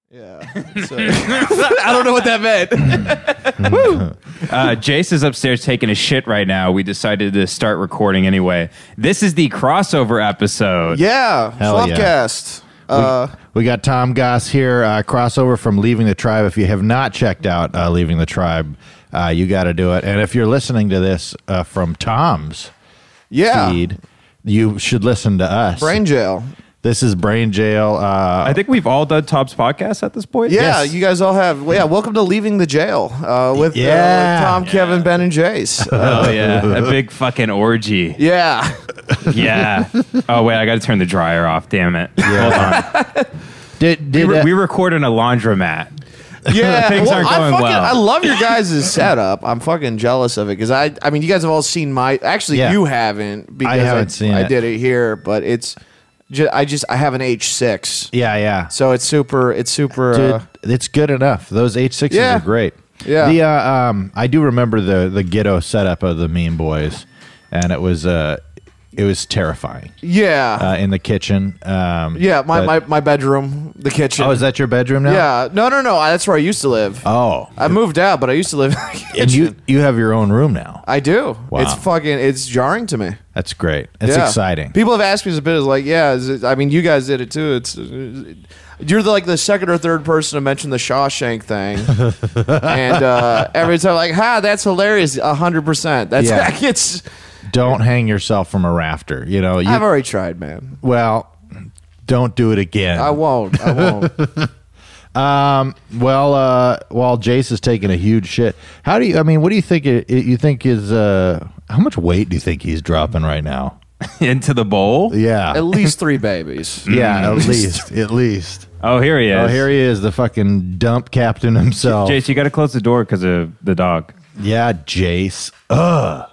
Yeah. So, I don't know what that meant. Woo! Jace is upstairs taking a shit right now. We decided to start recording anyway. This is the crossover episode. Yeah. Swapcast. We got Tom Goss here, crossover from Leaving the Tribe. If you have not checked out Leaving the Tribe, you got to do it. And if you're listening to this from Tom's feed, you should listen to us. Brain Jail. This is Brain Jail. I think we've all done Tom's podcast at this point. Yeah, Yes. you guys all have. Well, yeah, welcome to Leaving the Jail with Tom, Kevin, Ben, and Jace. Oh, yeah. A big fucking orgy. Yeah. Yeah. Oh, wait. I got to turn the dryer off. Damn it. Hold on. We record in a laundromat. Yeah, Things aren't going well. I love your guys' setup. I'm fucking jealous of it because I mean, you guys have all seen my. Actually, you haven't because I haven't seen it. I did it here, but it's. I have an H6. Yeah. So it's super. Dude, it's good enough. Those H6s are great. Yeah. The I do remember the ghetto setup of the Mean Boys, and it was terrifying. Yeah. In the kitchen. My bedroom, the kitchen. Oh, is that your bedroom now? Yeah. No. That's where I used to live. Oh. I moved out, but I used to live in the kitchen. And you have your own room now. I do. Wow. It's jarring to me. That's great. It's exciting. People have asked me this a bit. It's like, I mean, you guys did it too. You're the second or third person to mention the Shawshank thing, and every time like, that's hilarious. 100%. That's it's. Don't hang yourself from a rafter. You know, I've already tried, man. Well, don't do it again. I won't. While Jace is taking a huge shit, what do you think? You think is how much weight do you think he's dropping right now? Into the bowl? Yeah, at least 3 babies. Yeah, at least. Oh, here he is. Oh, here he is, the fucking dump captain himself. Jace, you got to close the door because of the dog. Yeah, Jace. Ugh.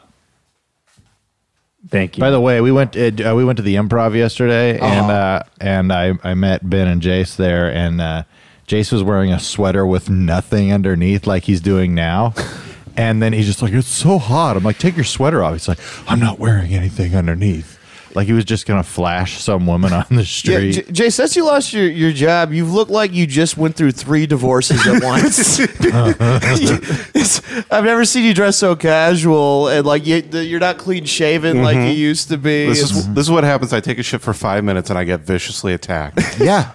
Thank you. By the way, we went to the Improv yesterday, and I met Ben and Jace there, and Jace was wearing a sweater with nothing underneath, like he's doing now. And then he's just like, "It's so hot." I'm like, "Take your sweater off." He's like, "I'm not wearing anything underneath." Like he was just gonna flash some woman on the street. Yeah, Jay, since you lost your job, you've looked like you just went through 3 divorces at once. I've never seen you dress so casual and like you're not clean shaven like you used to be. This is what happens. I take a shit for 5 minutes and I get viciously attacked.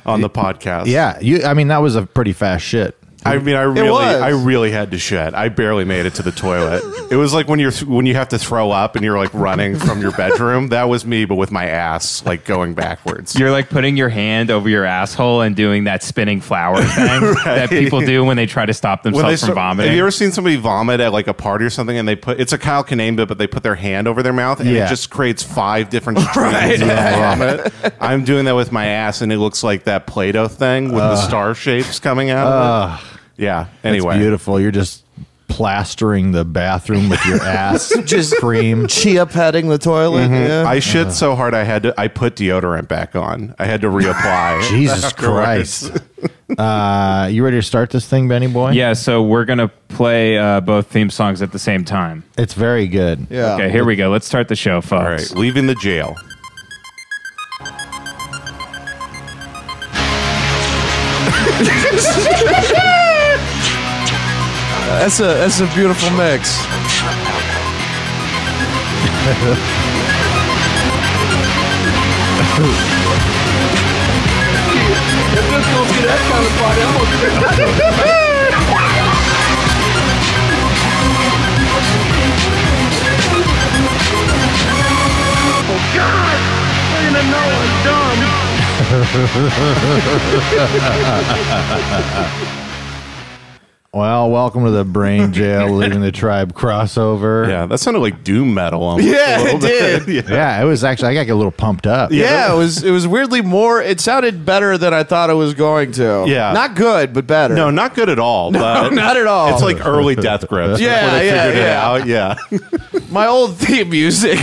On the podcast. Yeah, that was a pretty fast shit. I mean, I really had to shit. I barely made it to the toilet. It was like when you have to throw up and you're like running from your bedroom. That was me, but with my ass like going backwards. You're like putting your hand over your asshole and doing that spinning flower thing that people do when they try to stop themselves from vomiting. Have you ever seen somebody vomit at like a party or something, and it's a Kyle Kinane bit, but they put their hand over their mouth and it just creates 5 different streams of vomit. I'm doing that with my ass, and it looks like that Play-Doh thing with the star shapes coming out of it. Yeah. Anyway, it's beautiful. You're just plastering the bathroom with your ass, just cream, chia petting the toilet. Yeah. I shit so hard I put deodorant back on. I had to reapply. Jesus Christ! You ready to start this thing, Benny boy? Yeah. So we're gonna play both theme songs at the same time. It's very good. Yeah. Okay. Here we go. Let's start the show, folks. All right. Leaving the jail. That's a beautiful mix. Oh God! I didn't know I was dumb. Well, welcome to the Brain Jail Leaving the Tribe crossover. Yeah, that sounded like doom metal. Almost Yeah, it did. Yeah, it was actually. I got a little pumped up. Yeah, it was weirdly more. It sounded better than I thought it was going to. Yeah, not good, but better. No, not good at all. But not at all. It's like early Death Grips. Yeah, before they figured it out. Yeah, my old theme music.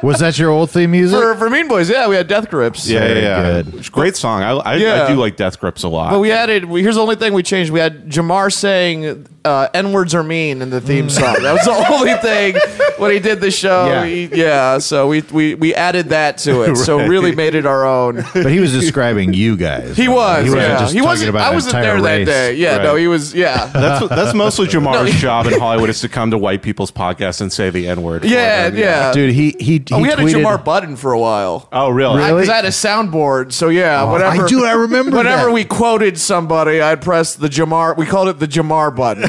Was that your old theme music for Mean Boys? Yeah, we had Death Grips. Yeah. It's a great song. I do like Death Grips a lot. But we added. Here's the only thing we changed. We had Jamar saying N-words are mean in the theme song. That was the only thing when he did the show. So we added that to it. So really made it our own. But he was describing you guys. He was. Just he talking wasn't. about I wasn't an there entire that race. day. Yeah, Right. no, he was. Yeah. That's mostly Jamar's job in Hollywood is to come to white people's podcasts and say the N-word. Yeah. Dude, he We had a tweeted, Jamar button for a while. Oh, really? Because I had a soundboard. So yeah, whatever. I remember Whenever that. we quoted somebody, I'd press the Jamar. We called it the Jamar button.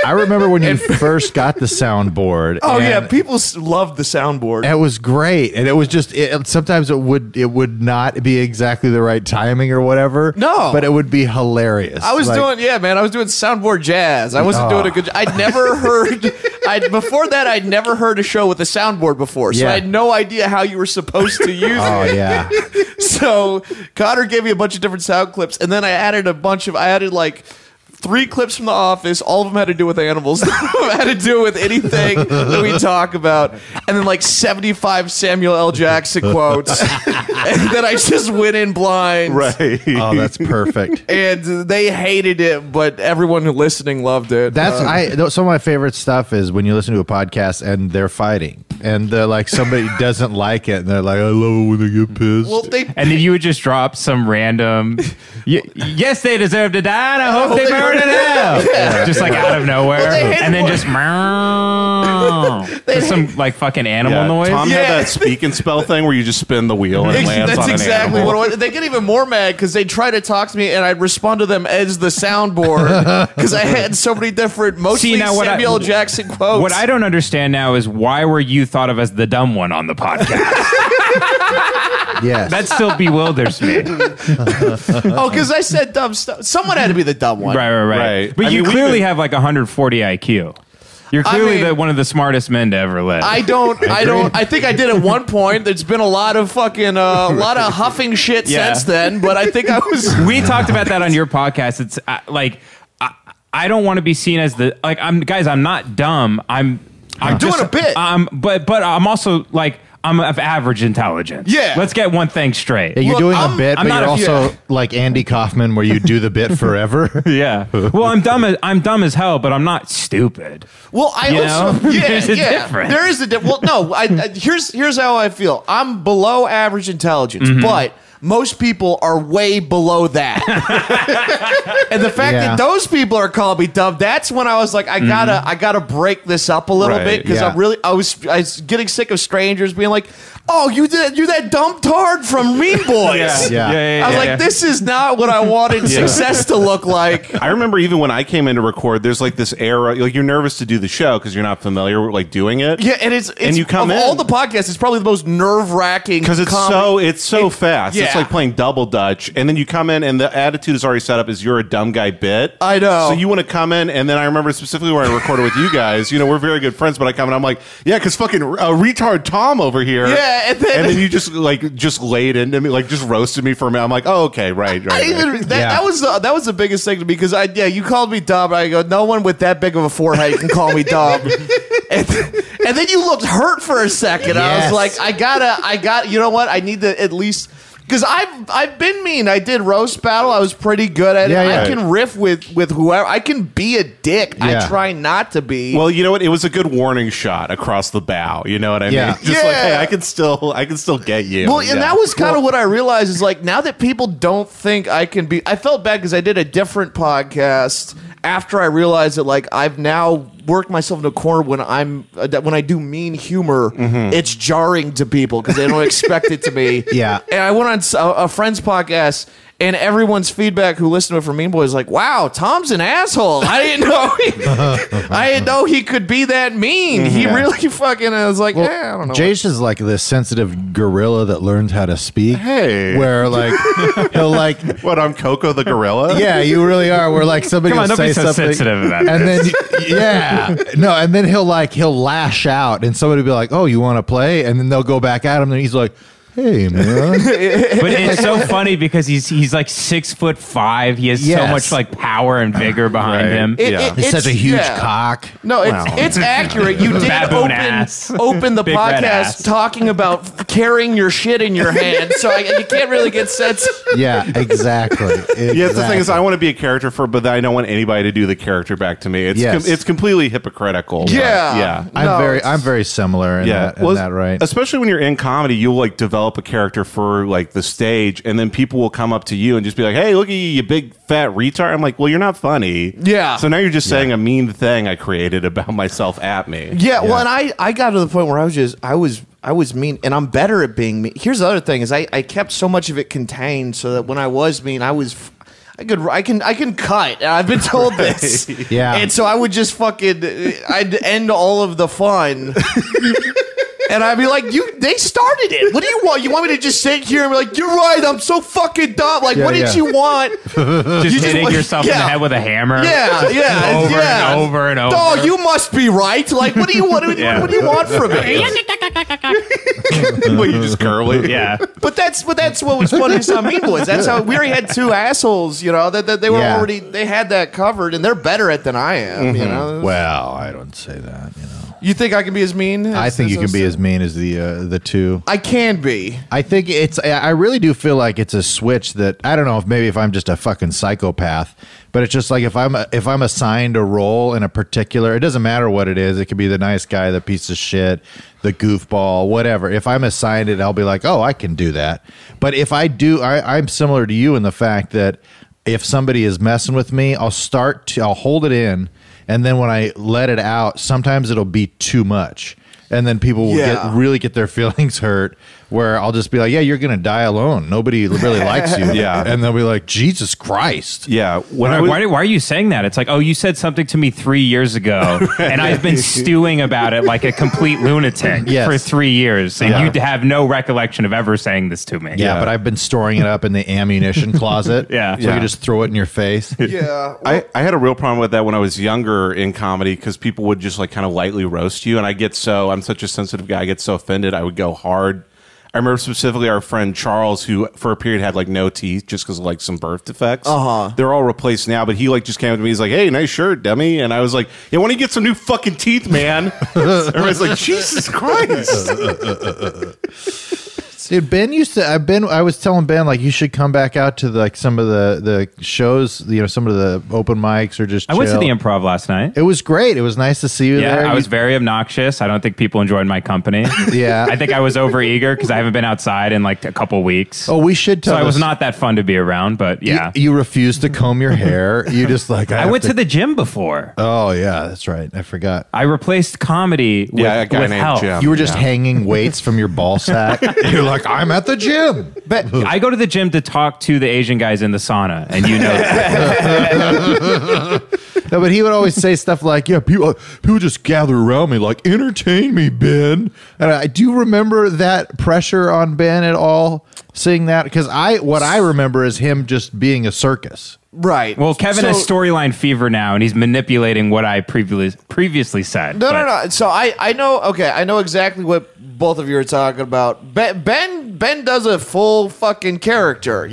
I remember when you first got the soundboard. Oh and yeah, people loved the soundboard. It was great, and it was just sometimes it would not be exactly the right timing or whatever. No. but it would be hilarious. I was doing soundboard jazz. I wasn't doing a good. I'd never heard. Before that, I'd never heard a show with a soundboard before, so Yeah. I had no idea how you were supposed to use Oh it. yeah, So Connor gave me a bunch of different sound clips, and then I added like 3 clips from The Office. All of them had to do with animals. None of them had to do with anything that we talk about. And then like 75 Samuel L. Jackson quotes. And then I just went in blind. Right. oh that's perfect. And they hated it, but everyone listening loved it. Some of my favorite stuff is when you listen to a podcast and they're fighting and they're like somebody doesn't like it and they're like, I love it when they get pissed. well, And then you would just drop some random, yes, they deserve to die, and I hope they burn in hell. Just like out of nowhere. they hate And then more- just, just some like fucking animal noise. Tom Yeah. had that speak and spell thing where you just spin the wheel and it lands That's on an exactly animal. what it was. They get even more mad because they try to talk to me and I'd respond to them as the soundboard because I had so many different, mostly now what Samuel L. Jackson quotes. What I don't understand now is why were you thought of as the dumb one on the podcast? yes, That still bewilders me. Oh, because I said dumb stuff. Someone had to be the dumb one. Right. But I you mean, we clearly even- have like 140 IQ. You're clearly mean- one of the smartest men to ever live. I think I did at one point. There's been a lot of fucking, lot of huffing shit Yeah. since then, but I think I was. We talked about that on your podcast. It's like I don't want to be seen as the like I'm not dumb. I'm doing a bit. But I'm also like I'm of average intelligence. Yeah. Let's get one thing straight. yeah, you're Look, doing I'm- a bit, I'm but not you're a- also yeah. like Andy Kaufman, where you do the bit forever. Yeah. Well, I'm dumb as hell, but I'm not stupid. Well, I You also know? yeah, There's a yeah. difference. There is a difference. Well, no, here's how I feel. I'm below average intelligence, Mm-hmm. but most people are way below that. And the fact Yeah. that those people are calling me dumb, that's when I was like, I gotta break this up a little Right, bit because yeah. I was getting sick of strangers being like, oh, you're that dumb tard from Mean Boys. Yeah. I was like, this is not what I wanted success to look like. I remember even when I came in to record, there's like this era, like you're nervous to do the show because you're not familiar with like doing it. Yeah, and it's you come of in- all the podcasts, it's probably the most nerve-wracking Because it's so fast. yeah. It's like playing double dutch, and then you come in, and the attitude is already set up as you're a dumb guy bit. I know. So you want to come in, and then I remember specifically where I recorded with you guys. You know, we're very good friends, but I come in, I'm like, yeah, because fucking retard Tom over here. Yeah, and then you just laid into me, like just roasted me for a minute. I'm like, oh, okay, right. that was the biggest thing to me because you called me dumb. I go, no one with that big of a forehead can call me dumb. And then you looked hurt for a second. I was Yes. like, I got. You know what? I need to at least. Because I've been mean. I did roast battle. I was pretty good at it. Yeah, yeah. I can riff with whoever. I can be a dick. Yeah. I try not to be. Well, you know what? It was a good warning shot across the bow. You know what I Yeah. mean? Just like, Yeah. hey, I can still get you. Well, and Yeah. that was kind of what I realized is like now that people don't think I can be. I felt bad because I did a different podcast after I realized that like I've now worked myself into a corner when when I do mean humor, it's jarring to people because they don't expect it to be. Yeah. And I went on a friend's podcast. And everyone's feedback who listened to it from Mean Boys is like, wow, Tom's an asshole. I didn't know he could be that mean. He really fucking I was like, I don't know. Jace is like this sensitive gorilla that learned how to speak. Hey. Where like he'll like What, I'm Coco the gorilla? yeah, you really are. Where like somebody Come on, will don't say be so something, sensitive about and this. then and then he'll lash out, and somebody will be like, "Oh, you want to play?" And then they'll go back at him, and he's like, Hey, man. But it's so funny because he's like 6'5". He has so much like power and vigor behind him. It's such a huge cock. No, it's accurate. You did open the podcast talking about carrying your shit in your hand, so you can't really get sense. Yeah, exactly. Yeah, the thing is, I want to be a character but I don't want anybody to do the character back to me. It's completely hypocritical. Yeah. I'm very similar in that, right? Especially when you're in comedy, you'll like develop a character for like the stage, and then people will come up to you and just be like, "Hey, look at you big fat retard." I'm like, "Well, you're not funny." Yeah. So now you're just saying a mean thing I created about myself at me. Yeah. Well, and I got to the point where I was mean, and I'm better at being mean. Here's the other thing: is I kept so much of it contained, so that when I was mean, I can cut. And I've been told this. Yeah. And so I would just I'd end all of the fun. And I'd be like, they started it. What do you want? You want me to just sit here and be like, you're right, I'm so fucking dumb. Like, what did you want? Just hitting yourself in the head with a hammer. Yeah. And over and over. Oh, you must be right. Like, what do you want? What do you want from me? Well, you just curl it. Yeah. But that's what was funny on Mean Boys. That's how we already had two assholes, that they were already, they had that covered, and they're better at than I am, Well, I don't say that, You think I can be as mean? I think you can be as mean as the two. I can be. I think I really do feel like it's a switch that, I don't know if I'm just a fucking psychopath, but it's just like if I'm assigned a role in a particular, it doesn't matter what it is. It could be the nice guy, the piece of shit, the goofball, whatever. If I'm assigned it, I'll be like, oh, I can do that. But if I do, I'm similar to you in the fact that if somebody is messing with me, I'll hold it in. And then when I let it out, sometimes it'll be too much. And then people will really get their feelings hurt, where I'll just be like, yeah, you're going to die alone. Nobody really likes you. Yeah. And they'll be like, Jesus Christ. Yeah. Why are you saying that? It's like, oh, you said something to me 3 years ago, and I've been stewing about it like a complete lunatic for 3 years, and you have no recollection of ever saying this to me. Yeah, but I've been storing it up in the ammunition closet. So you can just throw it in your face. Yeah. I had a real problem with that when I was younger in comedy, because people would just like kind of lightly roast you, and I'm such a sensitive guy, I get so offended, I would go hard. I remember specifically our friend Charles, who for a period had like no teeth just because of like some birth defects. They're all replaced now, but he like just came up to me. He's like, "Hey, nice shirt, dummy." And I was like, "Yeah, why don't you get some new fucking teeth, man?" Everybody's like, "Jesus Christ." Dude, Ben used to. I was telling Ben like you should come back out to like some of the shows, some of the open mics or just. I went to the Improv last night. It was great. It was nice to see you there. I was very obnoxious. I don't think people enjoyed my company. Yeah, I think I was overeager because I haven't been outside in like a couple weeks. Oh, we should tell. So I was not that fun to be around, but yeah. You refused to comb your hair. You just like I went to the gym before. Oh yeah, that's right. I forgot. I replaced comedy with health. Jim. You were just hanging weights from your ball sack. You're like, I'm at the gym. But I go to the gym to talk to the Asian guys in the sauna, and you know that. No, but he would always say stuff like, yeah, people just gather around me like, entertain me, Ben. And I do remember that pressure on Ben at all, seeing that, because what I remember is him just being a circus. Right. Well, Kevin has storyline fever now, and he's manipulating what I previously said. No. So I know. Okay, I know exactly what both of you are talking about. Ben does a full fucking character,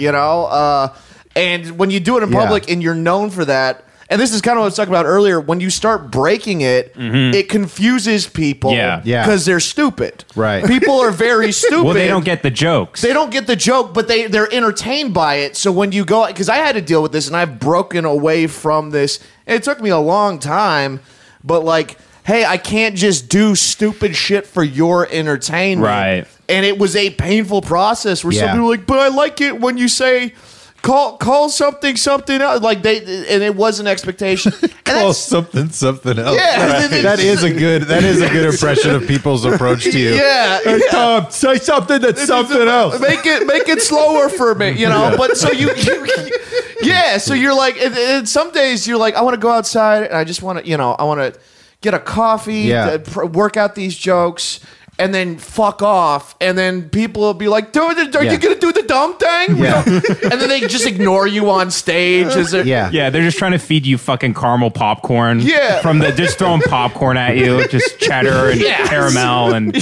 and when you do it in public and you're known for that. And this is kind of what I was talking about earlier. When you start breaking it, it confuses people because they're stupid. Right. People are very stupid. Well, they don't get the jokes. They don't get the joke, but they're entertained by it. So when you go, because I had to deal with this, and I've broken away from this. And it took me a long time, but like, hey, I can't just do stupid shit for your entertainment. Right. And it was a painful process where some people were like, but I like it when you say... Call something else. Like and it was an expectation. Call something else. Yeah, that is a good impression of people's approach to you. Yeah, hey, Tom, say something that's something else. Make it slower for me, But so so you're like, and some days you're like, I want to go outside and I just want to, I want to get a coffee, to work out these jokes. And then fuck off, and then people will be like, "Dude, are you gonna do the dumb thing?" Yeah. And then they just ignore you on stage. Yeah, they're just trying to feed you fucking caramel popcorn. Yeah, just throwing popcorn at you, just cheddar and caramel and.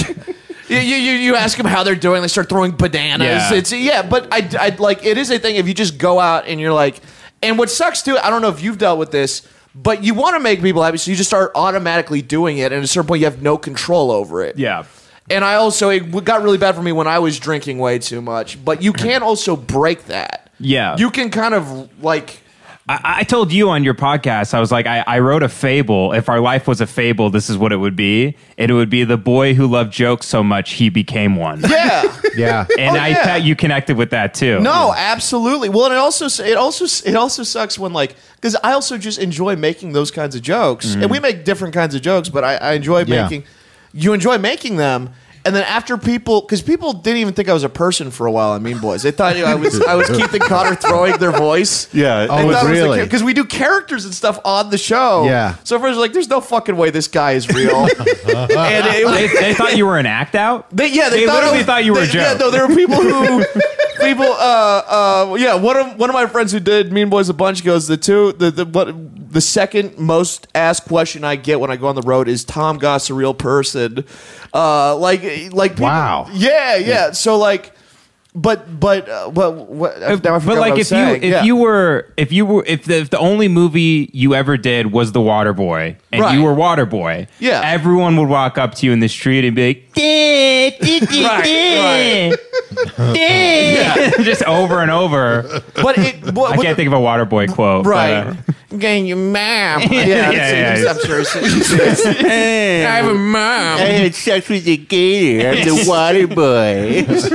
You ask them how they're doing. They start throwing bananas. Yeah. But I like it is a thing if you just go out and you're like, and what sucks too. I don't know if you've dealt with this, but you want to make people happy, so you just start automatically doing it, and at a certain point, you have no control over it. Yeah. And it got really bad for me when I was drinking way too much. But you can also break that. Yeah. You can kind of like. I told you on your podcast, I was like, I wrote a fable. If our life was a fable, this is what it would be. It would be the boy who loved jokes so much he became one. Yeah. Yeah. And I thought you connected with that too. No, absolutely. Well, and it also sucks when like, because I also just enjoy making those kinds of jokes, and we make different kinds of jokes, but I enjoy making. You enjoy making them. And then after because people didn't even think I was a person for a while on Mean Boys. They thought I was Keith and Connor throwing their voice. Yeah. Really? Because we do characters and stuff on the show. Yeah. So everyone's like, "There's no fucking way this guy is real." And They thought you were an act out? They literally thought you were a joke. Yeah, no, there were people who one of my friends who did Mean Boys a bunch goes the second most asked question I get when I go on the road is Tom Goss a real person? Like people, Wow. Yeah. So like, but now I forgot But like, if the only movie you ever did was The Waterboy, and Right. you were Waterboy, Yeah. everyone would walk up to you in the street and be like, just over and over. but I can't think of a Waterboy quote. Right. Getting your mom. Yeah, I'm sure. I have a mom. I had sex with a gator. I'm the water boy. He's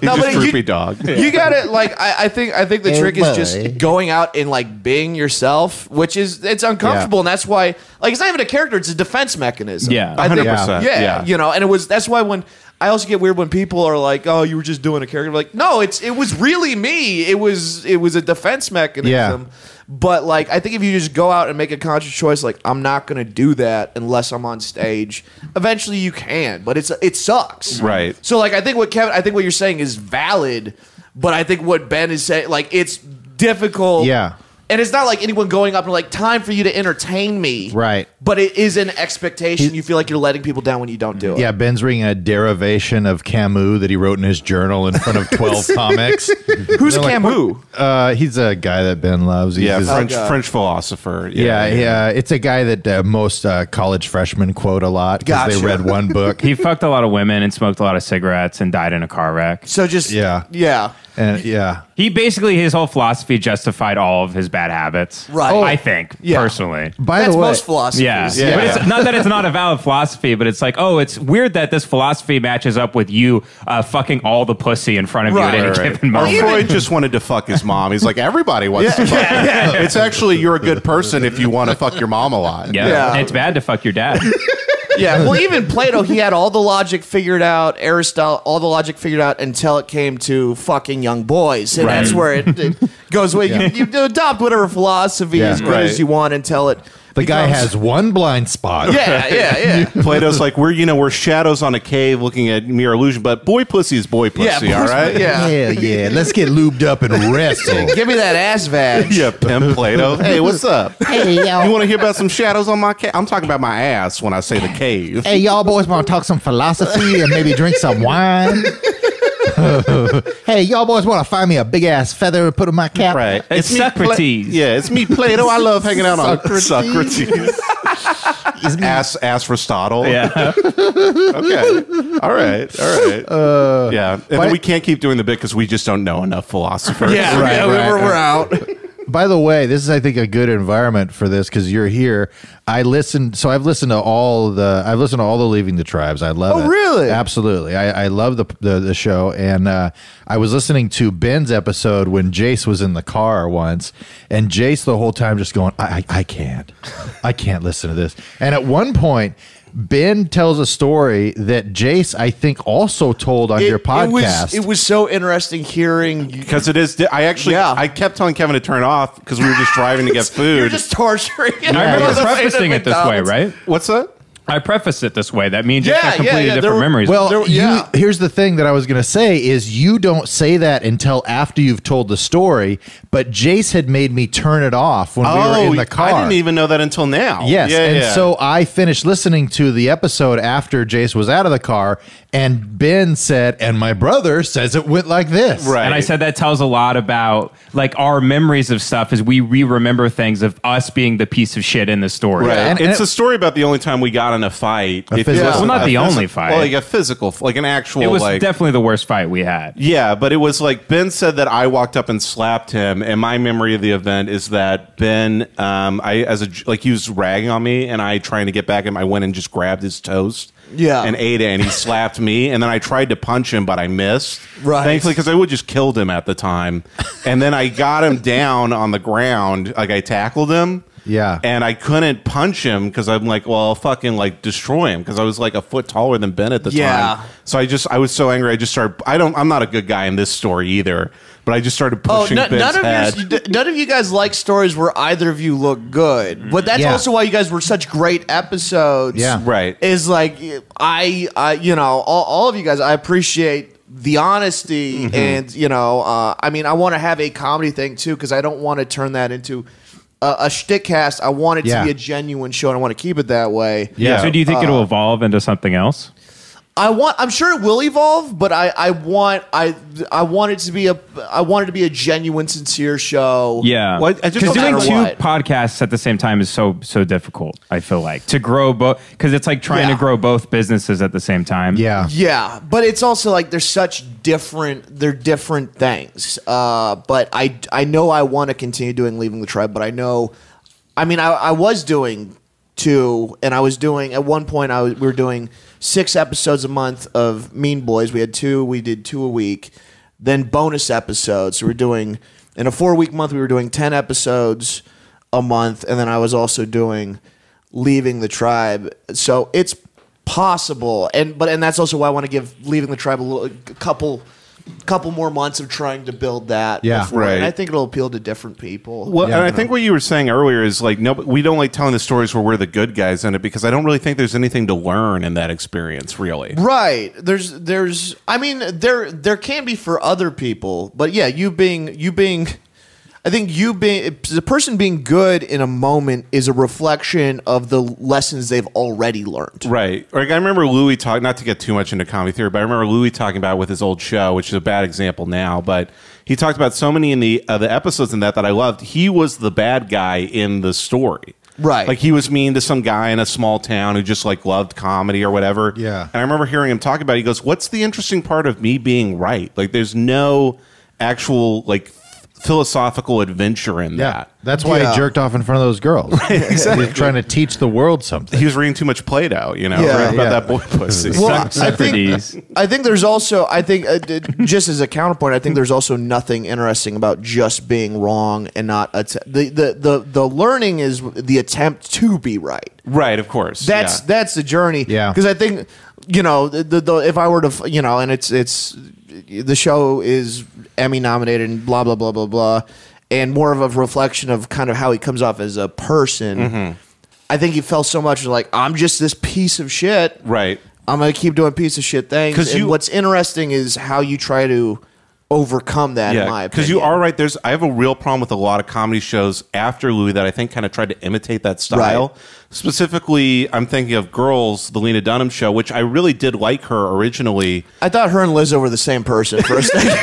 No, a but droopy dog. You got it. Like I think the trick is just going out and like being yourself, which is it's uncomfortable, and that's why like it's not even a character; it's a defense mechanism. Yeah, I think, 100%. Yeah, you know, and that's why when I also get weird when people are like, "Oh, you were just doing a character." Like, no, it was really me. It was a defense mechanism. Yeah. But like, I think if you just go out and make a conscious choice, like I'm not going to do that unless I'm on stage. Eventually, you can, but it sucks. Right. So like, I think what you're saying is valid, but I think what Ben is saying, like, it's difficult. Yeah. And it's not like anyone going up and like, time for you to entertain me. Right. But it is an expectation. You feel like you're letting people down when you don't do it. Yeah, Ben's reading a derivation of Camus that he wrote in his journal in front of 12 comics. Who's Camus? He's a guy that Ben loves. He's this- French philosopher. Yeah, it's a guy that most college freshmen quote a lot because they read one book. He fucked a lot of women and smoked a lot of cigarettes and died in a car wreck. So just yeah. And yeah. He basically, his whole philosophy justified all of his bad habits. Right. I think, personally. By That's the way, most philosophies. Yeah. But it's not that it's not a valid philosophy, but it's like, oh, it's weird that this philosophy matches up with you fucking all the pussy in front of you at any given moment. Freud just wanted to fuck his mom. He's like, everybody wants to fuck. It's actually, you're a good person if you want to fuck your mom a lot. Yeah. And it's bad to fuck your dad. Yeah, well, even Plato, he had all the logic figured out. Aristotle, all the logic figured out until it came to fucking young boys, and that's where it goes. You adopt whatever philosophy as good as you want until it. the guy has one blind spot. Yeah. Plato's like, we're shadows on a cave looking at mere illusion, but boy pussy is boy pussy, all right? Yeah. Hell yeah. Let's get lubed up and wrestle. Give me that ass vag. Yeah, pimp Plato. Hey, what's up? Hey, y'all. You want to hear about some shadows on my cave? I'm talking about my ass when I say the cave. Hey, y'all boys want to talk some philosophy and maybe drink some wine? Hey, y'all boys want to find me a big ass feather and put in my cap? Right. It's me, Socrates. Yeah, it's me, Plato. I love hanging out on Socrates. Socrates. Ass Aristotle. Yeah. Okay. All right. Yeah. And then we can't keep doing the bit because we just don't know enough philosophers. Yeah, we're out. By the way, this is, I think, a good environment for this because you're here. I've listened to all the Leaving the Tribes. I love it. Oh, really? Absolutely. I love the show. And I was listening to Ben's episode when Jace was in the car once, and Jace the whole time just going, I can't listen to this. And at one point, Ben tells a story that Jace, I think, also told on your podcast. It was so interesting hearing. Because it is. I kept telling Kevin to turn it off because we were just driving to get food. You're just torturing him. I remember prefacing it this way, right? What's that? I preface it this way. That means it's a completely different memories. Well, here's the thing that I was going to say is you don't say that until after you've told the story, but Jace had made me turn it off when we were in the car. I didn't even know that until now. Yes, so I finished listening to the episode after Jace was out of the car, and Ben said, and my brother says it went like this. Right. And I said that tells a lot about like our memories of stuff as we remember things of us being the piece of shit in the story. Right. And It's a story about the only time we got in a fight. Well, not the only fight. Well, like a physical, like an actual. It was like, definitely the worst fight we had. Yeah, but it was like Ben said that I walked up and slapped him, and my memory of the event is that Ben, he was ragging on me, and I trying to get back at him, I went and just grabbed his toast. Yeah. And ate it, and he slapped me, and then I tried to punch him, but I missed. Right. Thankfully, because I would just killed him at the time. And then I got him down on the ground, like I tackled him. Yeah. And I couldn't punch him because I'm like, well, I'll fucking like destroy him because I was like a foot taller than Ben at the time. So I was so angry. I just started. I'm not a good guy in this story either. But I just started pushing Ben's head. None of you guys like stories where either of you look good. But that's also why you guys were such great episodes. Yeah. Right. Is like, all of you guys, I appreciate the honesty. And, I mean, I want to have a comedy thing too, because I don't want to turn that into a shtick cast. I want it to be a genuine show, and I want to keep it that way. Yeah. So do you think it'll evolve into something else? I'm sure it will evolve, but I want it to be a genuine, sincere show. Yeah, because doing two podcasts at the same time is so difficult. I feel like to grow both, because it's like trying to grow both businesses at the same time. Yeah, but it's also like they're different things. But I know I want to continue doing Leaving the Tribe, but I was doing two, and I was doing at one point we were doing 6 episodes a month of Mean Boys. We did 2 a week, then bonus episodes. So we're doing, in a 4-week month, we were doing 10 episodes a month, and then I was also doing Leaving the Tribe. So it's possible, and that's also why I want to give Leaving the Tribe a couple more months of trying to build that. Before. And I think it'll appeal to different people. Well, and I think what you were saying earlier is like, no, we don't like telling the stories where we're the good guys in it, because I don't really think there's anything to learn in that experience, really. Right. There's I mean, there can be for other people, but yeah, I think the person being good in a moment is a reflection of the lessons they've already learned. Right. Like I remember Louis talking, not to get too much into comedy theory, but I remember Louis talking about it with his old show, which is a bad example now, but he talked about so many in the episodes in that I loved. He was the bad guy in the story. Right. Like he was mean to some guy in a small town who just like loved comedy or whatever. Yeah. And I remember hearing him talk about it. He goes, what's the interesting part of me being right? Like there's no actual like philosophical adventure in that. That's why he jerked off in front of those girls. Exactly. He's trying to teach the world something. He was reading too much Play-Doh, about that boy pussy. Well, I think there's also, just as a counterpoint, I think there's also nothing interesting about just being wrong and not the learning is the attempt to be right. Right, of course. That's the journey. Yeah. Because I think, if I were to, and it's the show is Emmy nominated and blah blah blah blah blah, and more of a reflection of kind of how he comes off as a person. I think he felt so much like, I'm just this piece of shit. Right. I'm gonna keep doing piece of shit things. And what's interesting is how you try to overcome that. In my opinion, because you are right. I have a real problem with a lot of comedy shows after Louis that I think kind of tried to imitate that style. Right. Specifically, I'm thinking of Girls, the Lena Dunham show, which I really did like her originally. I thought her and Lizzo were the same person for a second.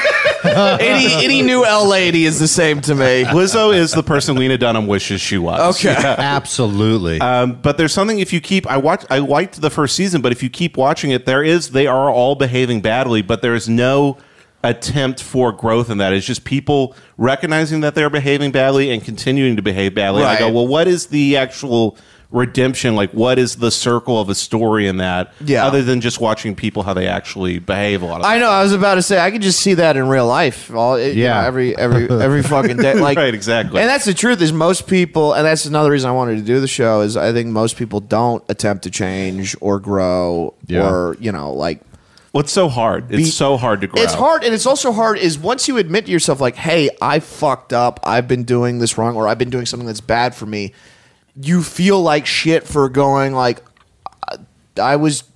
any new L lady is the same to me. Lizzo is the person Lena Dunham wishes she was. Okay, absolutely. But there's something, if you keep, I liked the first season, but if you keep watching it, they are all behaving badly, but there is no attempt for growth in that. It's just people recognizing that they're behaving badly and continuing to behave badly. Right. I go, well, what is the actual redemption? Like, what is the circle of a story in that? Yeah. Other than just watching people how they actually behave a lot of times. I know. I was about to say I could just see that in real life. Every fucking day. Like, right. Exactly. And that's the truth. Is most people, and that's another reason I wanted to do the show. Is I think most people don't attempt to change or grow or like. What's so hard? It's so hard to grow. It's hard, and it's also hard is once you admit to yourself, like, hey, I fucked up, I've been doing this wrong, or I've been doing something that's bad for me, you feel like shit for going, like,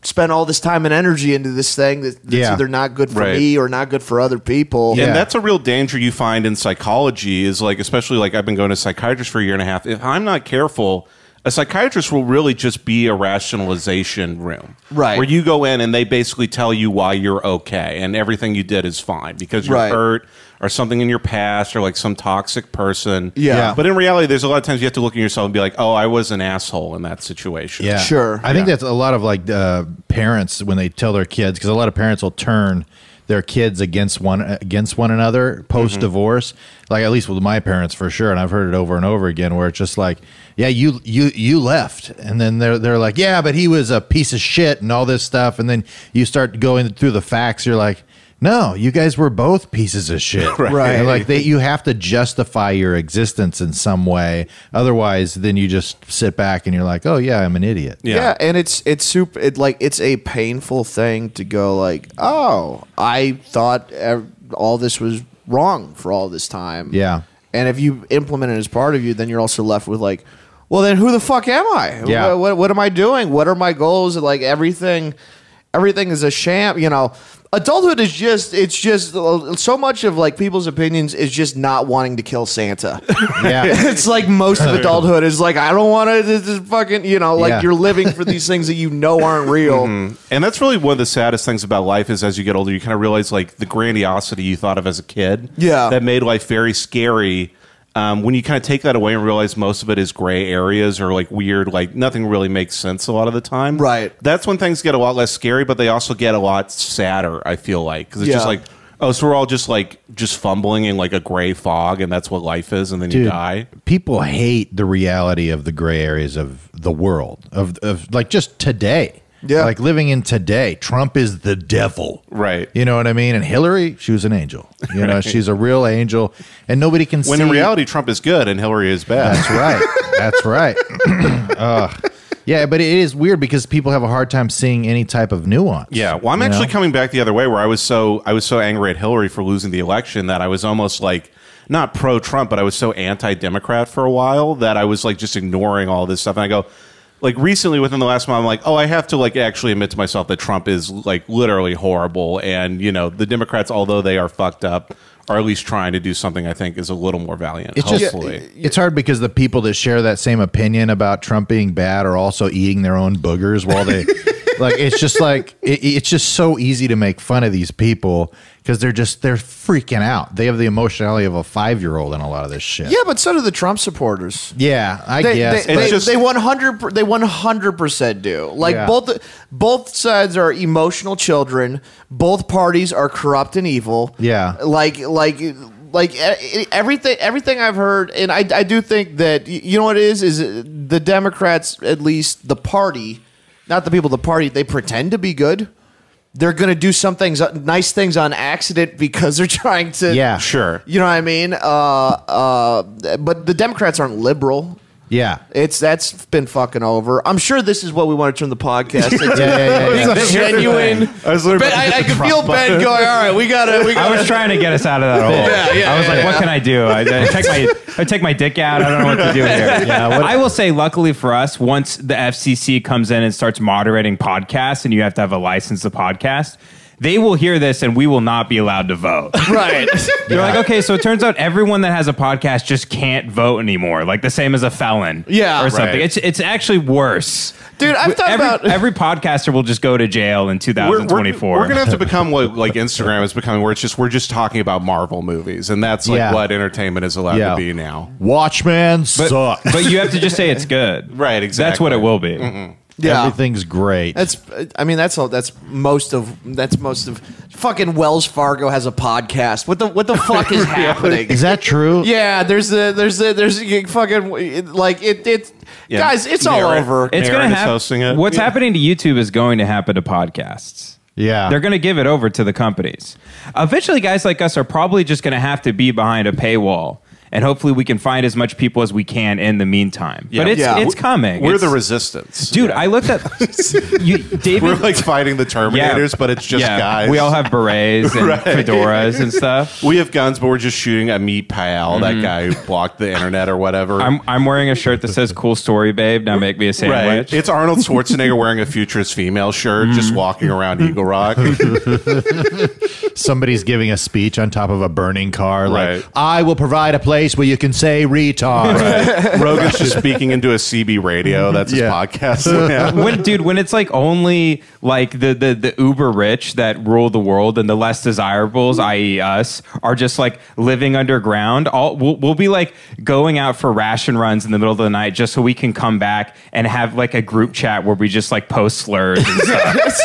spent all this time and energy into this thing that's either not good for me or not good for other people. And that's a real danger you find in psychology is like, especially like I've been going to a psychiatrist for a year and a half. If I'm not careful, a psychiatrist will really just be a rationalization room. Right. Where you go in and they basically tell you why you're okay and everything you did is fine because you're hurt or something in your past or like some toxic person. Yeah. But in reality, there's a lot of times you have to look at yourself and be like, oh, I was an asshole in that situation. Yeah. Sure. I think that's a lot of like parents when they tell their kids, because a lot of parents will turn their kids against one another post divorce. Like at least with my parents for sure, and I've heard it over and over again where it's just like, yeah, you left, and then they're like, yeah, but he was a piece of shit and all this stuff, and then you start going through the facts, you're like, no, you guys were both pieces of shit. Right. And like you have to justify your existence in some way. Otherwise, then you just sit back and you're like, oh yeah, I'm an idiot. Yeah, and it's super. It's a painful thing to go like, oh, I thought all this was wrong for all this time. Yeah. And if you implement it as part of you, then you're also left with like, well, then who the fuck am I? Yeah. What am I doing? What are my goals? Like everything is a sham. You know, adulthood is just so much of like people's opinions is just not wanting to kill Santa. Yeah. It's like most of adulthood is like, I don't want to just fucking, you know, like you're living for these things that you know aren't real. And that's really one of the saddest things about life is as you get older, you kind of realize like the grandiosity you thought of as a kid. Yeah. That made life very scary. When you kind of take that away and realize most of it is gray areas or like weird, like nothing really makes sense a lot of the time. Right. That's when things get a lot less scary, but they also get a lot sadder, I feel like. Because it's just like, oh, so we're all just fumbling in like a gray fog and that's what life is and then you die. People hate the reality of the gray areas of the world, of like just today. Yeah. Like living in today. Trump is the devil. Right. You know what I mean? And Hillary, she was an angel. You know, she's a real angel. And nobody can see. When in reality, Trump is good and Hillary is bad. That's right. That's right. Yeah, but it is weird because people have a hard time seeing any type of nuance. Yeah. Well, I'm actually coming back the other way where I was so angry at Hillary for losing the election that I was almost like not pro-Trump, but I was so anti-Democrat for a while that I was like just ignoring all this stuff. And I go, like recently within the last month, I'm like, oh, I have to like actually admit to myself that Trump is like literally horrible. And, you know, the Democrats, although they are fucked up, are at least trying to do something I think is a little more valiant. It's hopefully. It's hard because the people that share that same opinion about Trump being bad are also eating their own boogers while they like it's just so easy to make fun of these people because they're freaking out. They have the emotionality of a 5-year-old in a lot of this shit. Yeah, but so do the Trump supporters. Yeah, I guess. They 100% do. Like both sides are emotional children. Both parties are corrupt and evil. Yeah. Like everything I've heard, and I do think that you know what it is the Democrats, at least the party, not the people, the party, they pretend to be good. They're going to do some things, nice things on accident because they're trying to. Yeah, sure. You know what I mean? But the Democrats aren't liberal. Yeah. That's been fucking over. I'm sure this is what we want to turn the podcast into. Yeah. Genuine. I could feel Ben going, all right, we gotta. I was trying to get us out of that hole. I was like, what can I do? I take my dick out. I don't know what to do here. I will say, luckily for us, once the FCC comes in and starts moderating podcasts and you have to have a license to podcast, they will hear this and we will not be allowed to vote. Right. They're like, okay, so it turns out everyone that has a podcast just can't vote anymore. Like the same as a felon. Yeah. Or something. Right. It's actually worse. Dude, I've thought about every podcaster will just go to jail in 2024. We're gonna have to become what like Instagram is becoming, where we're just talking about Marvel movies, and that's like what entertainment is allowed to be now. Watchmen sucks. But you have to just say it's good. Right, exactly. That's what it will be. Yeah. Everything's great. That's most of fucking Wells Fargo has a podcast. What the fuck is happening? Is that true? Yeah, there's fucking like it guys, it's all over. It's going to happen. What's happening to YouTube is going to happen to podcasts. Yeah. They're going to give it over to the companies. Eventually, guys like us are probably just going to have to be behind a paywall and hopefully we can find as much people as we can in the meantime. Yeah. But Yeah. it's coming. We're It's- the resistance. Dude, I looked at David. We're like fighting the Terminators, but it's just guys. We all have berets and fedoras and stuff. We have guns, but we're just shooting at Meat Pal, that guy who blocked the internet or whatever. I'm wearing a shirt that says "Cool Story, Babe." Now make me a sandwich. Right. It's Arnold Schwarzenegger wearing a futurist female shirt, just walking around Eagle Rock. Somebody's giving a speech on top of a burning car. Right. Like, I will provide a place where you can say retard. Right. Rogan's just speaking into a CB radio. That's his podcast. Yeah. When it's like only like the uber rich that rule the world and the less desirables, i.e. us, are just like living underground, we'll be like going out for ration runs in the middle of the night just so we can come back and have like a group chat where we just like post slurs and stuff.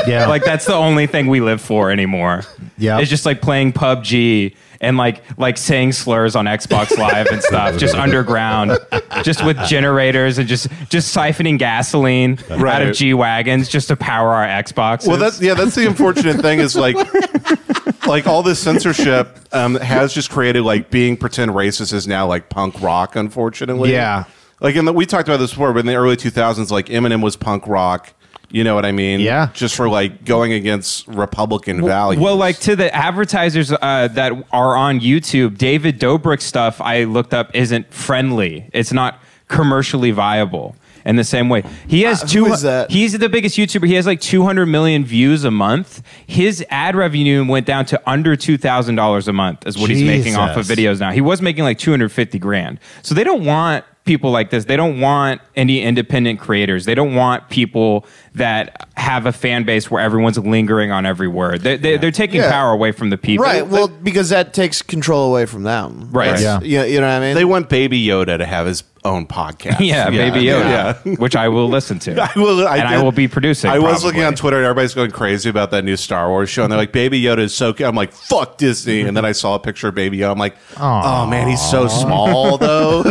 Yeah. Like that's the only thing we live for anymore. Yeah. It's just like playing PUBG and like saying slurs on Xbox Live and stuff, just underground, just with generators and just siphoning gasoline out of G-Wagons just to power our Xboxes. Well, that's the unfortunate thing is like all this censorship has just created like being pretend racist is now like punk rock, unfortunately. Yeah. Like we talked about this before, but in the early 2000s, like Eminem was punk rock. You know what I mean? Yeah. Just for like going against Republican values. Well, like to the advertisers that are on YouTube, David Dobrik's stuff I looked up isn't friendly. It's not commercially viable. In the same way, he has who is that? He's the biggest YouTuber. He has like 200 million views a month. His ad revenue went down to under $2,000 a month, is what he's making off of videos now. He was making like 250 grand. So they don't want people like this. They don't want any independent creators. They don't want people that have a fan base where everyone's lingering on every word. They're taking power away from the people. Right. Well, because that takes control away from them. Right. Yeah. You know what I mean? they want Baby Yoda to have his own podcast. Yeah, Baby Yoda, Yeah. which I will listen to. I will be producing. I was probably. looking on Twitter and everybody's going crazy about that new Star Wars show. And they're like, Baby Yoda is so cute. I'm like, fuck Disney. And then I saw a picture of Baby Yoda. I'm like, oh man, he's so small though.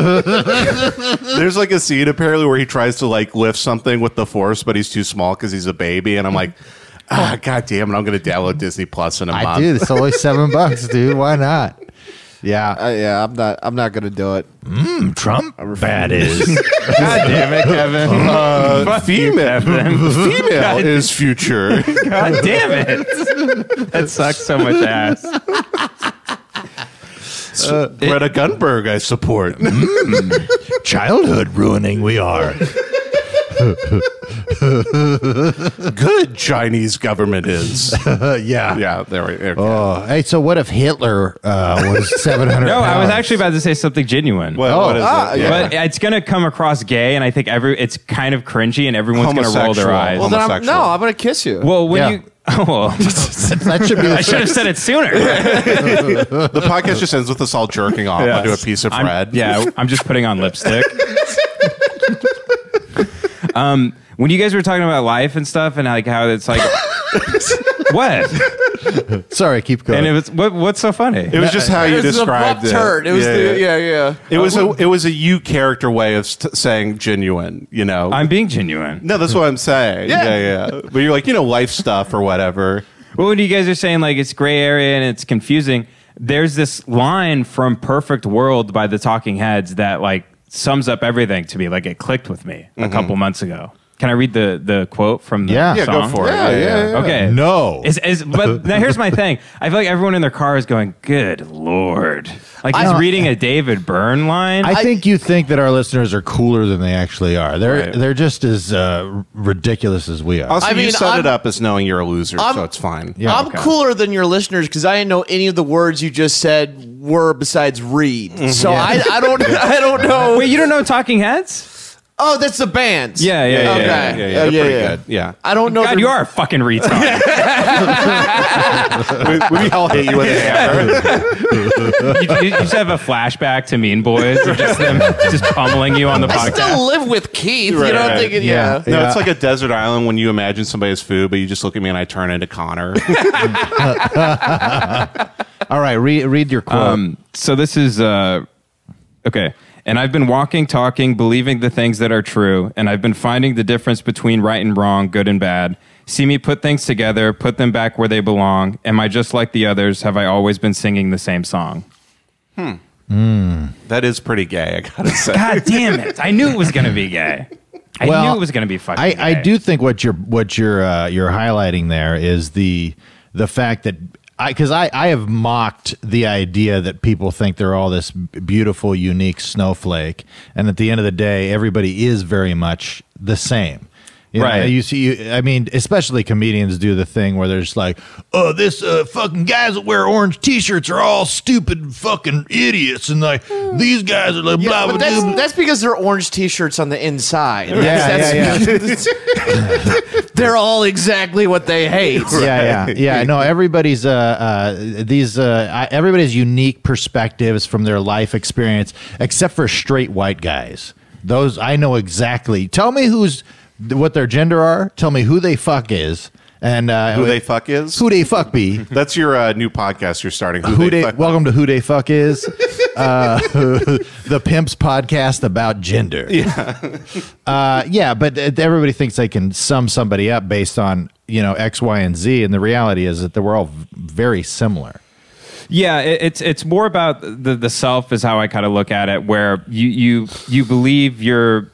There's like a scene apparently where he tries to like lift something with the Force, but he's too small because he's a baby. And I'm like, God damn it, I'm going to download Disney Plus in a month. Dude, it's only $7, dude. Why not? Yeah. yeah, I'm not gonna do it. Trump? That is. God damn it, Kevin. Female is future. God damn it. That sucks so much ass. Greta Thunberg, I support. Childhood ruining we are. Good Chinese government is. Yeah. Yeah, there we go. Oh, hey, so what if Hitler was 700 No, I was pounds? actually about to say something genuine. Well, what is it? yeah. But it's going to come across gay, and I think it's kind of cringy, and everyone's going to roll their Homosexual. eyes. Well, then Homosexual. I'm gonna kiss you. Well, when Yeah. you... Oh, well. That should be I should have said it sooner. The podcast just ends with us all jerking off Yes. onto a piece of bread. I'm just putting on lipstick. When you guys were talking about life and stuff, and like how it's like... What? Sorry, keep going. And it was what's so funny? It was just how you It was an described abrupt it. turn. It was yeah. It was a you character way of saying genuine. You know, I'm being genuine. no, that's what I'm saying. Yeah. But you're like life stuff or whatever. Well, when you guys are saying like it's gray area and it's confusing, there's this line from Perfect World by the Talking Heads that like sums up everything to me. Like it clicked with me a couple months ago. Can I read the quote from the Yeah. Yeah, song? go for it. Yeah. Okay. No. But now here's my thing. I feel like everyone in their car is going, good Lord. Like he's reading a David Byrne line. I think you think that our listeners are cooler than they actually are. They're just as ridiculous as we are. Also, I mean, you set it I'm- up as knowing you're a loser, so it's fine. Yeah, I'm cooler than your listeners because I didn't know any of the words you just said were besides read. So I don't know. Wait, you don't know Talking Heads? Oh, that's the band. Yeah. Okay. Yeah, they're pretty good. Yeah. I don't know. God, their- you are a fucking retard. we all hate you with a hammer. you just have a flashback to Mean Boys, or just them just pummeling you on the I podcast. still live with Keith. Right, You know, right. thinking, Yeah. No, it's like a desert island when you imagine somebody as food, but you just look at me and I turn into Connor. All right, read your quote. So this is okay. And I've been walking, talking, believing the things that are true, and I've been finding the difference between right and wrong, good and bad. See me put things together, put them back where they belong. Am I just like the others? Have I always been singing the same song? That is pretty gay, I gotta say. God damn it! I knew it was going to be gay. I knew it was going to be fucking gay. I do think what you're highlighting there is the fact that because I have mocked the idea that people think they're all this beautiful, unique snowflake, and at the end of the day, everybody is very much the same. You know, Right. you see, I mean, especially comedians do the thing where they're just like, oh, this fucking guys that wear orange T-shirts are all stupid fucking idiots, and like these guys are like blah blah But blah. that's because they're orange T-shirts on the inside. Yeah. They're all exactly what they hate. Yeah. No, everybody's everybody's unique perspectives from their life experience, except for straight white guys. Those I know exactly. Tell me what their gender are. Tell me who they fuck is, and Who they fuck is? who they fuck be. That's your new podcast you're starting. Welcome to Who They Fuck Is, the Pimps podcast about gender. Yeah, but everybody thinks they can sum somebody up based on X, Y, and Z, and the reality is that we're all very similar. Yeah, it's more about the self is how I kind of look at it, where you believe your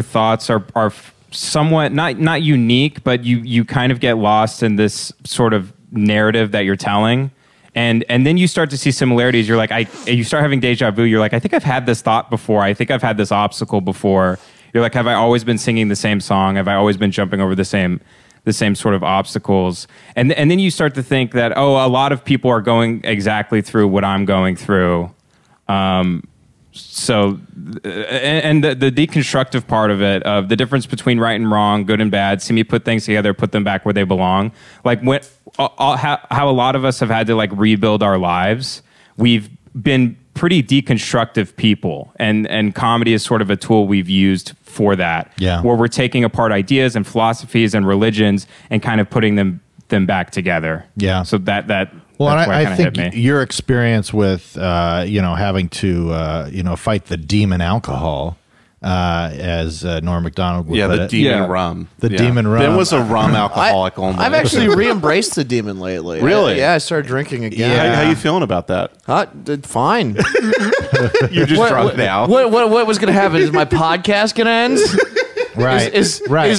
thoughts are somewhat not unique, but you kind of get lost in this sort of narrative that you're telling. And then you start to see similarities. You're like, you start having deja vu. You're like, I think I've had this thought before. I think I've had this obstacle before. You're like, have I always been singing the same song? Have I always been jumping over the same sort of obstacles? And then you start to think that, a lot of people are going exactly through what I'm going through. So, and the deconstructive part of it, of the difference between right and wrong, good and bad, see me put things together, put them back where they belong. Like how a lot of us have had to like rebuild our lives. We've been pretty deconstructive people, and comedy is sort of a tool we've used for that. Yeah. Where we're taking apart ideas and philosophies and religions and kind of putting them back together. Yeah. So that Well, that's and why it I kinda hit think me. your experience with having to fight the demon alcohol, as Norm Macdonald would put the it. demon rum. The demon rum. Ben was a rum alcoholic only. I've actually re-embraced the demon lately. Really? I started drinking again. How you feeling about that? Fine. You're just drunk now. What was going to happen? Is my podcast going to end? Right.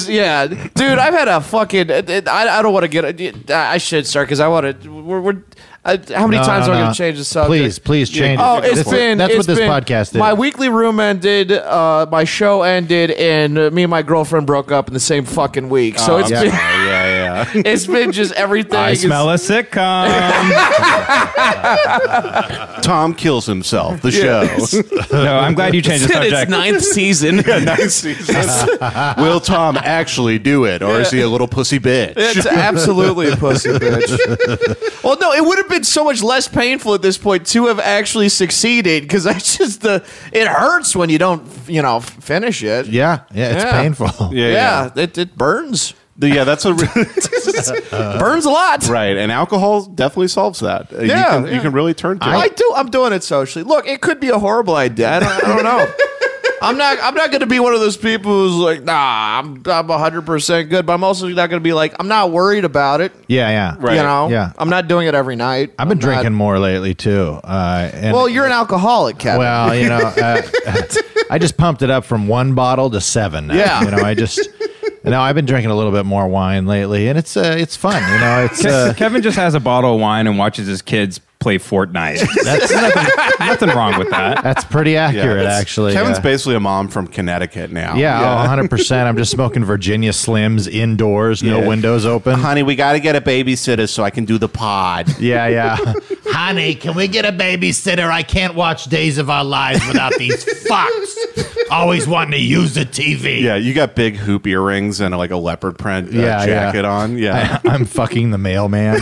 Yeah, dude. I've had a fucking. I don't want to get. I should start because I want to. How many times am I going to change the subject? Please change it. Oh, that's what this podcast is. My weekly room ended. My show ended, and me and my girlfriend broke up in the same fucking week. So it's been. Yeah. It's been just everything. I smell a sitcom. Tom kills himself. The show. No, I'm glad you changed the It's subject. ninth season. Nice season. Will Tom actually do it, or is he a little pussy bitch? It's absolutely a pussy bitch. Well, no, it would have been so much less painful at this point to have actually succeeded because that's just it hurts when you don't finish it. Yeah, it's painful. Yeah. It burns. That's a Burns a lot. right, and alcohol definitely solves that. You can really turn to it. I'm doing it socially. Look, it could be a horrible idea. I don't know. I'm not going to be one of those people who's like, nah, I'm 100% good, but I'm also not going to be like, I'm not worried about it. Yeah. Right. Yeah. I'm not doing it every night. I've been drinking more lately too. Well, you're an alcoholic, Kevin. Well, I just pumped it up from 1 bottle to 7. Now. Yeah. I've been drinking a little bit more wine lately, and it's fun. It's Kevin just has a bottle of wine and watches his kids play Fortnite. That's nothing wrong with that. that's pretty accurate, actually. Kevin's basically a mom from Connecticut now. Yeah, 100%. I'm just smoking Virginia Slims indoors, no windows open. Honey, we got to get a babysitter so I can do the pod. Yeah. Honey, can we get a babysitter? I can't watch Days of Our Lives without these fucks always wanting to use the TV. Yeah, you got big hoop earrings and like a leopard print jacket on. Yeah. I'm fucking the mailman.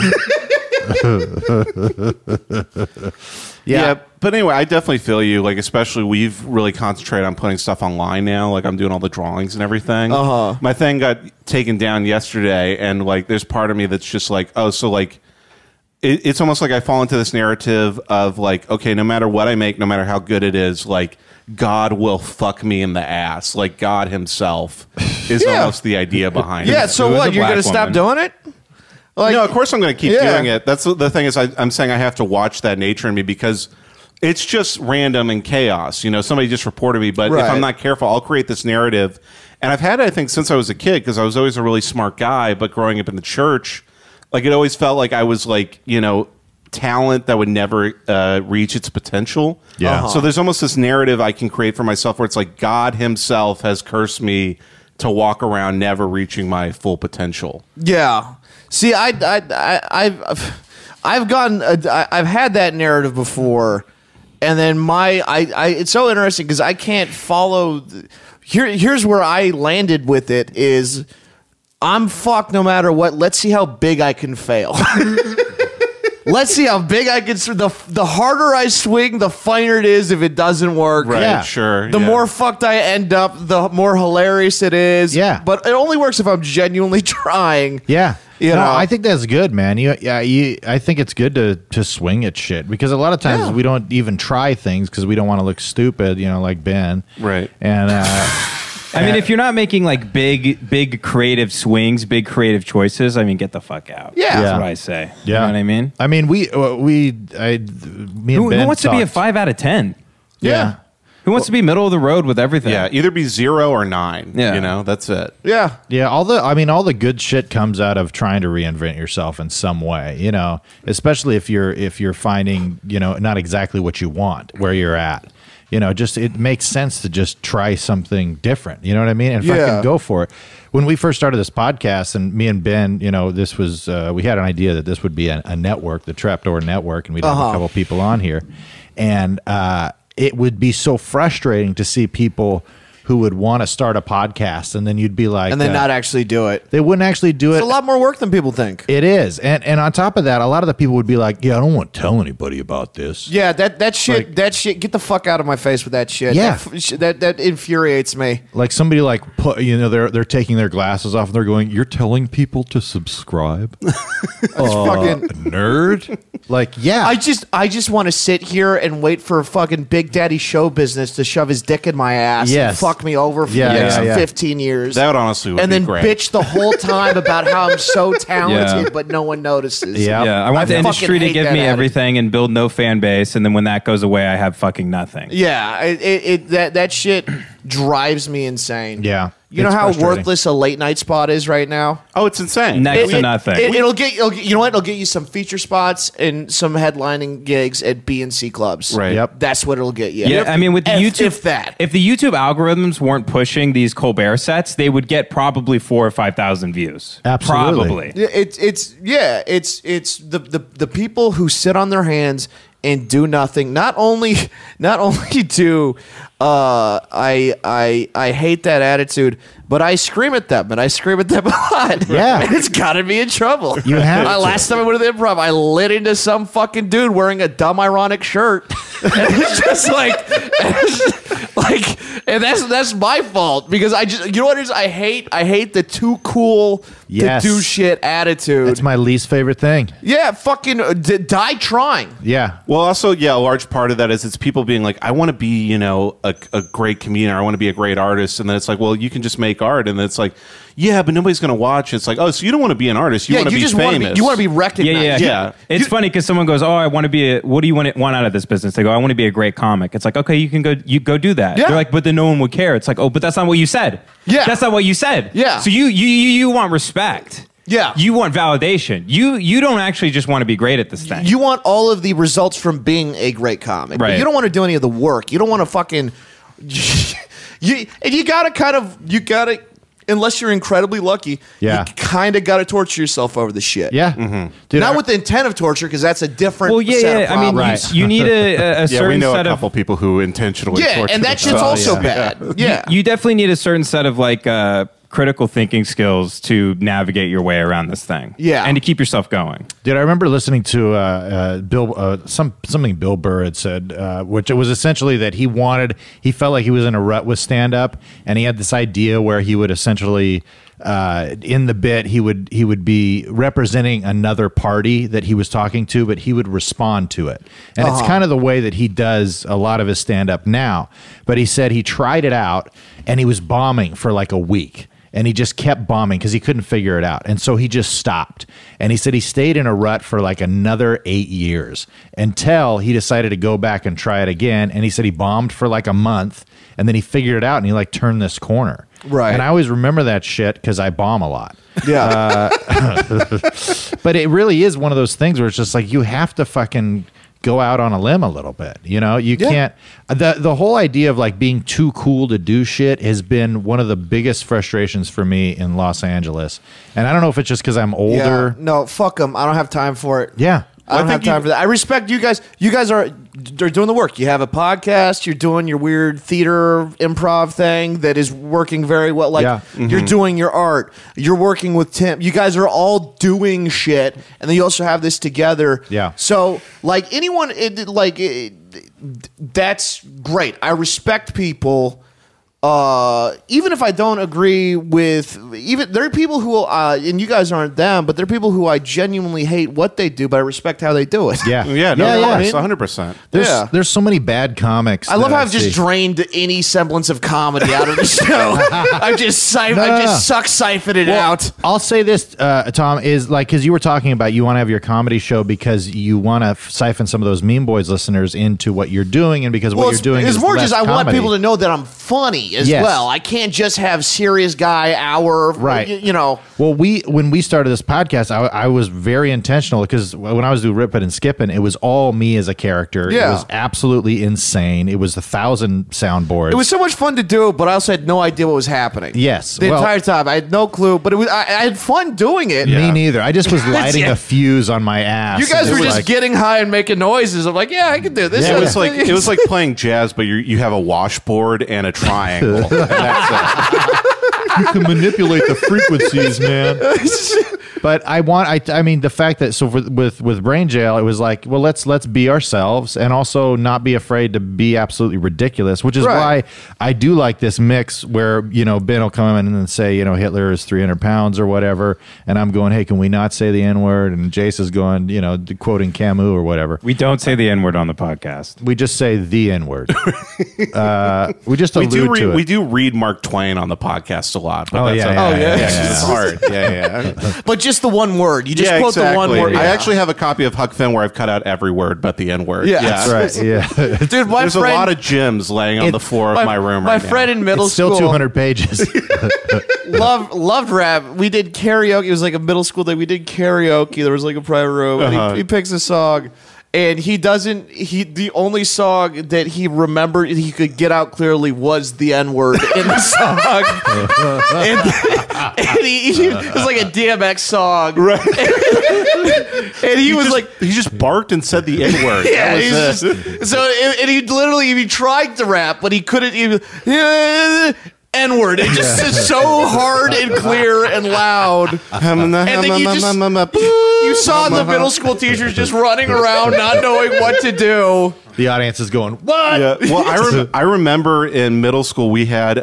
Yeah, but anyway, I definitely feel you. Like, especially we've really concentrated on putting stuff online now. Like, I'm doing all the drawings and everything. My thing got taken down yesterday, and like, there's part of me that's just like, it's almost like I fall into this narrative of like, okay, no matter what I make, no matter how good it is, like, God will fuck me in the ass. Like, God himself is almost the idea behind it. Yeah, so Who is what? a You're going to black stop woman? doing it? Like, No, of course I'm going to keep Yeah. doing it. That's the thing is I'm saying I have to watch that nature in me because It's just random and chaos. Somebody just reported me, but if Right. I'm not careful, I'll create this narrative. And I've had it, I think, since I was a kid, because I was always a really smart guy, but growing up in the church, like it always felt like I was like, talent that would never reach its potential. Yeah. So there's almost this narrative I can create for myself where it's like God himself has cursed me to walk around never reaching my full potential. Yeah. See, I've had that narrative before, and then it's so interesting because I can't follow. Here's where I landed with it: is I'm fucked no matter what. Let's see how big I can fail. Let's see how big I can. The harder I swing, the funnier it is if it doesn't work. Right, Yeah. sure. The more fucked I end up, the more hilarious it is. Yeah. But it only works if I'm genuinely trying. Yeah. You know? I think that's good, man. I think it's good to swing at shit because a lot of times we don't even try things because we don't want to look stupid, like Ben. Right. And I mean, if you're not making like big creative swings, big creative choices, I mean, get the fuck out. Yeah. That's Yeah. what I say. Yeah. You know what I mean? I mean, me and Who Ben wants to be a talked. 5 out of 10? Yeah. Who wants to be middle of the road with everything? Yeah, either be 0 or 9. Yeah. That's it. Yeah. Yeah, all the good shit comes out of trying to reinvent yourself in some way, especially if you're finding, not exactly what you want where you're at. Just it makes sense to just try something different. You know what I mean? And fucking go for it. When we first started this podcast, and me and Ben, this was we had an idea that this would be a network, the Trapdoor Network, and we'd have a couple people on here, and it would be so frustrating to see people who would want to start a podcast, and then you'd be like, And then not actually do it. they wouldn't actually do it. It's a lot more work than people think. It is, and on top of that, a lot of the people would be like, "Yeah, I don't want to tell anybody about this." Yeah, that shit, get the fuck out of my face with that shit. Yeah. That infuriates me. Like somebody they're taking their glasses off and they're going, "You're telling people to subscribe, Fucking. nerd." Like, yeah, I just want to sit here and wait for fucking Big Daddy Show Business to shove his dick in my ass and Yes. fuck me over for Yeah, the next yeah, yeah. 15 years. That honestly would and be then great. bitch the whole time about how I'm so talented, Yeah. but no one notices. Yeah. Yeah, I want the fucking industry to hate give that me attitude. everything and build no fan base, and then when that goes away, I have fucking nothing. Yeah, that shit drives me insane. Yeah. You know It's how frustrating. worthless a late night spot is right now? Oh, it's insane. Next to nothing. It'll get you know what? It'll get you some feature spots and some headlining gigs at B and C clubs. Right. Yep. That's what it'll get you. Yeah, I mean, with the YouTube, if the YouTube algorithms weren't pushing these Colbert sets, they would get probably 4,000 or 5,000 views. Absolutely. Probably. It's the people who sit on their hands and do nothing. Not only do I hate that attitude, but I scream at them, and I scream at them a lot. Yeah. And it's got to be in trouble. You have to. Last time I went to the Improv, I lit into some fucking dude wearing a dumb ironic shirt. And it's just and that's my fault because you know what it is? I hate the too cool Yes. to do shit attitude. That's my least favorite thing. Yeah, fucking die trying. Yeah. Well, also, yeah, a large part of that is it's people being like, I want to be, a great comedian, or I want to be a great artist. And then it's like, well, you can just make art. And then it's like, yeah, but nobody's going to watch. It's like, oh, so you don't want to be an artist. You want to be just famous. you want to be recognized. Yeah. It's funny because someone goes, "Oh, I want to be what do you want out of this business?" They go, "I want to be a great comic." It's like, okay, you go do that. Yeah. They're like, but then no one would care. It's like, oh, but that's not what you said. Yeah. That's not what you said. Yeah. So you want respect. Yeah. You want validation. You don't actually just want to be great at this thing. You want all of the results from being a great comic. But Right. you don't want to do any of the work. You don't want to fucking you gotta unless you're incredibly lucky, Yeah. you kind of got to torture yourself over the shit. Yeah. Dude, Not with the intent of torture, because that's a different well, set of I mean, problems. you need a Yeah, certain we know a set couple of people who intentionally yeah, torture and that shit's themselves. also bad. Yeah. You definitely need a certain set of like critical thinking skills to navigate your way around this thing. Yeah. And to keep yourself going. Dude, I remember listening to something Bill Burr had said, which it was essentially that he felt like he was in a rut with stand up, and he had this idea where he would essentially in the bit he would be representing another party that he was talking to, but he would respond to it, and it's kind of the way that he does a lot of his stand up now. But he said he tried it out and he was bombing for like a week. and he just kept bombing because he couldn't figure it out. And so he just stopped. And he said he stayed in a rut for like another 8 years until he decided to go back and try it again. And he said he bombed for like a month, and then he figured it out, and he like turned this corner. Right. And I always remember that shit because I bomb a lot. Yeah. But it really is one of those things where it's just like you have to fucking go out on a limb a little bit. You know, you can't. The whole idea of like being too cool to do shit has been one of the biggest frustrations for me in Los Angeles. And I don't know if it's just because I'm older. Yeah. No, fuck them. I don't have time for it. Yeah. I don't have time for that. I respect you guys. You guys are doing the work. You have a podcast. You're doing your weird theater improv thing that is working very well. Like you're doing your art. You're working with Tim. You guys are all doing shit, and then you also have this together. Yeah. So like anyone, that's great. I respect people. Even if I don't agree with, even there are people who, and you guys aren't them, but there are people who I genuinely hate what they do, but I respect how they do it. Yeah. Yeah, no, Yeah, of yeah. course, 100%. There's so many bad comics. I love that how I've just see. drained any semblance of comedy out of the show. I just siphoned it out. I'll say this, Tom, is like, because you were talking about you want to have your comedy show because you want to siphon some of those Meme Boys listeners into what you're doing, and because what you're doing it's is more less just I want comedy. people to know that I'm funny as Yes. well. I can't just have serious guy hour, Right. You know. Well, when we started this podcast, I was very intentional because when I was doing Rippin' and Skippin', it was all me as a character. Yeah. It was absolutely insane. It was 1,000 soundboards. It was so much fun to do, but I also had no idea what was happening. Yes. The Well- entire time. I had no clue, but I had fun doing it. Me neither. I just was lighting Yeah. a fuse on my ass. You guys and were it was just like- getting high and making noises. I'm like, yeah, I can do this. It was like playing jazz, but you have a washboard and a triangle. And that's it. you can manipulate the frequencies, man. But I mean, the fact that with Brain Jail, it was like, well, let's be ourselves and also not be afraid to be absolutely ridiculous, which is Right. why I do like this mix where, you know, Ben will come in and say, you know, Hitler is 300 pounds or whatever. And I'm going, hey, can we not say the N-word? And Jace is going, you know, quoting Camus or whatever. We don't say the N-word on the podcast. We just say the N-word. We just allude to it. We do read Mark Twain on the podcast a lot. But Oh, that's yeah, okay. yeah, yeah, yeah. It's hard. Yeah. But just the one word. You just Yeah, quote the one word. I Yeah. actually have a copy of Huck Finn where I've cut out every word but the N word. Yeah. That's right. Yeah. Dude, my There's friend, a lot of gems laying on the floor of my room My right friend now. in middle It's still school 200 pages. loved rap. We did karaoke. It was like a middle school thing. We did karaoke. There was like a private room. And he picks a song. And the only song that he remembered he could get out clearly was the N-word in the song. and it was like a DMX song. Right. and he was like, he just barked and said the N word. yeah, he literally he tried to rap, but he couldn't even. N-word. It just is so hard and clear and loud. And then you saw the middle school teachers just running around, not knowing what to do. The audience is going, what? Yeah. Well, I remember in middle school we had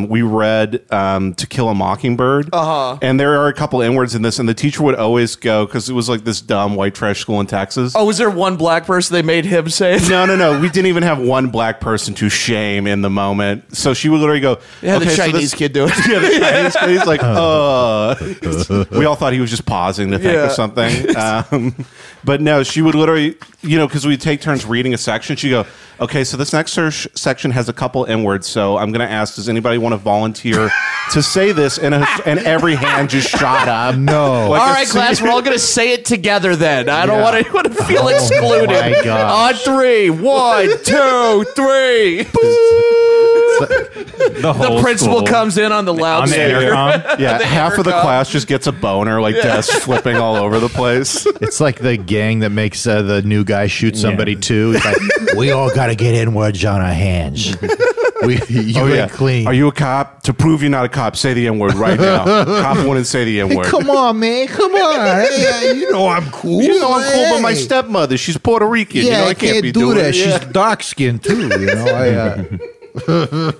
we read To Kill a Mockingbird, and there are a couple N-words in this, and the teacher would always go because it was like this dumb white trash school in Texas. Oh, was there one black person they made him say it? No. We didn't even have one black person to shame in the moment. So she would literally go, Yeah, the okay, so Chinese this- kid do it. Yeah, the Chinese kid. He's like, we all thought he was just pausing to think Yeah. of something. But no, she would literally, because we'd take turns reading a section. She'd go, okay, so this next section has a couple N-words. So I'm going to ask, does anybody want to volunteer to say this? And every hand just shot up. No. Like All a right, class, we're all going to say it together then. I don't want anyone to feel excluded. my gosh. On 3. 1, 2, 3. The principal comes in on the on the loudspeaker. intercom. Yeah, half of the intercom. class just gets a boner, like desk flipping all over the place. It's like the gang that makes the new guy shoot somebody too. It's like, we all got to get N-words on our hands. You ain't clean. Are you a cop? To prove you're not a cop, say the N-word right now. Cop wouldn't say the N-word. Come on, man. Come on. Hey, you know I'm cool. You know I'm cool, but my Hey. stepmother, she's Puerto Rican. Yeah, I I can't be do doing that. it. She's dark skinned too.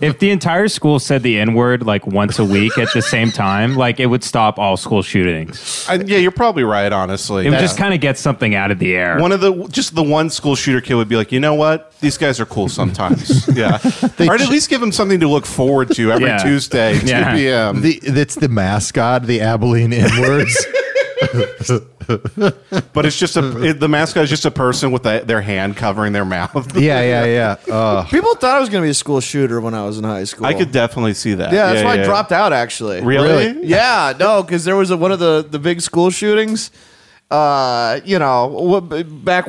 If the entire school said the N-word like once a week at the same time, like it would stop all school shootings. Yeah, you're probably right, honestly. It would just kind of get something out of the air. The one school shooter kid would be like, you know what? These guys are cool sometimes. Yeah. Or at least give them something to look forward to every Tuesday, 2 p.m. It's the mascot, the Abilene N-words. But it's just the mascot is just a person with their hand covering their mouth. Yeah. People thought I was going to be a school shooter when I was in high school. I could definitely see that. Yeah, that's why I dropped out, actually. Really? Yeah, no, because there was one of the big school shootings. Back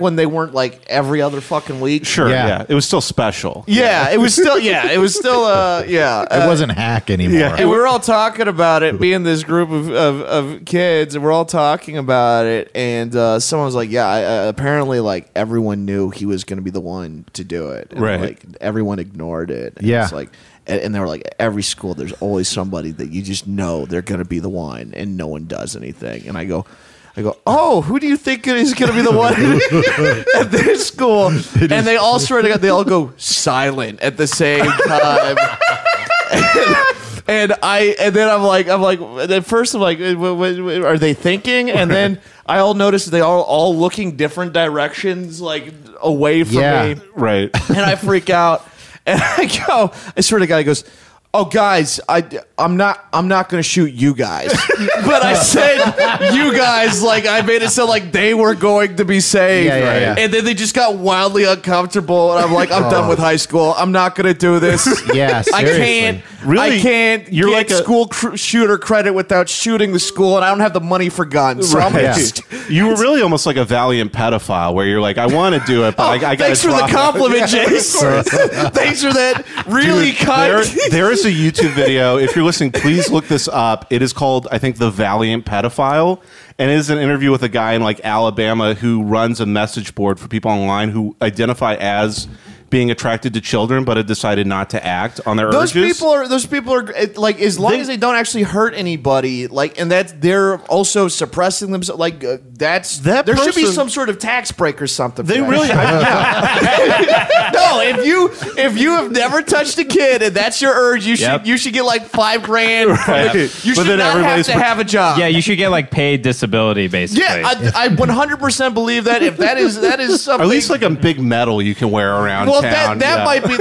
when they weren't like every other fucking week. Sure, yeah. It was still special. Yeah, it was still, it wasn't hack anymore. Yeah. And we were all talking about it, being this group of kids, and we're all talking about it, and someone was like, apparently, like, everyone knew he was going to be the one to do it. And, right. like, everyone ignored it. And yeah. It's like, and they were like, every school, there's always somebody that you just know they're going to be the one, and no one does anything. And I go, oh, who do you think is going to be the one at this school? And they all swear to God, they all go silent at the same time. and then I'm like, at first I'm like, what are they thinking? And then I all noticed they are all looking different directions, like away from me. Right. And I freak out. And I swear to God, he goes, oh, guys, I'm not going to shoot you guys. But I said you guys, like I made it sound like they were going to be safe. Yeah. And then they just got wildly uncomfortable. And I'm like, I'm done with high school. I'm not going to do this. Yeah, seriously. I can't you're get like a school shooter credit without shooting the school, and I don't have the money for guns. So I'm Right. just, You were really almost like a valiant pedophile where you're like, I want to do it, but I got thanks for the compliment, Jason. Thanks for that really kind. There is a YouTube video. If you're listening, please look this up. It is called, I think, The Valiant Pedophile. And it is an interview with a guy in like Alabama who runs a message board for people online who identify as being attracted to children, but have decided not to act on their urges. Those people are like, as long as they don't actually hurt anybody, like, and that they're also suppressing themselves. Like, there should be some sort of tax break or something. They for really, no. If you have never touched a kid and that's your urge, you should get like $5,000. Right. You should not have to have a job. Yeah, you should get like paid disability, basically. Yeah, I 100% believe that. If that is something, or at least like a big medal you can wear around. Well, that might be.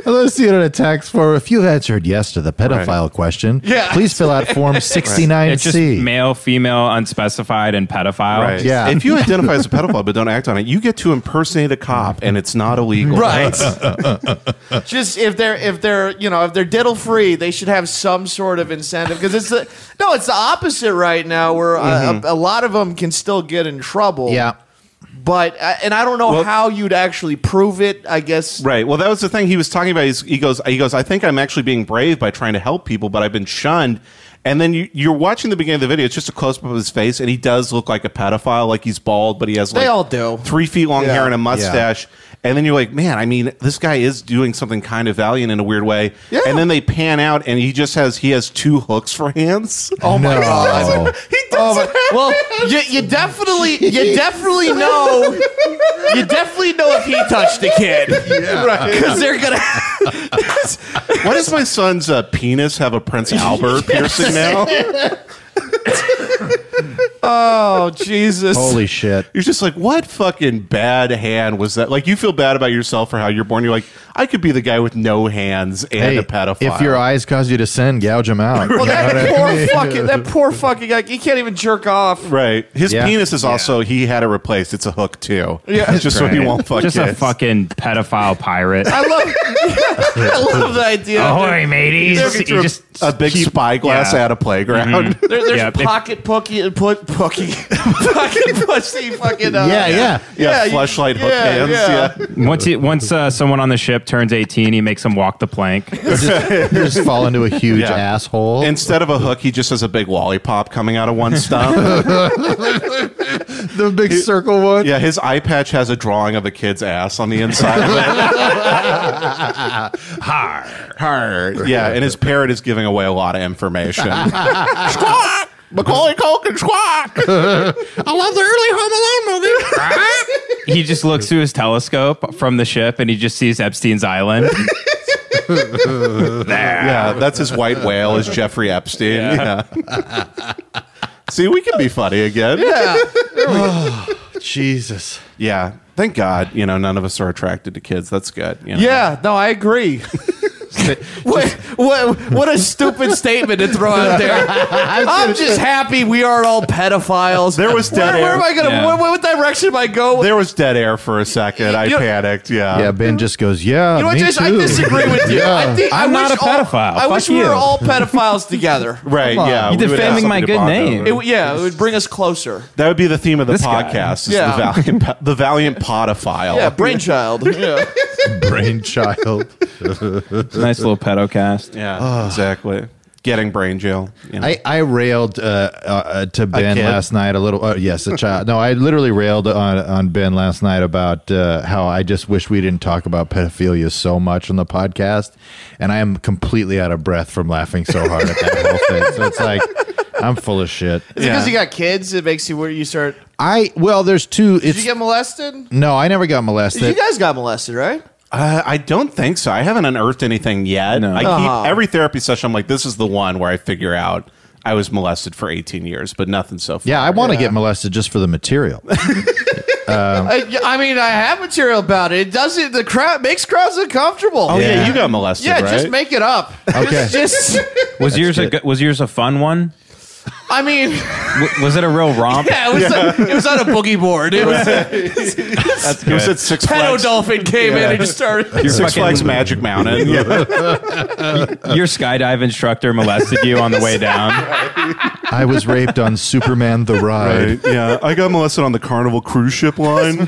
Let's see it in a text for if you answered yes to the pedophile question. Yeah. Please fill out form 69C. It's just male, female, unspecified, and pedophile. Right. Yeah. If you identify as a pedophile but don't act on it, you get to impersonate a cop, and it's not illegal. Right. Just if they're diddle free, they should have some sort of incentive, because it's the opposite right now, where a lot of them can still get in trouble. Yeah. But and I don't know how you'd actually prove it, I guess. Right. Well, that was the thing he was talking about. He goes, I think I'm actually being brave by trying to help people, but I've been shunned. And then you're watching the beginning of the video. It's just a close-up of his face, and he does look like a pedophile. Like he's bald, but he has like they all do 3 feet long hair and a mustache. Yeah. And then you're like, man, I mean, this guy is doing something kind of valiant in a weird way. Yeah. And then they pan out, and he has 2 hooks for hands. Oh my God. He does. Well, you definitely know if he touched a kid. Yeah. Right. Because they're gonna. Why does my son's penis have a Prince Albert piercing now? Oh, Jesus. Holy shit. You're just like, what fucking bad hand was that? Like, you feel bad about yourself for how you're born. You're like, I could be the guy with no hands and a pedophile. If your eyes cause you to sin, gouge them out. Well, that poor fucking guy, he can't even jerk off. Right. His penis is also, he had it replaced. It's a hook, too. Yeah. It's just so he won't fuck Just kids. a fucking pedophile pirate. I love the idea. Ahoy, mateys. You just a big spyglass at a playground. Mm-hmm. There's pocket pussy fucking Fleshlight hook hands. Once someone on the ship turns 18, he makes them walk the plank. just fall into a huge asshole. Instead of a hook, he just has a big lollipop coming out of one stump. The big circle one. Yeah, his eye patch has a drawing of a kid's ass on the inside of it. Har. Yeah, and his parrot is giving away a lot of information. Macaulay Culkin squawk. I love the early Home Alone movie. He just looks through his telescope from the ship and he just sees Epstein's island. Yeah, that's his white whale is Jeffrey Epstein. Yeah. See, we can be funny again. Yeah. Jesus. Yeah. Thank God, none of us are attracted to kids. That's good. Yeah, no, I agree. What a stupid statement to throw out there. I'm just happy we aren't all pedophiles. There was dead Where air. am I going to, Yeah. what direction am I going? There was dead air for a second. I panicked. Yeah. Yeah, Ben just goes, yeah, You know what, me Jason? I too. disagree with you. Yeah. I'm not a pedophile. I wish Fuck we you. were all pedophiles together. Right. Yeah. You're we would have defaming my something to good bond name. over. It would bring us closer. That would be the theme of the This guy. podcast. Is Yeah. the valiant podophile. Yeah, brainchild. Yeah. Brainchild. Nice little pedocast. Yeah. Exactly. Getting brain jail. I railed to Ben kid? last night a little. Yes, a child. No, I literally railed on Ben last night about how I just wish we didn't talk about pedophilia so much on the podcast, and I am completely out of breath from laughing so hard at that whole thing. So it's like I'm full of shit. Is it because you got kids? It makes you where you start. There's two. Did you get molested? No, I never got molested. You guys got molested, right? I don't think so. I haven't unearthed anything yet. No. I keep every therapy session. I'm like, this is the one where I figure out I was molested for 18 years, but nothing so far. Yeah, I want to get molested just for the material. I mean, I have material about it. It doesn't. The crowd makes crowds uncomfortable. Oh yeah, Yeah. you got molested, Yeah, right? just make it up. Okay. Just Was yours a fun one? I mean, Was it a real romp? yeah, it was on a boogie board. It was That's It was good. at Six pedo Flags. dolphin came in and just started. Your Six fucking- Flags Magic Mountain. Your skydive instructor molested you on the way down. I was raped on Superman the Ride. Right. Yeah, I got molested on the Carnival cruise ship line.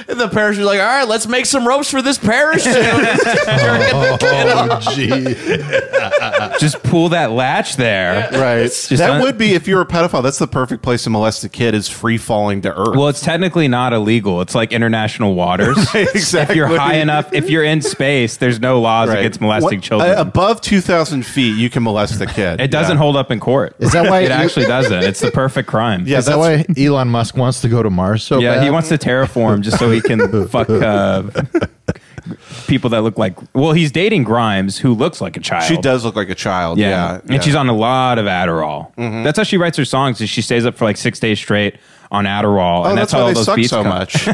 And the parachute's like, all right, let's make some ropes for this parachute. Oh, gee. Just pull that latch there. Right. Just That would be, if you're a pedophile, that's the perfect place to molest a kid, is free falling to earth. Well, it's technically not illegal. It's like international waters. Exactly. If you're high enough, if you're in space, there's no laws Right. against molesting What- children. above 2,000 feet, you can molest a kid. It doesn't hold up in court. Is that why It actually doesn't. It's the perfect crime. Yeah, Is that why Elon Musk wants to go to Mars so Yeah, bad? he wants to terraform just so he can fuck people that look like. Well, he's dating Grimes, who looks like a child. She does look like a child. Yeah. And she's on a lot of Adderall. That's how she writes her songs. Is she stays up for like 6 days straight on Adderall, Oh, and that's that's how why all they those suck beats so come. much.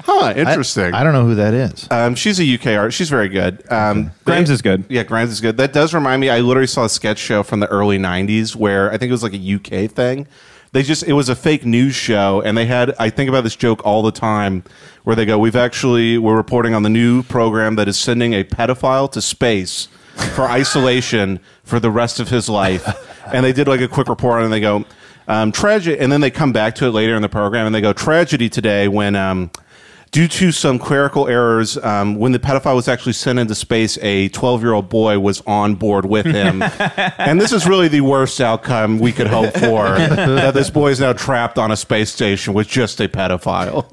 Huh, interesting. I don't know who that is. She's a UK artist. She's very good. Grimes is good. Yeah, Grimes is good. That does remind me, I literally saw a sketch show from the early 90s where I think it was like a UK thing. It was a fake news show, and I think about this joke all the time, where they go, we're reporting on the new program that is sending a pedophile to space for isolation for the rest of his life. And they did like a quick report on it, and they go, tragedy, and then they come back to it later in the program, and they go, tragedy today when, due to some clerical errors, when the pedophile was actually sent into space, a 12-year-old boy was on board with him. And this is really the worst outcome we could hope for, that this boy is now trapped on a space station with just a pedophile.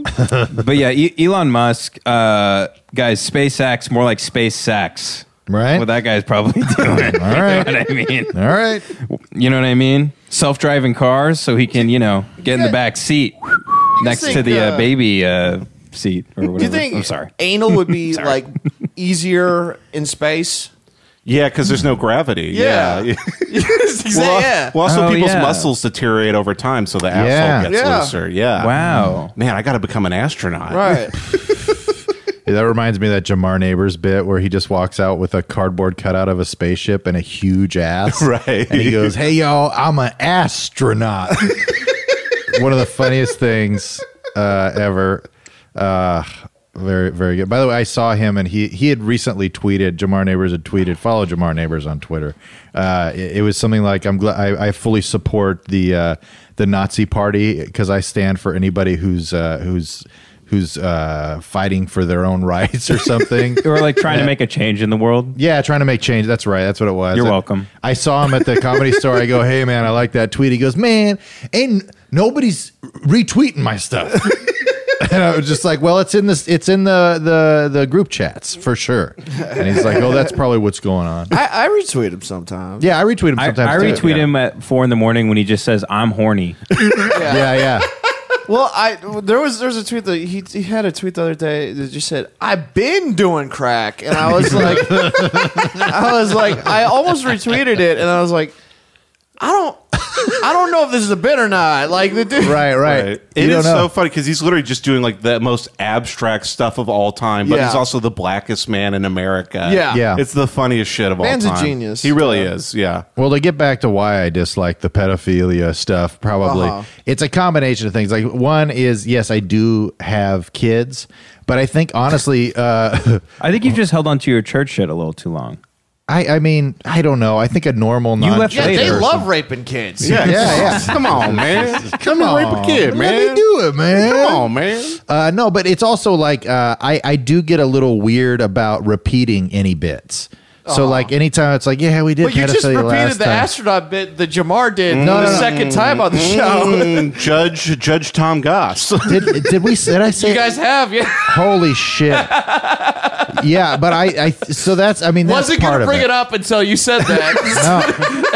But yeah, Elon Musk, guys, SpaceX, more like space sex. Right? What that guy's probably doing. All right. You know what I mean? All right. You know what I mean? Self-driving cars, so he can, get in the back seat next to think, the baby seat or whatever. Do you think I'm sorry. anal would be like easier in space? Yeah, because there's no gravity. Yeah. Yeah. Yeah. Well, also Oh, people's yeah. muscles deteriorate over time, so the asshole Yeah. gets Yeah. looser. Yeah. Wow. Man, I got to become an astronaut. Right. Yeah, that reminds me of that Jamar Neighbors bit where he just walks out with a cardboard cutout of a spaceship and a huge ass. Right. And he goes, hey, y'all, I'm an astronaut. One of the funniest things ever. Very, very good. By the way, I saw him and he had recently tweeted, Jamar Neighbors had tweeted, follow Jamar Neighbors on Twitter. It was something like, I'm glad I fully support the Nazi party because I stand for anybody who's fighting for their own rights or something. Or like trying to make a change in the world. Yeah, trying to make change. That's right. That's what it was. You're welcome. I saw him at the Comedy Store. I go, hey, man, I like that tweet. He goes, man, ain't nobody's retweeting my stuff. And I was just like, well, it's in the group chats for sure. And he's like, oh, that's probably what's going on. I retweet him sometimes. Yeah, I retweet him sometimes. I retweet too. him at 4 a.m. when he just says, "I'm horny." Yeah. Well, there's a tweet that he had a tweet the other day that just said, "I've been doing crack," and I was like, I almost retweeted it, and I was like, I don't know if this is a bit or not. Like the dude, right. It is so funny because he's literally just doing like the most abstract stuff of all time, but Yeah. he's also the blackest man in America. Yeah. It's the funniest shit of Man's all a time. genius. He really is. Yeah. Well, to get back to why I dislike the pedophilia stuff, probably it's a combination of things. Like one is, yes, I do have kids, but I think honestly, I think you just held on to your church shit a little too long. I mean, I don't know. I think a normal left yeah, later they or love raping kids. Yeah. Come on, man. Come on, rape a kid, man. Let me do it, man. Come on, man. No, but it's also like I do get a little weird about repeating any bits. So like anytime it's like, yeah, we did. But you just pedophilia repeated last the time. astronaut bit that Jamar did the second time on the show. Judge Tom Goss. Did I say? You guys have, yeah. Holy shit! Yeah, but I so that's that's Wasn't part gonna of bring it. it up until you said that. No,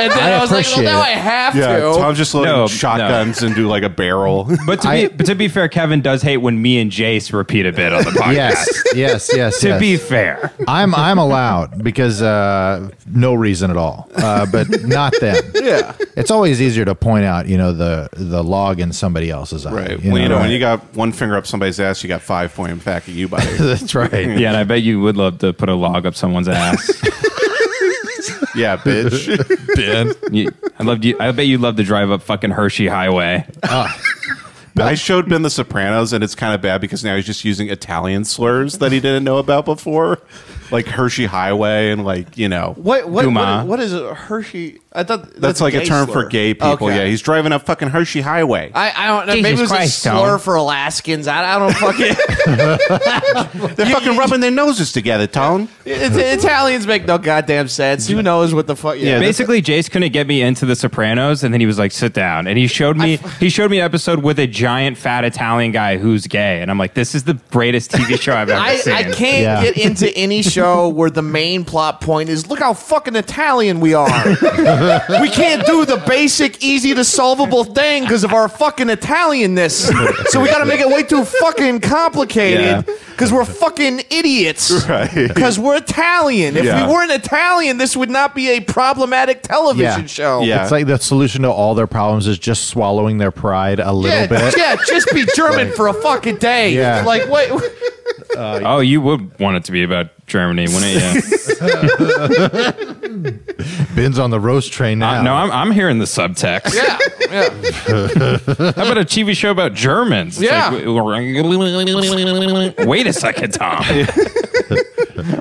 And then I was like, well, appreciate now it. I have Yeah, to. Tom's just loading No, shotguns into like a barrel. But to be fair, Kevin does hate when me and Jace repeat a bit on the podcast. Yes. To be fair, I'm allowed because no reason at all, but not them. Yeah. It's always easier to point out, the log in somebody else's eye. Right. You know, When you got one finger up somebody's ass, you got 5 pointing back at you, buddy. That's right. yeah, and I bet you would love to put a log up someone's ass. Yeah, bitch. Ben. I bet you'd love to drive up fucking Hershey Highway. I showed Ben The Sopranos, and it's kind of bad because now he's just using Italian slurs that he didn't know about before, like Hershey Highway and What is a Hershey? I thought that's like a gay term slur. for gay people. Okay. Yeah, he's driving up fucking Hershey Highway. I don't know. Maybe it was Christ, a slur Tom. for Alaskans. I don't fucking. They're fucking rubbing their noses together, Tone. Italians make no goddamn sense. Who knows what the fuck? Yeah. Basically, Jace couldn't get me into The Sopranos, and then he was like, "Sit down," and he showed me an episode with a giant fat Italian guy who's gay, and I'm like, "This is the greatest TV show I've ever seen." I can't get into any show where the main plot point is look how fucking Italian we are. We can't do the basic, easy to solvable thing because of our fucking Italianness. So we got to make it way too fucking complicated because we're fucking idiots. Right. Because we're Italian. If Yeah. we weren't Italian, this would not be a problematic television show. Yeah. It's like the solution to all their problems is just swallowing their pride a little bit. Yeah, just be German for a fucking day. Yeah. Like, wait. Oh, you would want it to be about Germany, wouldn't you? Ben's on the roast train now. No, I'm hearing the subtext. Yeah. How about a TV show about Germans? It's Yeah. like, wait a second, Tom.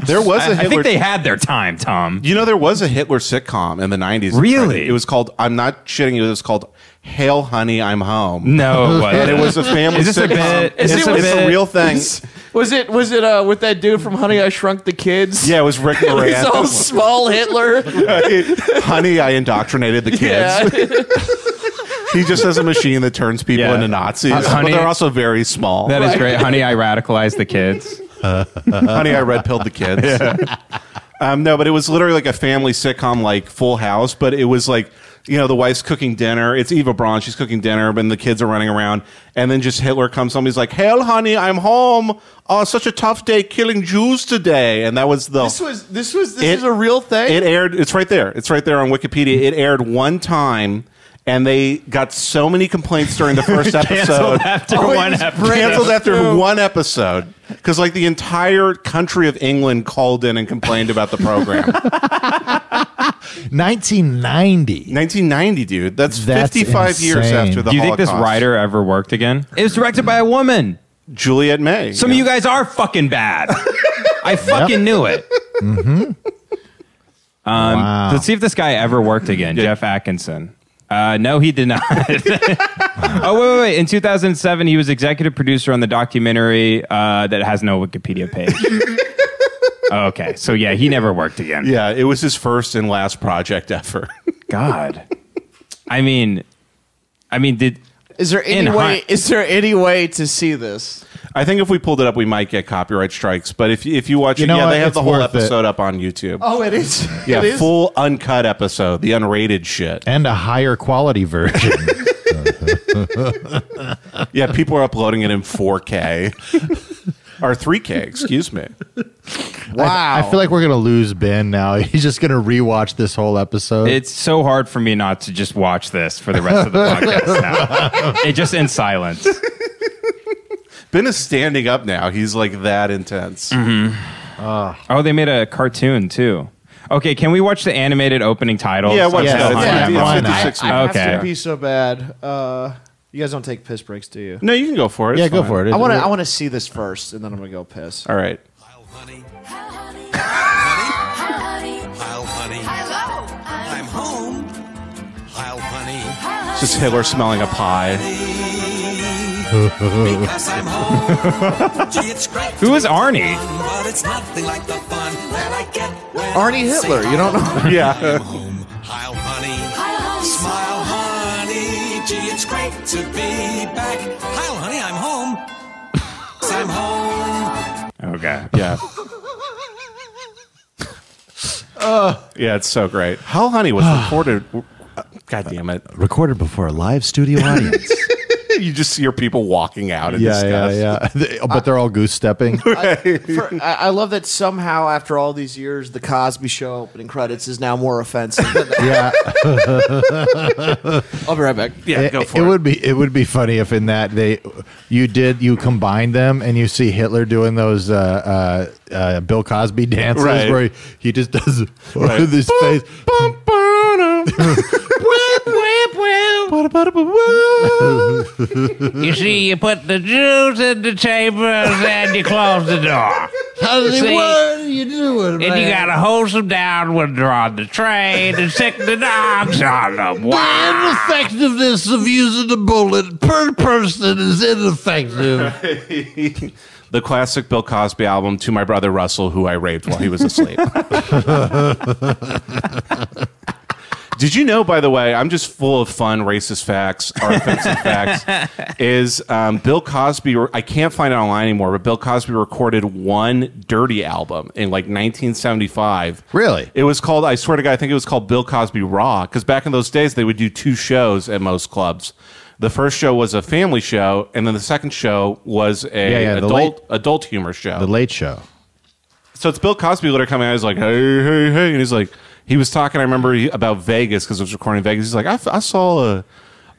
There was a I Hitler. think they had their time, Tom. You know, there was a Hitler sitcom in the 90s. Really? It was called, I'm not shitting you, it was called Hail Honey, I'm Home. No, it wasn't. And it was a family Is this a sitcom. bit? Is It's this a It's a real thing. Was it with that dude from Honey, I Shrunk the Kids? Yeah, it was Rick He's Moranis. all small Hitler. Honey, I indoctrinated the kids. Yeah. He just has a machine that turns people Yeah. into Nazis, Honey- but they're also very small. That is great. Honey, I radicalized the kids. Honey, I red pilled the kids. No, but it was literally like a family sitcom, like Full House. But it was like, the wife's cooking dinner. It's Eva Braun. She's cooking dinner, and the kids are running around. And then just Hitler comes home. He's like, "Hail, honey, I'm home. Oh, such a tough day killing Jews today." And that was the. This is a real thing. It aired. It's right there. It's right there on Wikipedia. It aired one time. And they got so many complaints during the first episode. Canceled after one episode. Canceled after one episode. Because like the entire country of England called in and complained about the program. 1990. 1990, dude. That's 55 years insane. after the Do you think Holocaust. this writer ever worked again? It was directed by a woman. Juliet May. Some of you guys are fucking bad. I fucking knew it. Wow. Let's see if this guy ever worked again. Jeff Atkinson. No, he did not. Oh, wait. In 2007, he was executive producer on the documentary that has no Wikipedia page. Okay, so yeah, he never worked again. Yeah, it was his first and last project ever. God. I mean, did Is there any way to see this? I think if we pulled it up, we might get copyright strikes. But if you watch You it, know what? they have It's the whole worth it. episode up on YouTube. Oh, it is. Yeah, It is? full uncut episode, the unrated shit. And a higher quality version. Yeah, people are uploading it in 4K. Or 3K, excuse me. Wow. I feel like we're going to lose Ben now. He's just going to rewatch this whole episode. It's so hard for me not to just watch this for the rest of the podcast now. It just in silence. Ben is standing up now. He's like that intense. Oh, they made a cartoon too. Okay, can we watch the animated opening title? Yeah, watch Yeah, that. It's yeah, 50, why it's not? 56 I minutes. have Okay. to pee so bad. You guys don't take piss breaks, do you? No, you can go for it. yeah, It's go fine. for it. I want to see this first, and then I'm gonna go piss. All right. Honey. Honey. Hello. I'm home. Honey. Just Hitler smelling a pie. Because I'm home. Gee, it's great. Who is Arnie? But it's nothing like the fun that I get when Arnie Hitler, you don't know? Yeah. I'm home. Heil, honey. Smile, honey. Gee, it's great to be back. Heil, honey, I'm home. I'm home. Okay. Yeah. Yeah, it's so great. How Honey was recorded. God damn it. Recorded before a live studio audience. You just hear people walking out in yeah. disgust. But they're all goose stepping. I love that somehow after all these years, the Cosby Show opening credits is now more offensive. Than Yeah. I'll be right back. Yeah, go for it. It would be funny if in that you combine them and you see Hitler doing those Bill Cosby dances Right. where he just does Right. this face. You see, you put the Jews in the chambers and you close the door. See? What are you doing, And you gotta hose them down when they're on the train and sick the dogs on them. Wow. Ineffectiveness of using the bullet per person is ineffective. The classic Bill Cosby album, To My Brother Russell, who I raped while he was asleep. Did you know, by the way, I'm just full of fun racist facts or offensive facts, is Bill Cosby, I can't find it online anymore, but Bill Cosby recorded one Dirty album in like 1975. Really? It was called, I swear to God, I think it was called Bill Cosby Raw, because back in those days, they would do 2 shows at most clubs. The first show was a family show, and then the second show was a adult humor show. The Late Show. So it's Bill Cosby later coming out. He's like, hey, and he's like, he was talking. I remember about Vegas because it was recording in Vegas. He's like, I saw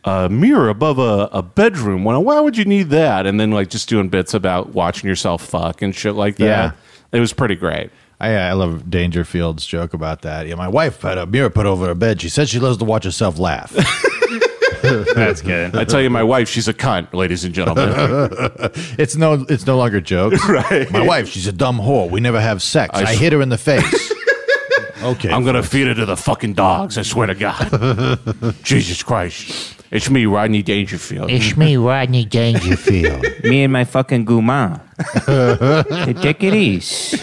a mirror above a bedroom. Why would you need that? And then like just doing bits about watching yourself fuck and shit like that. Yeah. It was pretty great. I love Dangerfield's joke about that. Yeah, my wife had a mirror put over her bed. She said she loves to watch herself laugh. That's good. I tell you, my wife, she's a cunt, ladies and gentlemen. It's no longer jokes. Right. My wife, she's a dumb whore. We never have sex. I hit her in the face. Okay. I'm gonna feed her to the fucking dogs. I swear to God. Jesus Christ, it's me, Rodney Dangerfield. It's me, Rodney Dangerfield. Me and my fucking guma. Take it easy.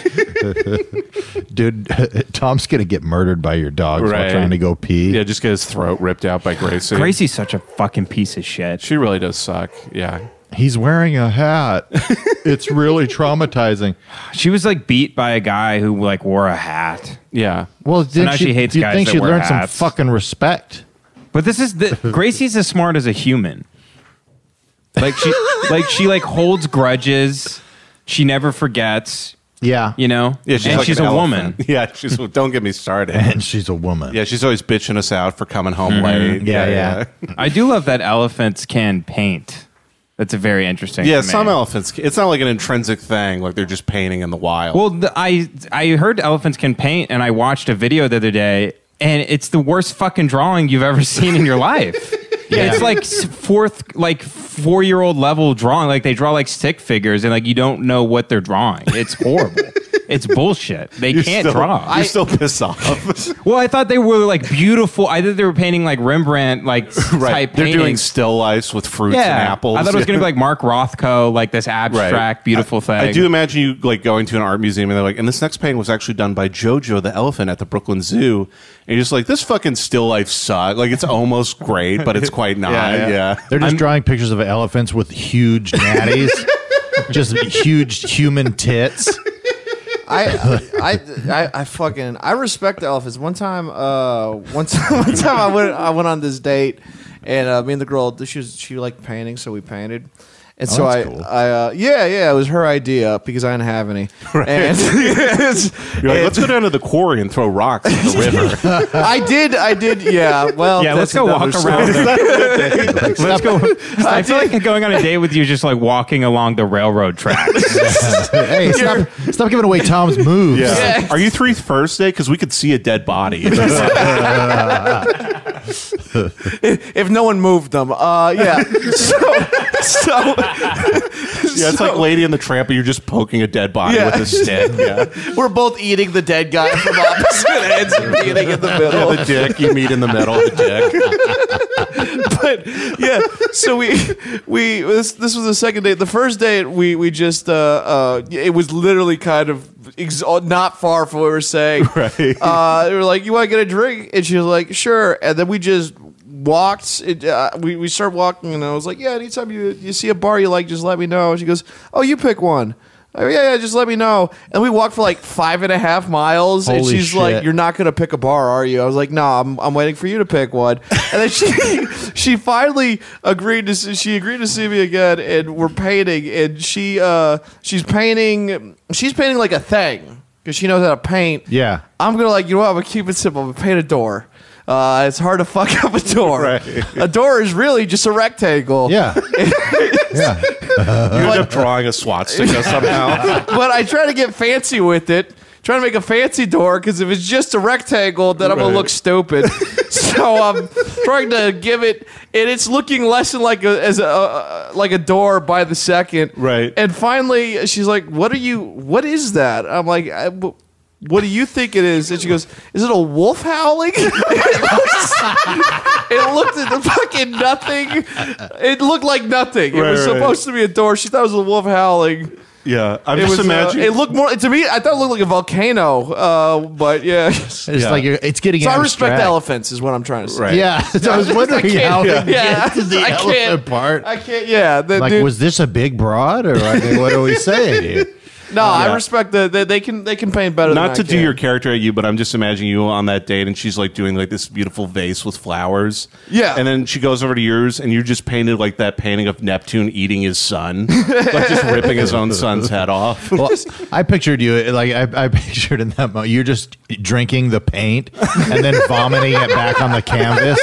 Dude, Tom's gonna get murdered by your dogs Right. while trying to go pee. Yeah, just get his throat ripped out by Gracie. Gracie's such a fucking piece of shit. She really does suck. Yeah. He's wearing a hat. It's really traumatizing. She was like beat by a guy who like wore a hat. Yeah. Well, now she hates you guys think that she'd wear learn some hats. fucking respect? But this is the Gracie's as smart as a human. Like she holds grudges. She never forgets. Yeah. You know. Yeah, and like she's an a elephant. woman. Yeah, she's. Don't get me started. And she's a woman. Yeah, she's always bitching us out for coming home late. Yeah. I do love that elephants can paint. That's a very interesting. Yeah, to me. some elephants. It's not like an intrinsic thing. Like they're just painting in the wild. Well, I heard elephants can paint, and I watched a video the other day, and it's the worst fucking drawing you've ever seen in your life. Yeah. It's like 4-year-old level drawing. Like they draw like stick figures, and like you don't know what they're drawing. It's horrible. It's bullshit. They can't draw. You're still pissed off. Well, I thought they were like beautiful. I thought they were painting like Rembrandt, like type They're doing paintings. still lifes with fruits and apples. I thought it was going to be like Mark Rothko, like this abstract, beautiful thing. I do imagine you like going to an art museum and they're like, and this next painting was actually done by Jojo the elephant at the Brooklyn Zoo. And you're just like, this fucking still life sucks. Like it's almost great, but it's quite not. Yeah. They're just drawing pictures of elephants with huge natties. just huge human tits. I respect the elephants. One time I went on this date, and me and the girl, she liked painting, so we painted. And so that's cool. it was her idea because I didn't have any. Right. And You're like, let's go down to the quarry and throw rocks in the river. I did. Yeah. Well, Yeah, let's go walk around. Let's go. I feel like going on a date with you is just like walking along the railroad tracks. Hey, stop giving away Tom's moves. Yeah. Are you three first date? Because we could see a dead body. If no one moved them. Yeah. So Yeah, it's like Lady and the Tramp, but you're just poking a dead body with a stick. Yeah. We're both eating the dead guy from opposite ends and eating in the middle. The dick, you meet in the middle of the dick. But yeah, so we this was the second date. The first date we just it was literally kind of not far from what we were saying. Right. We were like, "You want to get a drink?" And she was like, "Sure." And then we just walked. We started walking, and I was like, "Yeah, anytime you see a bar you like, just let me know." And she goes, "Oh, you pick one." Oh, yeah, just let me know. And we walked for like 5.5 miles, and Holy she's shit. like, "You're not gonna pick a bar, are you?" I was like, "No, I'm waiting for you to pick one." And then she finally agreed to see me again, and we're painting, and she's painting like a thing because she knows how to paint. Yeah. I'm gonna I'm gonna keep it simple. I'm gonna paint a door. It's hard to fuck up a door. Right. A door is really just a rectangle. Yeah. Yeah. You end up drawing a swastika somehow. But I try to get fancy with it. Trying to make a fancy door because if it's just a rectangle, then I'm gonna look stupid. So I'm trying to give it, and it's looking less than like a door by the second. Right. And finally, she's like, "What is that?" I'm like, "What do you think it is?" And she goes, "Is it a wolf howling?" It looked at the fucking nothing. It looked like nothing. It was supposed to be a door. She thought it was a wolf howling. Yeah, I'm just imagining. It looked more to me. I thought it looked like a volcano. But yeah, It's like it's getting. so I abstract. respect elephants, is what I'm trying to say. Right. Yeah. So I was wondering how to get to the I elephant can't- part. I can't. Yeah, Like, dude, was this a big broad, or I mean, what are we saying here? no, I respect that they can paint better. Not than to I do can. your character at you, but I'm just imagining you on that date, and she's like doing like this beautiful vase with flowers. Yeah. And then she goes over to yours, and you just painted like that painting of Neptune eating his son, like just ripping his own son's head off. Well, I pictured you like I pictured in that moment. You're just drinking the paint and then vomiting it back on the canvas.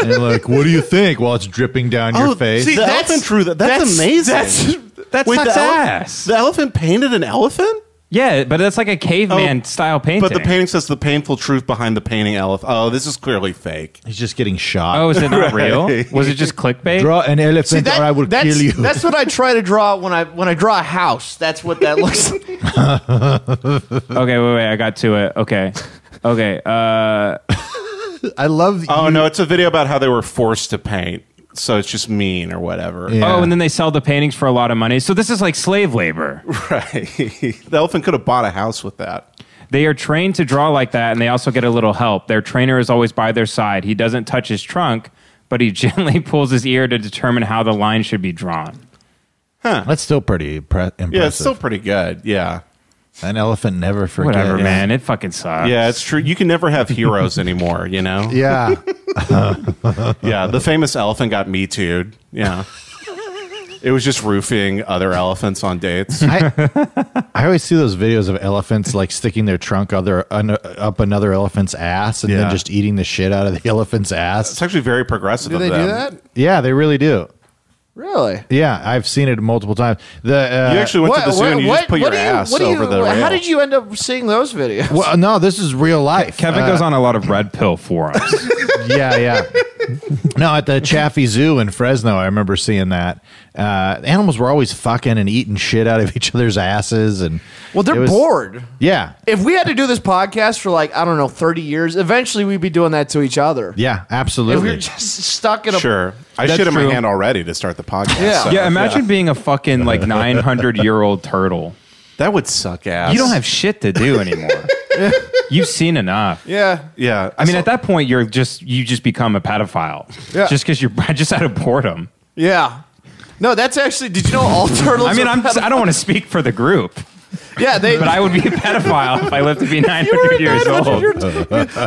And you're like, "What do you think?" While it's dripping down your face. See, the elephant drew that. That's amazing. That Wait, sucks the ass. The elephant painted an elephant? Yeah, but that's like a caveman style painting. But the painting says the painful truth behind the painting elephant. Oh, this is clearly fake. He's just getting shot. Oh, is it not real? Was it just clickbait? Draw an elephant, or I will kill you. That's what I try to draw when I draw a house. That's what that looks like. Okay, wait, I got to it. Okay. I love. Oh, no, it's a video about how they were forced to paint. So it's just mean or whatever. Yeah. Oh, and then they sell the paintings for a lot of money. So this is like slave labor. Right. The elephant could have bought a house with that. They are trained to draw like that, and they also get a little help. Their trainer is always by their side. He doesn't touch his trunk, but he gently pulls his ear to determine how the line should be drawn. That's still pretty impressive. Yeah, it's still pretty good. Yeah. An elephant never forgets. Whatever, man. It fucking sucks. Yeah, it's true. You can never have heroes anymore, you know? Yeah. Yeah, the famous elephant got Me Too'd. Yeah. It was just roofing other elephants on dates. I always see those videos of elephants like sticking their trunk up another elephant's ass and then Yeah. just eating the shit out of the elephant's ass. It's actually very progressive Do of they them. do that? Yeah, they really do. Really? Yeah, I've seen it multiple times. You actually went to the zoo and you just put your ass over the rail. How did you end up seeing those videos? Well, no, this is real life. Kevin goes on a lot of red pill forums. Yeah. No, at the Chaffee Zoo in Fresno, I remember seeing that. Animals were always fucking and eating shit out of each other's asses, and Well, they're bored. Yeah, If we had to do this podcast for 30 years, eventually we'd be doing that to each other. yeah, If we absolutely. were just stuck in a Sure. I That's shit in my true. hand already to start the podcast. Yeah. so, Yeah, imagine being a fucking 900-year-old turtle. That would suck ass. You don't have shit to do anymore. You've seen enough. Yeah. Yeah. I mean, at that point, you just become a pedophile. Yeah. Just because you're just out of boredom. Yeah. No, that's actually. Did you know all turtles? I mean, are I don't want to speak for the group. Yeah, but I would be a pedophile if I lived to be 900 years old.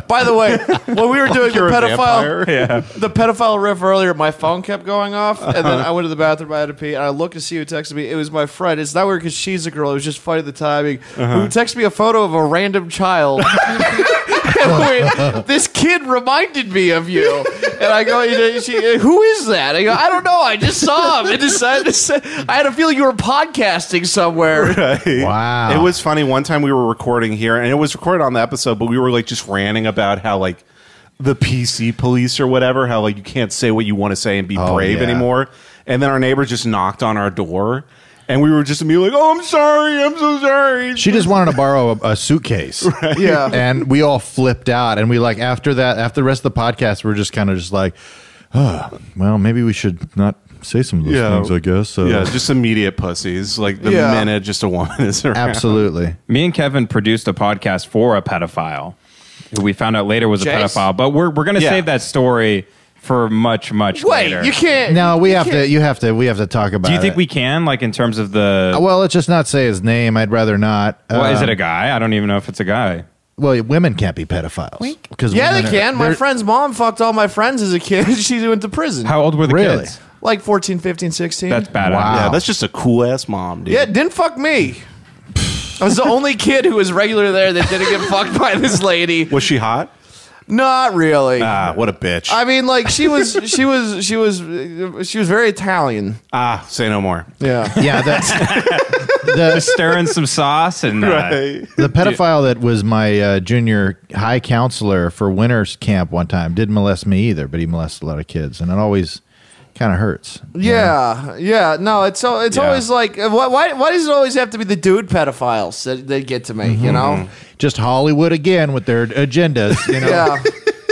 By the way, when we were doing the pedophile, Yeah. the pedophile riff earlier, my phone kept going off, and then I went to the bathroom. I had to pee, and I looked to see who texted me. It was my friend. It's not weird because she's a girl. It was just funny the timing. Who texted me a photo of a random child. This kid reminded me of you, and I go, who is that? I go, I don't know. I just saw him. I had a feeling you were podcasting somewhere. Right. Wow. It was funny. One time we were recording here, and it was recorded on the episode, but we were like just ranting about how like the PC police or whatever, how like you can't say what you want to say and be brave anymore. And then our neighbor just knocked on our door. And we were just immediately like, "Oh, I'm sorry, I'm so sorry." She just wanted to borrow a suitcase. Right. Yeah. And we all flipped out. And we like, after the rest of the podcast, we're just kind of just like, oh, well, maybe we should not say some of those things, I guess. Yeah, just immediate pussies. Like the minute just a woman is around. Absolutely. Me and Kevin produced a podcast for a pedophile, who we found out later was a pedophile. But we're going to save that story for much later. You can't. No, we have to talk about it. Do you think we can, like, in terms of the... Well, let's just not say his name. I'd rather not. Well, is it a guy? I don't even know if it's a guy. Well, women can't be pedophiles. Yeah, they can. My friend's mom fucked all my friends as a kid. She went to prison. How old were the Really? kids? Like 14, 15, 16. That's bad. Wow. Yeah, that's just a cool ass mom, dude. Yeah, didn't fuck me. I was the only kid who was regular there that didn't get fucked by this lady. Was she hot? Not really. Ah, what a bitch. I mean, like she was very Italian. Say no more. Yeah. Yeah, that's Just stirring some sauce and... the pedophile that was my junior high counselor for winter's camp one time didn't molest me either, but he molested a lot of kids, and it always kind of hurts. Yeah. No, it's always like why does it always have to be the dude pedophiles that get to me? You know, Just Hollywood again with their agendas. You know, yeah.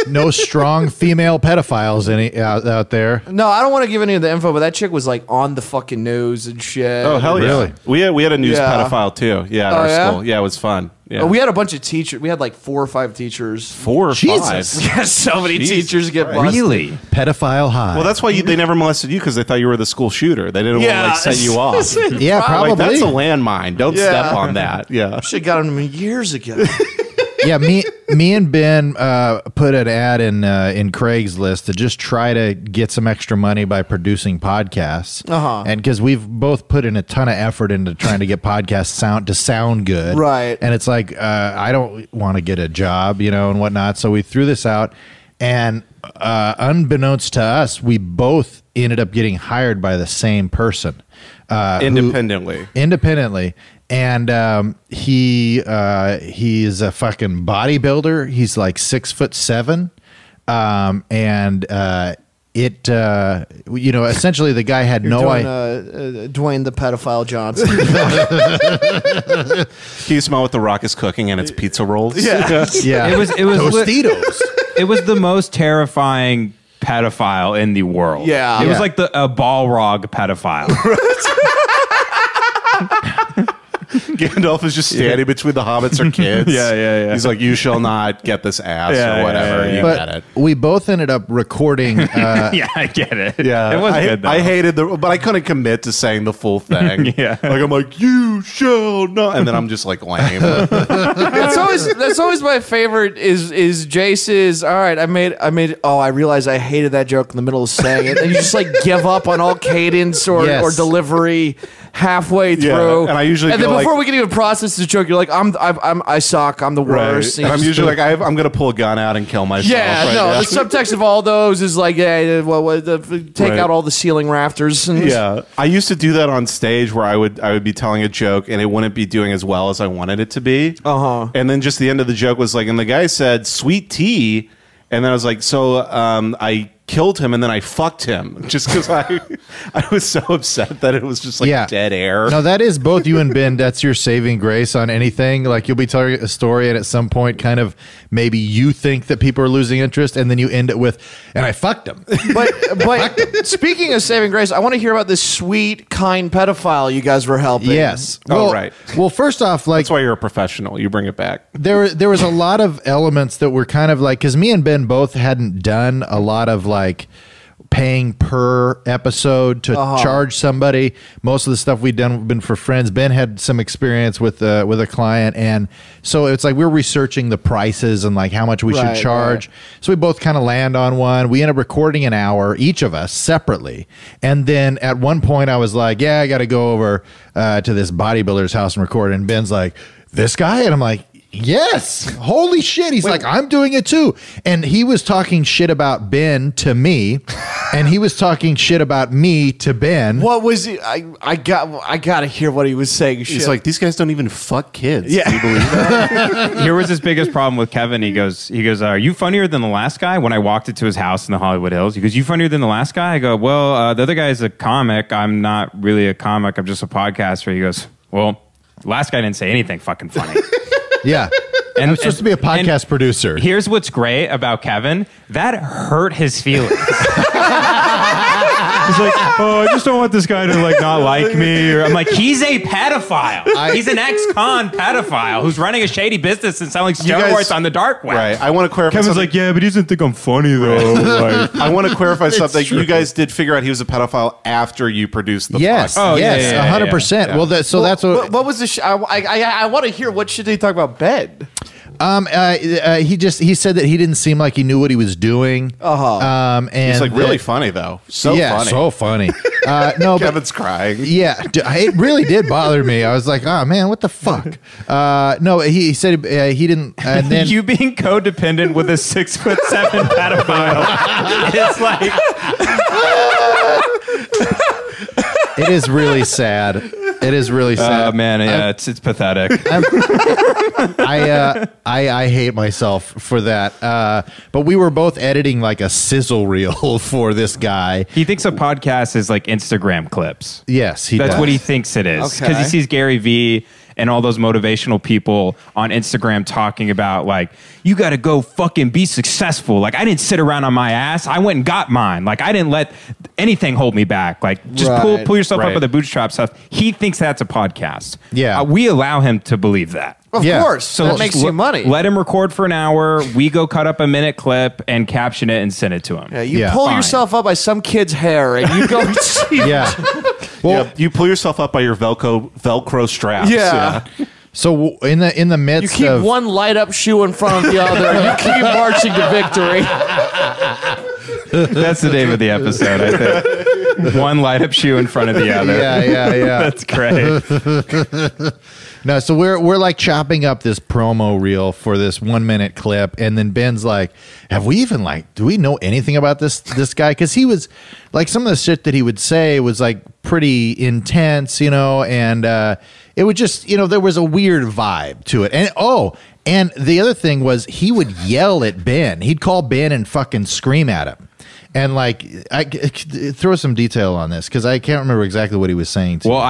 no strong female pedophiles out there. No, I don't want to give any of the info, but that chick was like on the fucking news and shit. Oh, hell yeah. Really? We had a news Yeah. pedophile too. Yeah, at our school. Yeah, it was fun. Yeah. We had a bunch of teachers. We had like 4 or 5 teachers. 4 or Jesus. 5. Yeah, so many teachers get busted. Really? Pedophile high. Well, that's why they never molested you, because they thought you were the school shooter. They didn't want to like set you off. yeah, probably. Like, that's a landmine. Don't Yeah. step on that. Yeah. Should have got them years ago. Yeah, me and Ben put an ad in Craigslist to just try to get some extra money by producing podcasts. And because we've both put in a ton of effort into trying to get podcasts sound good, Right. And it's like I don't want to get a job, and whatnot. So we threw this out, and unbeknownst to us, we both ended up getting hired by the same person Independently. independently. And he's a fucking bodybuilder. He's like 6'7", and essentially the guy had no idea. Dwayne the pedophile Johnson. Can you smell what the Rock is cooking and it's pizza rolls? Yeah. Yeah, It was Tostitos. It was the most terrifying pedophile in the world. Yeah. It was Yeah. like a Balrog pedophile. Gandalf is just standing between the hobbits or kids. Yeah. He's like, you shall not get this ass Yeah, or whatever. yeah. You But get it. we both ended up recording. Yeah, I get it. Yeah, It was good, though. I hated but I couldn't commit to saying the full thing. Yeah. Like I'm like, you shall not, and then I'm just like lame. That's always my favorite is Jace's. All right, I made. Oh, I realized I hated that joke in the middle of saying it, and you just like give up on all cadence or delivery halfway through. and I usually then go before like- we can even process the joke, you're like, I suck. I'm the worst. And I'm usually like, I'm gonna pull a gun out and kill myself. Yeah, right no. now. The subtext of all those is like, take Right. out all the ceiling rafters. And Yeah, I used to do that on stage where I would be telling a joke and it wouldn't be doing as well as I wanted it to be. And then just the end of the joke was like, and the guy said sweet tea, and then I was like, so I killed him and then I fucked him just because I was so upset that it was just like dead air. No, that is both you and Ben. That's your saving grace on anything. Like you'll be telling a story, and at some point, kind of maybe you think that people are losing interest, and then you end it with, "And I fucked him." But speaking of saving grace, I want to hear about this sweet, kind pedophile you guys were helping. Yes. Oh, Well, right. Well, first off, like That's why you're a professional. You bring it back. there was a lot of elements that were kind of like, because me and Ben both hadn't done a lot of like paying per episode to charge somebody. Most of the stuff we've done have been for friends. Ben had some experience with a client, and so it's like we're researching the prices and like how much we should charge. So we both kind of land on one. We end up recording an hour, each of us separately, and then at one point I was like, "Yeah, I got to go over to this bodybuilder's house and record." And Ben's like, "This guy?" And I'm like, "Yes." Holy shit. He's like, "I'm doing it too." And he was talking shit about Ben to me, and he was talking shit about me to Ben. What was he? I got to hear what he was saying. He's like, these guys don't even fuck kids. Yeah. Do you believe that? Here was his biggest problem with Kevin. He goes, "Are you funnier than the last guy?" When I walked into his house in the Hollywood Hills, he goes, "You funnier than the last guy?" I go, "Well, the other guy is a comic. I'm not really a comic. I'm just a podcaster." He goes, "Well, last guy didn't say anything fucking funny." Yeah. And I'm supposed to be a podcast producer. Here's what's great about Kevin. That hurt his feelings. He's like, "Oh, I just don't want this guy to like not like me." Or I'm like, he's a pedophile. He's an ex-con pedophile who's running a shady business and selling steroids on the dark web. Right. I want to clarify Kevin's something. like, "Yeah, but he doesn't think I'm funny though." Like, I want to clarify something. You guys did figure out he was a pedophile after you produced the Yes. podcast. Oh, yes. yeah, 100%. yeah. Well, that's what. What was the? I want to hear what shit did he talk about Ben? He said that he didn't seem like he knew what he was doing. And He's like really funny though. So funny. so funny. No, Kevin's crying. Yeah, it really did bother me. I was like, "Oh man, what the fuck?" No, he said he didn't. And then you being codependent with a 6'7" pedophile. It's like it is really sad. It is really sad. Oh man, yeah, it's pathetic. I hate myself for that. But we were both editing like a sizzle reel for this guy. He thinks a podcast is like Instagram clips. Yes, That's does. what he thinks it is. Because Okay. he sees Gary Vee and all those motivational people on Instagram talking about like, you got to go fucking be successful. Like, I didn't sit around on my ass. I went and got mine. Like, I didn't let anything hold me back. Like, just Right. pull yourself up Right. with the bootstrap stuff. He thinks that's a podcast. Yeah. We allow him to believe that. Of Yeah. course. So that just makes you money. Let him record for an hour. We go cut up a minute clip and caption it and send it to him. Yeah, you Yeah. pull Fine. yourself up by some kid's hair and you go and see. Yeah. Well, you pull yourself up by your Velcro straps. Yeah. So in the You midst keep of one light up shoe in front of the other and you keep marching to victory. That's the name of the episode, I think. One light up shoe in front of the other. yeah. That's great. No, so we're like chopping up this promo reel for this 1 minute clip, and then Ben's like, "Have we even do we know anything about this guy?" Because he was like, some of the shit that he would say was like pretty intense, and it would just, there was a weird vibe to it, and the other thing was he would yell at Ben. He'd call Ben and fucking scream at him. And throw some detail on this because I can't remember exactly what he was saying to Well, me.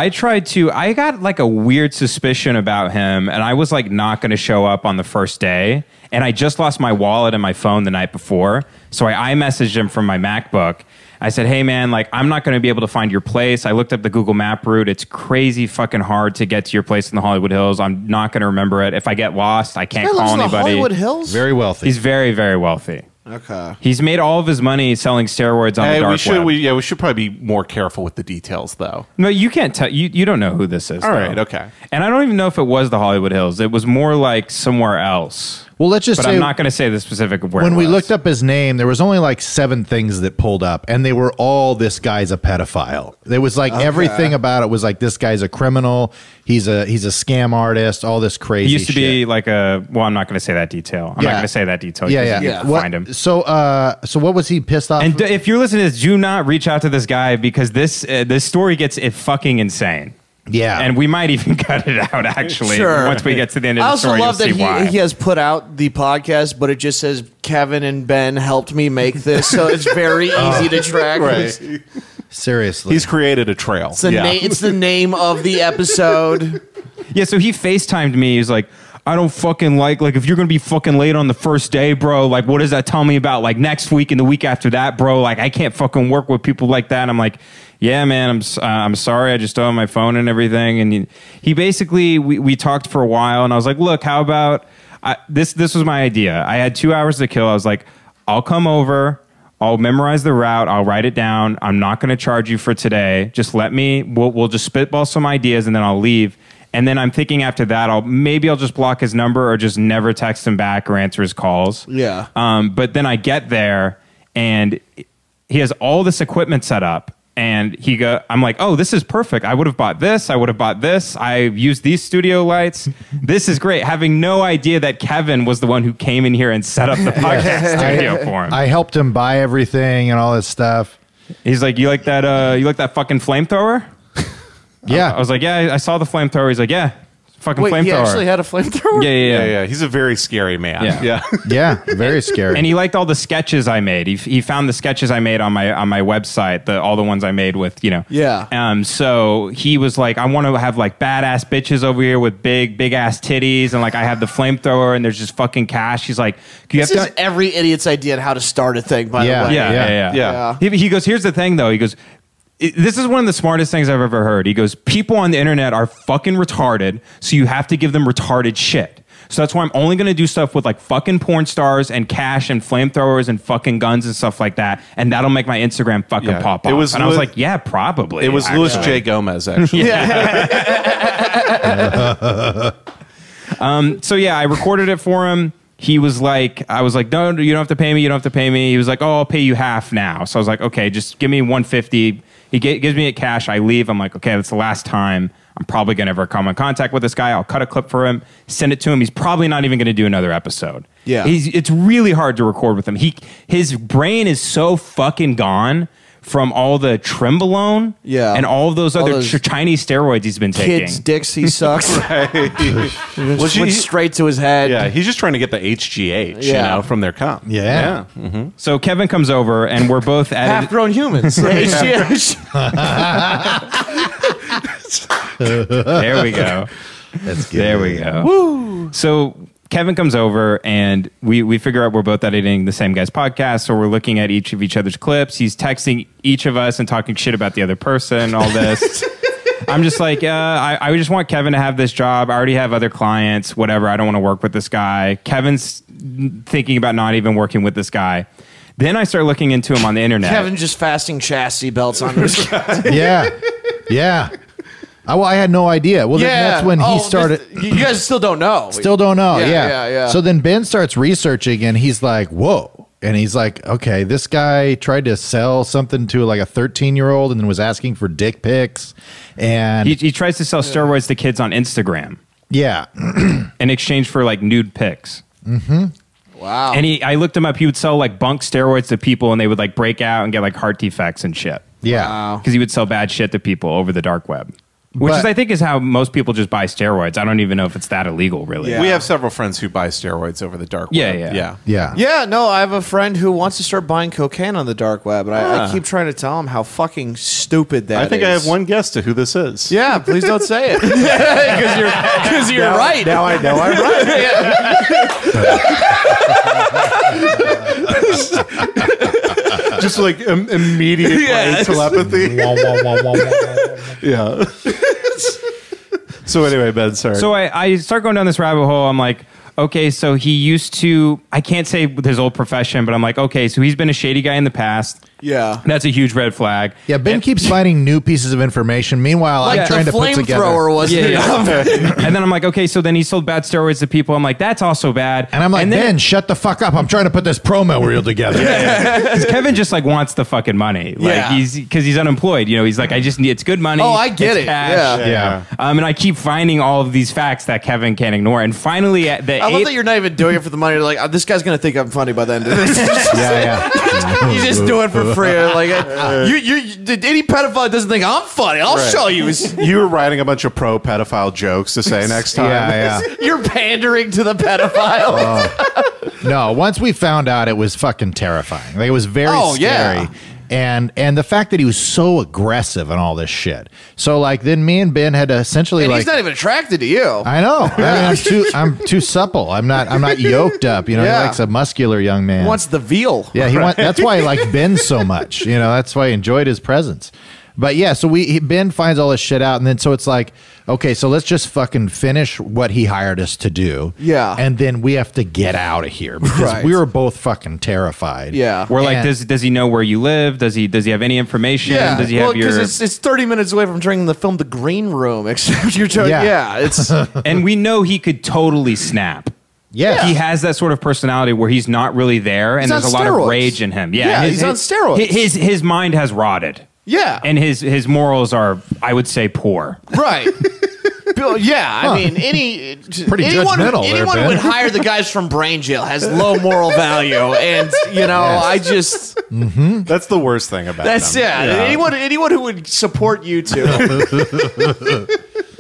I got like a weird suspicion about him, and I was like not going to show up on the first day. And I just lost my wallet and my phone the night before. So I iMessaged him from my MacBook. I said, "Hey man, like I'm not going to be able to find your place. I looked up the Google Map route. It's crazy fucking hard to get to your place in the Hollywood Hills. I'm not going to remember it. If I get lost, I can't Guy lives call in the anybody." Hollywood Hills? Very wealthy. He's very, very wealthy. Okay. He's made all of his money selling steroids on the Hey, dark we web. should probably be more careful with the details, though. No, you can't tell. You don't know who this is. All though. right, okay. And I don't even know if it was the Hollywood Hills. It was more like somewhere else. Well, let's just But say I'm not going to say the specific of where. when it we was. looked up his name, there was only like 7 things that pulled up, and they were all "this guy's a pedophile." There was like everything about it was like "this guy's a criminal." He's a scam artist. All this crazy. he used to shit. be like a. Well, I'm not going to say that detail. I'm not Yeah. going to say that detail. Yeah. You can What- find him. So what was he pissed off? And if you're listening to this, do not reach out to this guy because this story gets fucking insane. yeah, And we might even cut it out, actually. Sure. Once we get to the end of I the also story, love you'll that see why. he has put out the podcast, but it just says Kevin and Ben helped me make this, so it's very easy to track. Right. seriously. He's created a trail. It's the name of the episode. Yeah, so he FaceTimed me. He's like, "I don't fucking like if you're going to be fucking late on the first day, bro, like, what does that tell me about, like, next week and the week after that, bro? Like, I can't fucking work with people like that." And I'm like, "Yeah, man, I'm sorry. I just don't have my phone and everything." And he basically, we talked for a while, and I was like, "Look, how about, this was my idea. I had 2 hours to kill. I was like, I'll come over. I'll memorize the route. I'll write it down. I'm not going to charge you for today. Just we'll just spitball some ideas and then I'll leave. And then I'm thinking after that, I'll just block his number or just never text him back or answer his calls. Yeah. But then I get there and he has all this equipment set up. And I'm like, oh, this is perfect. I would have bought this. I would have bought this. I used these studio lights. This is great. Having no idea that Kevin was the one who came in here and set up the podcast studio for him. I helped him buy everything and all this stuff. He's like, you like that fucking flamethrower? Yeah. I was like, yeah, I saw the flamethrower. He's like, yeah, fucking Wait, flamethrower. he actually had a flamethrower? Yeah. He's a very scary man. Yeah. Yeah, very scary. And he liked all the sketches I made. He found the sketches I made on my website, all the ones I made with, Yeah. So he was like, I want to have like badass bitches over here with big ass titties, and like I have the flamethrower, and there's just fucking cash. He's like, this is every idiot's idea on how to start a thing. By the way. Yeah. He goes, here's the thing though. He goes, this is one of the smartest things I've ever heard. He goes, people on the internet are fucking retarded, so you have to give them retarded shit. So that's why I'm only going to do stuff with like fucking porn stars and cash and flamethrowers and fucking guns and stuff like that. And that'll make my Instagram fucking pop off. I was like, yeah, probably. It was actually. Louis J. Gomez, actually. So yeah, I recorded it for him. He was like, I was like, no, you don't have to pay me. You don't have to pay me. He was like, oh, I'll pay you half now. So I was like, okay, just give me $150. He gives me it cash. I leave. I'm like, okay, that's the last time I'm probably going to ever come in contact with this guy. I'll cut a clip for him, send it to him. He's probably not even going to do another episode. Yeah. It's really hard to record with him. His brain is so fucking gone from all the Trenbolone and all of those other Chinese steroids he's been taking. Kids' dicks he sucks. Right. Went straight to his head. Yeah, he's just trying to get the HGH, from their cum. Yeah. Mm-hmm. So Kevin comes over, and we're both at half-grown humans. HGH. There we go. That's good. There we go. Woo. So Kevin comes over and we figure out we're both editing the same guy's podcast. So we're looking at each of each other's clips. He's texting each of us and talking shit about the other person, all this. I'm just like, I just want Kevin to have this job. I already have other clients, whatever. I don't want to work with this guy. Kevin's thinking about not even working with this guy. Then I start looking into him on the internet. Kevin just fasting chassis belts on this guy. Yeah. I had no idea. Well, that's when he started. You guys still don't know. Still don't know. Yeah. So then Ben starts researching, and he's like, whoa. And he's like, okay, this guy tried to sell something to like a 13-year-old and then was asking for dick pics. And he tries to sell steroids to kids on Instagram. Yeah. In exchange for like nude pics. Mm-hmm. Wow. And I looked him up. He would sell like bunk steroids to people, and they would like break out and get like heart defects and shit. Yeah. Because he would sell bad shit to people over the dark web. Which But- is, I think, is how most people just buy steroids. I don't even know if it's that illegal, really. Yeah. We have several friends who buy steroids over the dark Yeah, web. yeah. Yeah. Yeah, no, I have a friend who wants to start buying cocaine on the dark web, and I keep trying to tell him how fucking stupid that is. I think I have one guess to who this is. Yeah, please don't say it. Because you're right. Now I know I'm right. Just like immediate brain telepathy. Yeah. So anyway, Ben, sorry. So I start going down this rabbit hole. I'm like, okay, so he used to, I can't say with his old profession, but I'm like, okay, so he's been a shady guy in the past. Yeah. That's a huge red flag. Yeah, Ben keeps finding new pieces of information. Meanwhile, I'm trying to put together. Flamethrower wasn't enough. And then I'm like, okay, so then he sold bad steroids to people. I'm like, that's also bad. And I'm like, Ben, shut the fuck up. I'm trying to put this promo reel together. Because Kevin just like wants the fucking money. Like because he's unemployed. You know, he's like, I just need, it's good money. Oh, I get it's it. Cash. Yeah. And I keep finding all of these facts that Kevin can't ignore. And finally, at the I love that you're not even doing it for the money. You're like, this guy's going to think I'm funny by the end of this. Yeah. You just do it for free. Like, any pedophile doesn't think I'm funny. I'll show you. You were writing a bunch of pro pedophile jokes to say next time. Yeah. You're pandering to the pedophile. No, once we found out, it was fucking terrifying. Like, it was very scary. Yeah. And the fact that he was so aggressive and all this shit. So like then me and Ben had to essentially And like he's not even attracted to you. I know. I'm too supple. I'm not yoked up. You know, Yeah. he likes a muscular young man. He wants the veal. Yeah, that's why he liked Ben so much. You know, that's why I enjoyed his presence. But yeah, so Ben finds all this shit out, and then so it's like, okay, so let's just fucking finish what he hired us to do. Yeah. And then we have to get out of here because we were both fucking terrified. Yeah. We're like, does he know where you live? Does he have any information? Yeah. Does he have your? Because it's 30 minutes away from during the film The Green Room. Except you're trying. Yeah. It's and we know he could totally snap. Yeah. He has that sort of personality where he's not really there, and there's a lot of rage in him. Yeah, he's on steroids. His mind has rotted. Yeah. And his morals are, I would say, poor. Right. Yeah, I mean, anyone who would hire the guys from Brain Jail has low moral value, and I just that's the worst thing about them. Anyone who would support you two.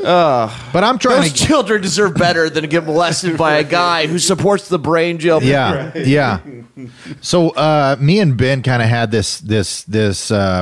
But I'm trying Those children deserve better than to get molested by a guy who supports the Brain Jail. Yeah. So me and Ben kind of had this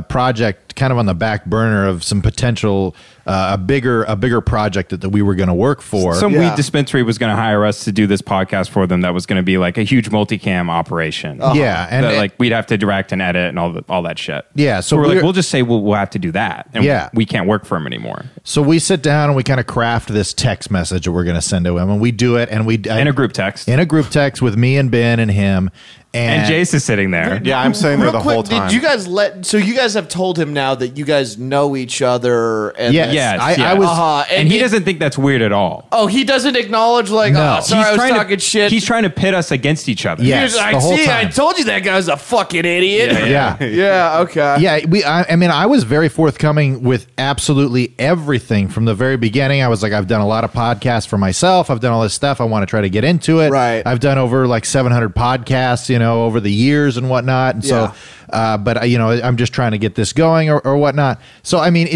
project kind of on the back burner of some potential a bigger project that we were going to work for. Some weed dispensary was going to hire us to do this podcast for them. That was going to be like a huge multicam operation. Yeah, and like we'd have to direct and edit and all that shit. Yeah, so we're like, we'll just say we'll have to do that, and we can't work for him anymore. So we sit down and we kind of craft this text message that we're going to send to him, and we do it, and in a group text with me and Ben and him. And Jace is sitting there. Yeah, I'm sitting there the whole time. Did you guys so you guys have told him now that you guys know each other? And Yes. I was, and he doesn't think that's weird at all. Oh, he doesn't acknowledge sorry, I was talking shit. He's trying to pit us against each other. Yes, the whole time. I told you that guy's a fucking idiot. Yeah. Okay. Yeah, I mean, I was very forthcoming with absolutely everything from the very beginning. I was like, I've done a lot of podcasts for myself. I've done all this stuff. I want to try to get into it. Right. I've done over like 700 podcasts, over the years and whatnot. And so, but I'm just trying to get this going or whatnot. So, I mean,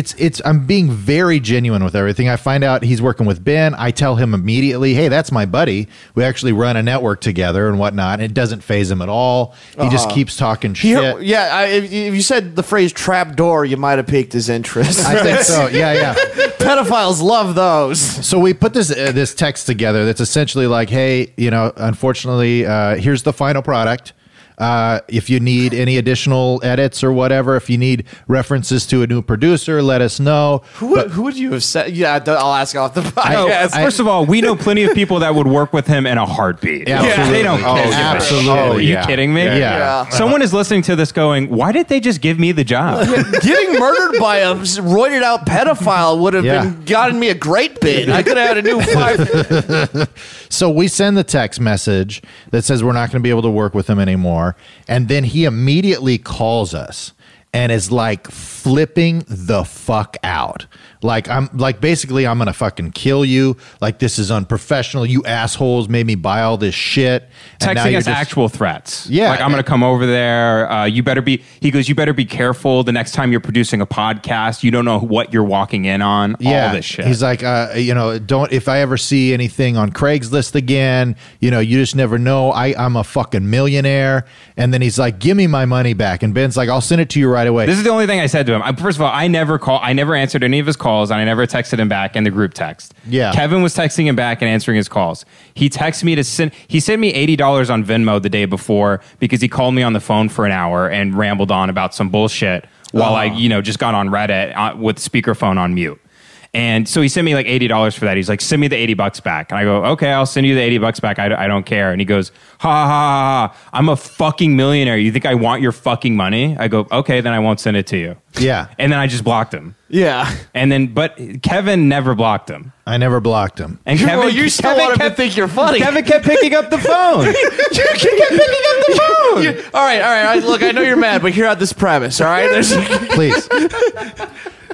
I'm being very genuine with everything. I find out he's working with Ben. I tell him immediately, hey, that's my buddy. We actually run a network together and whatnot. And it doesn't faze him at all. He just keeps talking shit. If you said the phrase trap door, you might have piqued his interest. I think so. Yeah. Pedophiles love those. So we put this text together that's essentially like, hey, unfortunately, here's the final product. If you need any additional edits or whatever, if you need references to a new producer, let us know. Who would you have said? Yeah, I'll ask off the podcast. First of all, we know plenty of people that would work with him in a heartbeat. Yeah, they don't care. Absolutely. Are you kidding me? Yeah. Someone is listening to this going, why did they just give me the job? Getting murdered by a roided out pedophile would have gotten me a great bid. I could have had a new 5. So we send the text message that says we're not going to be able to work with him anymore. And then he immediately calls us and is like flipping the fuck out. Basically, I'm going to fucking kill you. Like, this is unprofessional. You assholes made me buy all this shit. Texting us actual threats. Yeah. Like, I'm going to come over there. You better be careful the next time you're producing a podcast. You don't know what you're walking in on. Yeah. All this shit. He's like, if I ever see anything on Craigslist again, you just never know. I'm a fucking millionaire. And then he's like, give me my money back. And Ben's like, I'll send it to you right away. This is the only thing I said to him. First of all, I never answered any of his calls, and I never texted him back in the group text. Yeah. Kevin was texting him back and answering his calls. He texted me he sent me $80 on Venmo the day before because he called me on the phone for an hour and rambled on about some bullshit while I just got on Reddit with speakerphone on mute. And so he sent me like $80 for that. He's like, send me the $80 back. And I go, okay, I'll send you the $80 back. I don't care. And he goes, ha, ha, ha, ha. I'm a fucking millionaire. You think I want your fucking money? I go, okay, then I won't send it to you. Yeah. And then I just blocked him. Yeah. And then, but Kevin never blocked him. I never blocked him. And you still want him to think you're funny. Kevin kept picking up the phone. You kept picking up the phone. All right. Look, I know you're mad, but hear out this premise, all right? Please.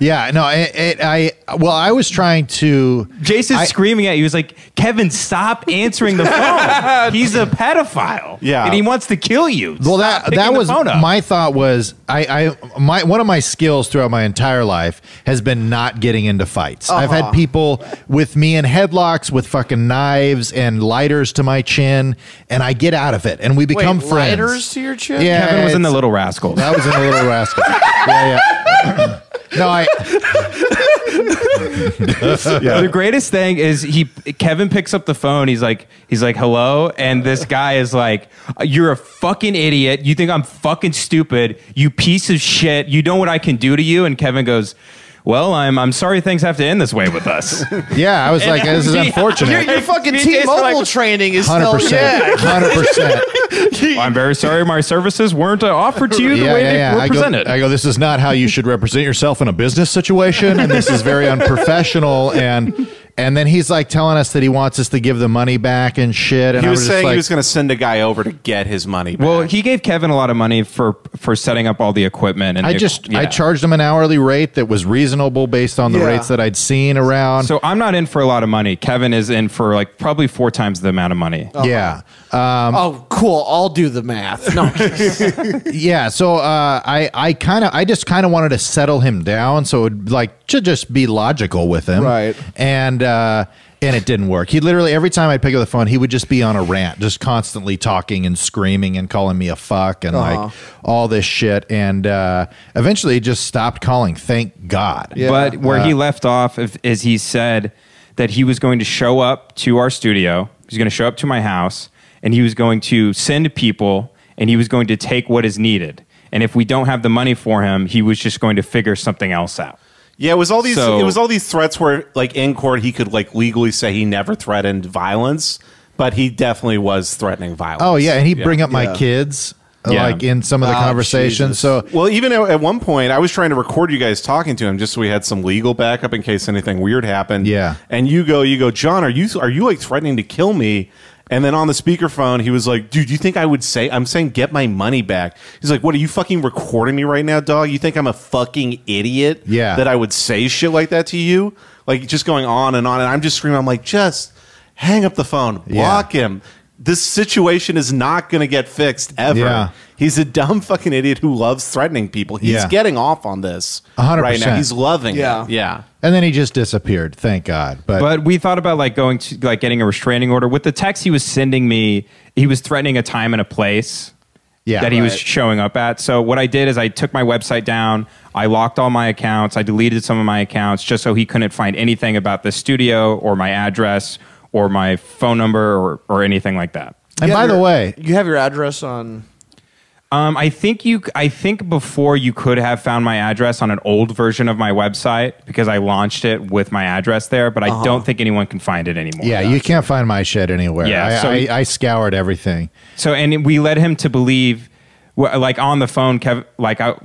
Yeah, no, I was trying to... Jason's screaming at you. He was like, Kevin, stop answering the phone. He's a pedophile. Yeah. And he wants to kill you. Well, that was... My thought was, one of my skills throughout my entire life has been not getting into fights. I've had people with me in headlocks with fucking knives and lighters to my chin, and I get out of it, and we become friends. Lighters to your chin? Yeah, Kevin was in the Little Rascals. I was in the Little Rascals. Yeah. No, The greatest thing is Kevin picks up the phone. He's like, hello. And this guy is like, you're a fucking idiot. You think I'm fucking stupid. You piece of shit. You know what I can do to you? And Kevin goes, well, I'm sorry things have to end this way with us. Yeah, I was like, this is unfortunate. Your fucking T-Mobile training is 100%. still, yeah. 100%. I'm very sorry my services weren't offered to you the way they were presented. I go, this is not how you should represent yourself in a business situation, and this is very unprofessional. And then he's like telling us that he wants us to give the money back and shit. And He was saying like, he was going to send a guy over to get his money back. Well, he gave Kevin a lot of money for setting up all the equipment. And I charged him an hourly rate that was reasonable based on the rates that I'd seen around. So I'm not in for a lot of money. Kevin is in for like probably 4 times the amount of money. Yeah. Oh, cool. I'll do the math. No. Yeah. So I just kind of wanted to settle him down, so it would like to just be logical with him, Right. And it didn't work. He literally, every time I'd pick up the phone, he would just be on a rant, just constantly talking and screaming and calling me a fuck and like all this shit. And eventually he just stopped calling. Thank God. Yeah. But where he left off is he said that he was going to show up to our studio. He's going to show up to my house, and he was going to send people, and he was going to take what is needed. And if we don't have the money for him, he was just going to figure something else out. Yeah, it was all these threats where, like, in court, he could like legally say he never threatened violence, but he definitely was threatening violence. Oh yeah, and he'd bring up my kids like in some of the conversations. Jesus. So Well, even at one point, I was trying to record you guys talking to him just so we had some legal backup in case anything weird happened. Yeah. And you go, John, are you like threatening to kill me? And then on the speakerphone, he was like, dude, you think I would say, I'm saying get my money back. He's like, what, are you fucking recording me right now, dog? You think I'm a fucking idiot? Yeah. That I would say shit like that to you? Like, just going on. And I'm just screaming. I'm like, just hang up the phone. Block him. This situation is not going to get fixed ever. Yeah. He's a dumb fucking idiot who loves threatening people. He's getting off on this 100%. right now. He's loving Yeah. it. Yeah. and then he just disappeared. Thank God. But we thought about like going to like getting a restraining order. With the text he was sending me, he was threatening a time and a place that he was showing up at. So what I did is I took my website down, I locked all my accounts, I deleted some of my accounts just so he couldn't find anything about the studio or my address or my phone number or anything like that. And by the way, you have your address on. I think before you could have found my address on an old version of my website because I launched it with my address there, but I don't think anyone can find it anymore. yeah, you can't find my shit anywhere. Yeah, I scoured everything. So, and we led him to believe, like on the phone, Kev,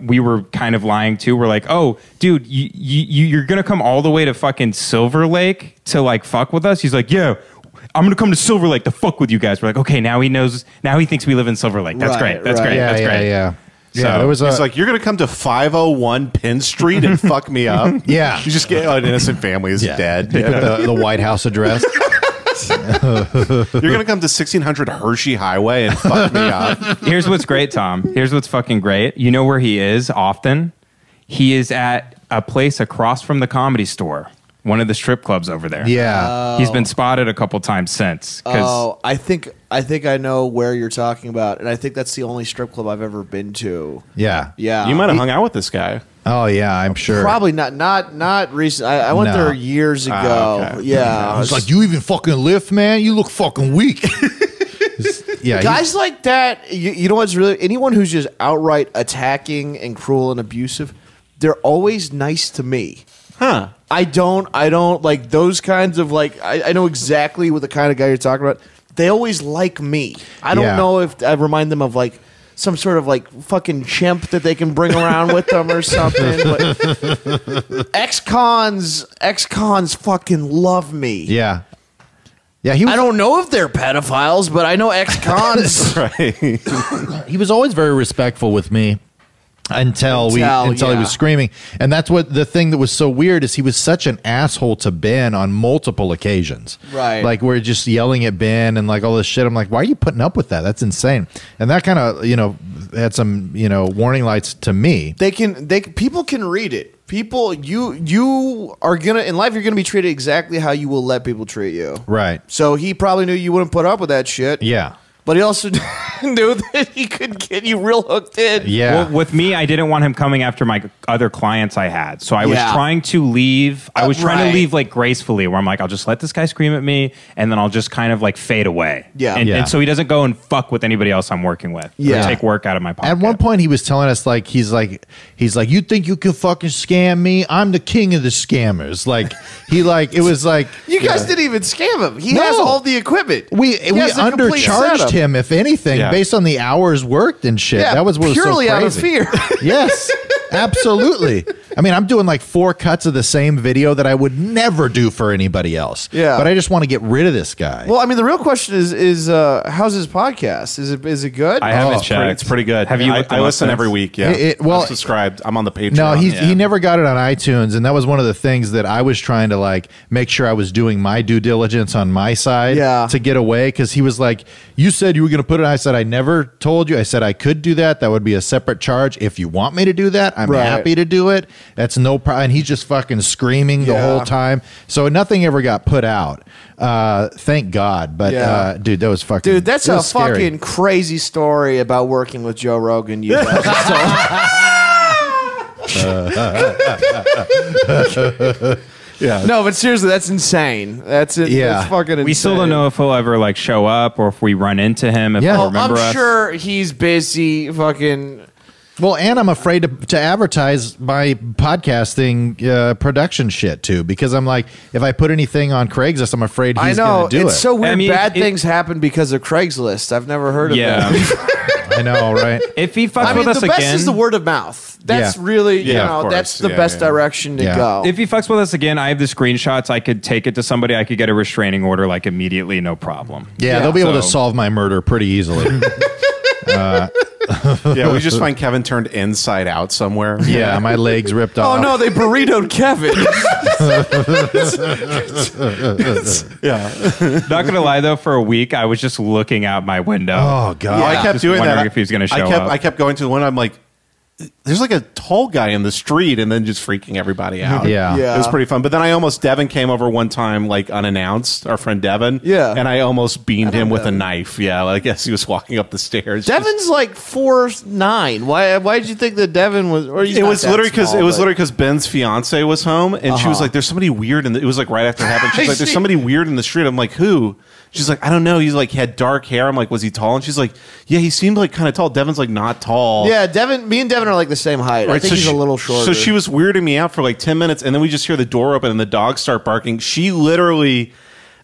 we were kind of lying too. We're like, oh, dude, you're going to come all the way to fucking Silver Lake to like fuck with us? He's like, yeah, I'm going to come to Silver Lake to fuck with you guys. We're like, okay, now he knows, now he thinks we live in Silver Lake. That's great. That's great. Yeah, That's great. Yeah. So, There was He's like, you're going to come to 501 Penn Street and fuck me up? Yeah. You just get an innocent family is dead. Yeah. the White House address. You're going to come to 1600 Hershey Highway and fuck me up. here's what's great, Tom. Here's what's fucking great. You know where he is often? He is at a place across from the Comedy Store. One of the strip clubs over there. Yeah. He's been spotted a couple times since. Oh, I think I know where you're talking about, and I think that's the only strip club I've ever been to. Yeah. Yeah, You might have hung out with this guy. Oh yeah, I'm sure. Probably not recent. I went No. there years ago. okay. Yeah, I was like, you even fucking lift, man? You look fucking weak. Yeah. guys like that. You know what's really anyone who's just outright attacking and cruel and abusive. They're always nice to me. Huh. I don't like those kinds of like. I know exactly what the kind of guy you're talking about. They always like me. I don't know if I remind them of like some sort of like fucking chimp that they can bring around with them or something. But ex-cons fucking love me. Yeah. Yeah. He was, I don't know if they're pedophiles, but I know ex-cons. he was always very respectful with me. Until he was screaming. And that's what the thing that was so weird is he was such an asshole to Ben on multiple occasions. Right. Like we're just yelling at Ben and like all this shit. I'm like, why are you putting up with that? That's insane. And that kind of, had some, warning lights to me. People can read it. People, you are gonna in life. You're gonna be treated exactly how you will let people treat you. Right. So he probably knew you wouldn't put up with that shit. Yeah. But he also knew that he could get you real hooked in. Yeah. Well, with me, I didn't want him coming after my other clients I had. So I was trying to leave. I was trying to leave like gracefully, where I'm like, I'll just let this guy scream at me, and then I'll just kind of like fade away. Yeah. And so he doesn't go and fuck with anybody else I'm working with. Yeah. Or take work out of my pocket. At one point, he was telling us like he's like you think you can fucking scam me? I'm the king of the scammers. Like it was like You guys didn't even scam him. He No. has all the equipment. we has the complete undercharged setup. him, if anything, Yeah. based on the hours worked and shit. Yeah, That was what was so purely out of crazy. fear. Yes, absolutely. I mean, I'm doing like 4 cuts of the same video that I would never do for anybody else. Yeah. But I just want to get rid of this guy. Well, I mean, the real question is how's his podcast? Is it good? I haven't checked. It's pretty good. Have you? I looked him up listen since? every week. Yeah. Well, I'm subscribed. I'm on the Patreon. No, he never got it on iTunes, and that was one of the things that I was trying to like make sure I was doing my due diligence on my side to get away, because he was like, you said you were going to put it. I said, I never told you. I said I could do that. That would be a separate charge. If you want me to do that, I'm happy to do it. That's no problem. And he's just fucking screaming the whole time. So nothing ever got put out. Thank God. But dude, that was fucking. Dude, that's it a was scary. fucking crazy story about working with Joe Rogan. You guys. Yeah. No, but seriously, that's insane. That's it. Yeah. That's fucking insane. We still don't know if he'll ever like show up or if we run into him. If he'll remember I'm us. sure he's busy fucking. Well, and I'm afraid to advertise my podcasting production shit too, because I'm like, if I put anything on Craigslist, I'm afraid he's going to do it. It's so weird. I mean, bad things happen because of Craigslist. I've never heard of Yeah. that. I know, right? If he fucks I mean, with us the best again, is the word of mouth. That's really, Yeah, of course. that's the Yeah, best yeah. direction to Yeah. go. if he fucks with us again, I have the screenshots. I could take it to somebody. I could get a restraining order like immediately, no problem. Yeah, they'll be able to So- solve my murder pretty easily. Yeah, we just find Kevin turned inside out somewhere. Yeah, my legs ripped off. Oh no, they burritoed Kevin. Not gonna lie though, for a week I was just looking out my window. Oh god. I kept Just doing wondering that. if he was gonna show I up. kept going to the window. I'm like, there's like a tall guy in the street, and then just freaking everybody out. Yeah. Yeah. It was pretty fun. But then Devin came over one time, like unannounced, our friend Devin. Yeah. And I almost beamed him with a knife. Yeah. I guess he was walking up the stairs. Devin's like 4'9". Why did you think that Devin was? Or It was literally because Ben's fiance was home, and she was like, "There's somebody weird," and it was like right after it happened. She's like, "There's somebody weird in the street." I'm like, "Who?" She's like, "I don't know." He's like, he had dark hair. I'm like, "Was he tall?" And she's like, "Yeah, he seemed like kind of tall." Devin's like not tall. Yeah, me and Devin are like the same height. I think he's a little shorter. So she was weirding me out for like 10 minutes, and then we just hear the door open and the dogs start barking. She literally,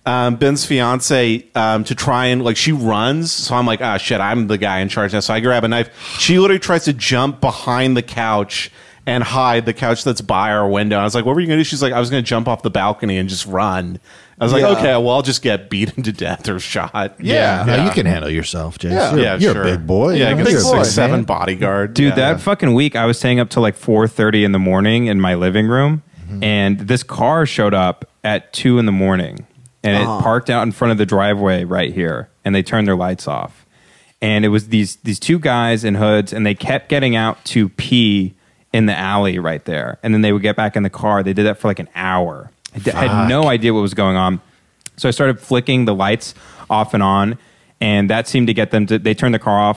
Ben's fiance, to try and like, she runs. So I'm like, ah, shit, I'm the guy in charge now. So I grab a knife. She literally tries to jump behind the couch and hide the couch that's by our window. I was like, what were you going to do? She's like, I was going to jump off the balcony and just run. I was like, okay, well, I'll just get beaten to death or shot. Yeah. No, you can handle yourself, Jason. Yeah. You're sure. a big boy. Yeah, You know, I you're guess a it's big 6'7" man. bodyguard. Dude, Yeah. that fucking week, I was staying up till like 4:30 in the morning in my living room, and this car showed up at 2 in the morning, and it parked out in front of the driveway right here, and they turned their lights off, and it was these two guys in hoods, and they kept getting out to pee in the alley right there, and then they would get back in the car. They did that for like an hour. I had no idea what was going on, so I started flicking the lights off and on, and that seemed to get them to. They turned the car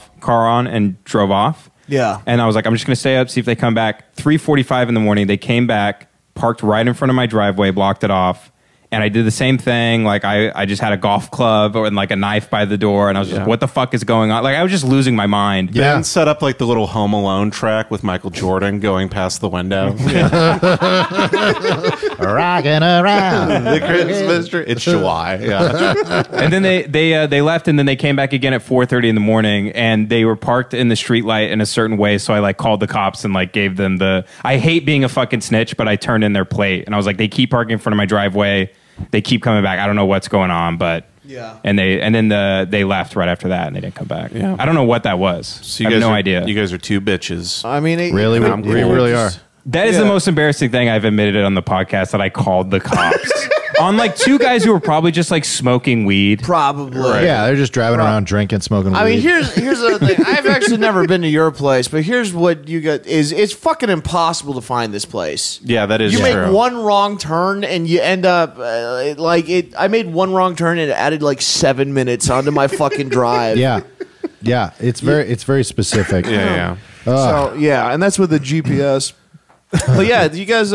on, and drove off. Yeah. And I was like, I'm just going to stay up, see if they come back. 3:45 in the morning, they came back, parked right in front of my driveway, blocked it off. And I did the same thing. Like, I just had a golf club and like a knife by the door. And I was just, what the fuck is going on? Like, I was just losing my mind. Ben set up like the little Home Alone track with Michael Jordan going past the window. Rocking around. The Christmas tree. It's July. Yeah. And then they left, and then they came back again at 4:30 in the morning, and they were parked in the street light in a certain way. So I like called the cops and like gave them I hate being a fucking snitch, but I turned in their plate, and I was like, they keep parking in front of my driveway. They keep coming back. I don't know what's going on, but Yeah. And then they left right after that, and they didn't come back. Yeah. I don't know what that was. So you I have guys no are, idea. You guys are two bitches. I mean, Really? We really are. That is the most embarrassing thing I've admitted on the podcast, that I called the cops on like two guys who were probably just like smoking weed. Probably. Yeah, they're just driving around drinking, smoking weed. I mean, here's the other thing. I've actually never been to your place, but here's what you got is it's fucking impossible to find this place. Yeah, that is You true. make one wrong turn and you end up I made one wrong turn and it added like 7 minutes onto my fucking drive. yeah. Yeah, it's very specific. Yeah. So yeah, and that's with the GPS. But yeah, you guys,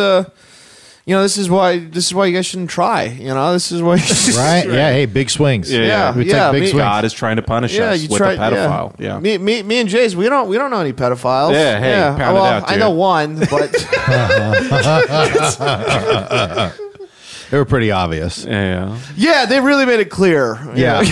this is why you guys shouldn't try. This is why. Right? Yeah. Hey, big swings. Yeah, We take big swings. God is trying to punish us with a pedophile. Yeah. Me and Jace, we don't know any pedophiles. Yeah, hey, pound it out, I dude. know one, but They were pretty obvious. Yeah. yeah, they really made it clear. Yeah.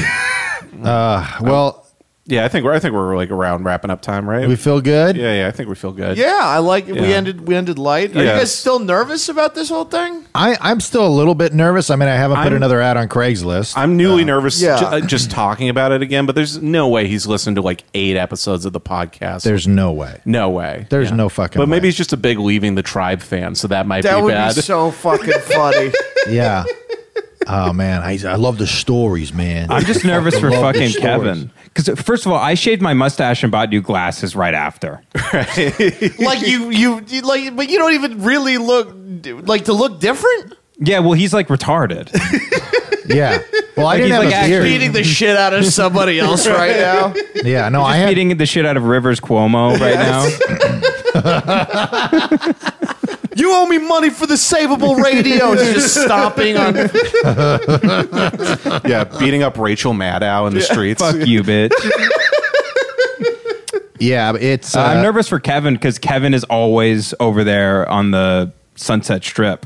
Well, Yeah, I think we're like around wrapping up time, right? we feel good. Yeah, I think we feel good. Yeah, I like it. Yeah. We ended light. Are you Yes. guys still nervous about this whole thing? I'm still a little bit nervous. I mean, I haven't put another ad on Craigslist. I'm newly nervous Yeah. just talking about it again, but there's no way he's listened to like 8 episodes of the podcast. There's no way. no way. There's no fucking But maybe way. he's just a big Leaving the Tribe fan, so that might That be would bad. be so fucking funny. Yeah. Oh man, I love the stories, man. I'm just nervous for love fucking these stories. Kevin. Because first of all, I shaved my mustache and bought new glasses right after. Like you like, but you don't even really look like to look different. Yeah, well, he's like retarded. Yeah. Well, I Like, didn't he's have like a actually beard. Beating the shit out of somebody else right now. Yeah. No, I Just had. beating the shit out of Rivers Cuomo right now. You owe me money for the savable radio. He's just stomping on. Yeah, beating up Rachel Maddow in the streets. Fuck you, bitch. Yeah, it's. I'm nervous for Kevin because Kevin is always over there on the Sunset Strip.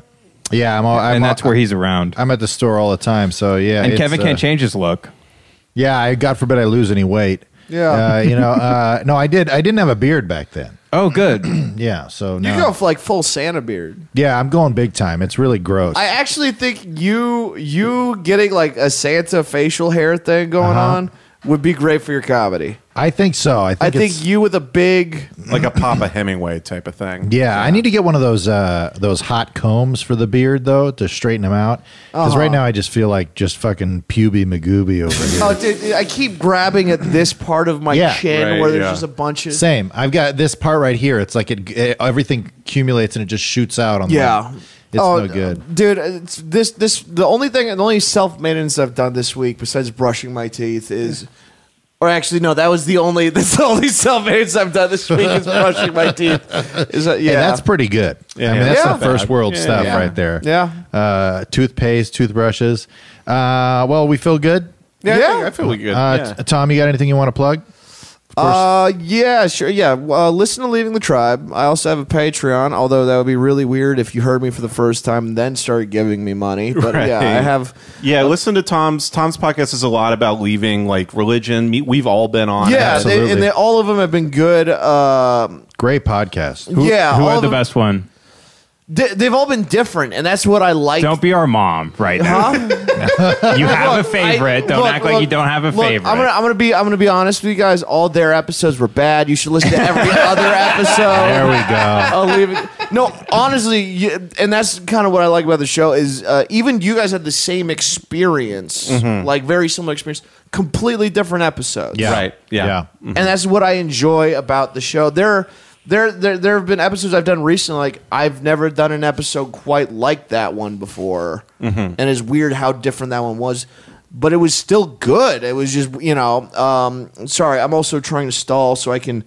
Yeah, And that's where he's around. I'm at the store all the time, so yeah. And it's, Kevin can't change his look. Yeah, God forbid I lose any weight. Yeah. No, I didn't have a beard back then. Oh, good. Yeah, so You no. go for like full Santa beard. Yeah, I'm going big time. It's really gross. I actually think you getting like a Santa facial hair thing going on would be great for your comedy. I think so. I think it's- you with a big. Like a Papa Hemingway type of thing. Yeah, I need to get one of those hot combs for the beard though to straighten them out. Because right now I just feel like just fucking puby magooby over here. Oh, dude, I keep grabbing at this part of my Yeah. chin Right, where there's yeah. just a bunch of. Same. I've got this part right here. It's like everything accumulates and it just shoots out on Yeah. the. It's no good. Dude. It's the only self maintenance I've done this week besides brushing my teeth is. Or actually, no. That's the only self maintenance I've done this week is brushing my teeth. Yeah, And that's pretty good. Yeah. I mean, that's Yeah. some first world stuff yeah. right there. Yeah. Toothpaste, toothbrushes. Well, we feel good. Yeah. I feel good. Yeah. Tom, you got anything you want to plug? Yeah, sure. Yeah, listen to Leaving the Tribe. I also have a Patreon, although that would be really weird if you heard me for the first time and then started giving me money. But yeah, I have. Yeah, listen to Tom's podcast is a lot about leaving like religion. We've all been on. Yeah, Absolutely. all of them have been good. Great podcast. Who all had of the them- best one? They've all been different, and that's what I like. Don't be our mom right now. You have a favorite. Don't act like you don't have a favorite. I'm gonna be honest with you guys. All their episodes were bad. You should listen to every other episode. There we go. I'll leave it. No, honestly, and that's kind of what I like about the show is even you guys had the same experience, like very similar experience, completely different episodes. Yeah. Right. Yeah. And that's what I enjoy about the show. There have been episodes I've done recently. Like I've never done an episode quite like that one before, and it's weird how different that one was. But it was still good. It was just sorry, I'm also trying to stall so I can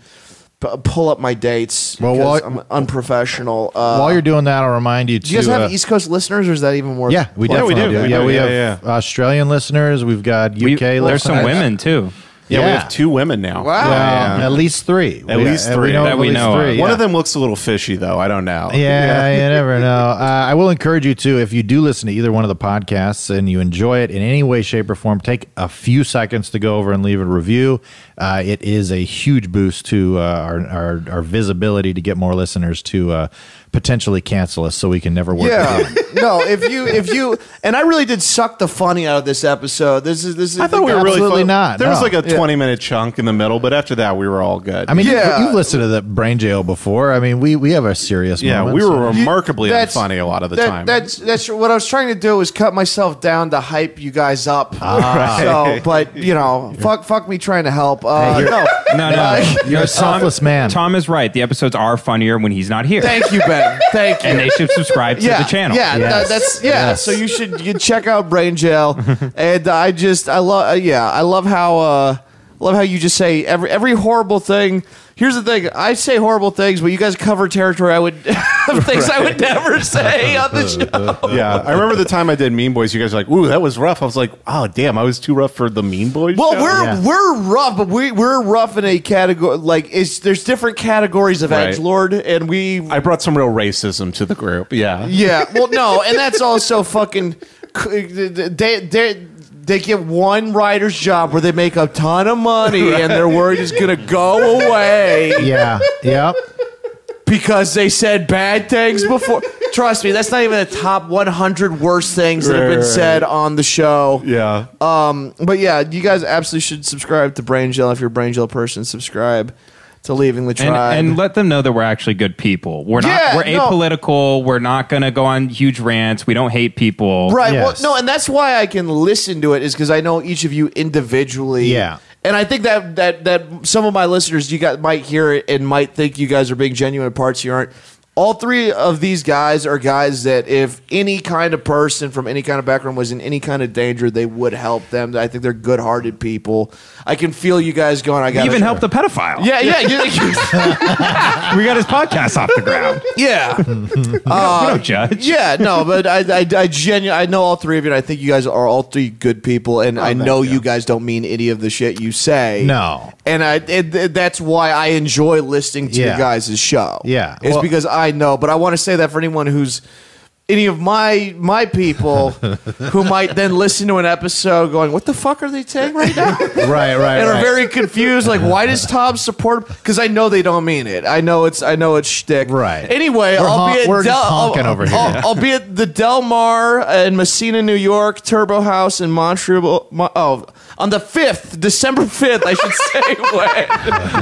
pull up my dates. Well, because while- I'm unprofessional. While you're doing that, I'll remind you to. do you guys have East Coast listeners, or is that even more? Yeah, we Yeah, we definitely do. do. Yeah, we Yeah, have Australian listeners. We've got UK listeners. There's some women too. Yeah, we Yeah. have 2 women now. Wow. Well, at least 3. At least 3. We know That at we least know of. 3. One yeah. of them looks a little fishy, though. I don't know. Yeah, you never know. I will encourage you to, if you do listen to either one of the podcasts and you enjoy it in any way, shape, or form, take a few seconds to go over and leave a review. It is a huge boost to our visibility to get more listeners to potentially cancel us so we can never work Yeah. again. No, if you and I really did suck the funny out of this episode. This is I thought we were really Absolutely fun. not, There was no. like a 20-minute chunk in the middle, but after that, we were all good. I mean, Yeah. you've listened to the Brain Jail before. I mean, we have our serious yeah, moments. we were remarkably That's- unfunny a lot of the that- time. That's what I was trying to do was cut myself down to hype you guys up. So, but fuck me trying to help. No. You're a selfless man. Tom is right. The episodes are funnier when he's not here. Thank you, Ben. Thank you. And they should subscribe to the channel. Yeah, Yes. that's Yes. So you check out Brain Jail, and I love how love how you just say every horrible thing. Here's the thing: I say horrible things, but you guys cover territory I would things I would never say on the show. Yeah, I remember the time I did Mean Boys. You guys were like, "Ooh, that was rough." I was like, "Oh, damn, I was too rough for the Mean Boys." Well, show? we're rough, but we're rough in a category. Like, there's different categories of Right. edgelord, and I brought some real racism to the group. Yeah, yeah. Well, no, and that's also fucking. They get one writer's job where they make a ton of money, and their word is gonna go away. Yeah. Yep. Because they said bad things before. Trust me, that's not even the top 100 worst things that have been said on the show. yeah. But yeah, you guys absolutely should subscribe to Brain Jail. If you're a Brain Jail person, subscribe to Leaving the Tribe. And let them know that we're actually good people. We're apolitical. We're not going to go on huge rants. We don't hate people. Right. Yes. Well, no, and that's why I can listen to it is because I know each of you individually. Yeah. And I think that some of my listeners, you guys might hear it and might think you guys are being genuine, parts you aren't. All three of these guys are guys that if any kind of person from any kind of background was in any kind of danger, they would help them. I think they're good-hearted people. I can feel you guys going, I got We even helped the pedophile. Yeah. We got his podcast off the ground. Yeah. We don't judge. Yeah, no, but I know all three of you, and I think you guys are all three good people, and I know you guys don't mean any of the shit you say. No. And that's why I enjoy listening to your guys' show. Yeah. It's because I know, but I want to say that for anyone who's any of my people who might then listen to an episode going, what the fuck are they saying right now? Right. And are very confused, like, why does Tom support? Because I know they don't mean it. I know it's shtick. Right. Anyway, We're just honking over here. I'll be at the Del Mar in Messina, New York, Turbo House in Montreal. On the 5th, December 5th, I should say.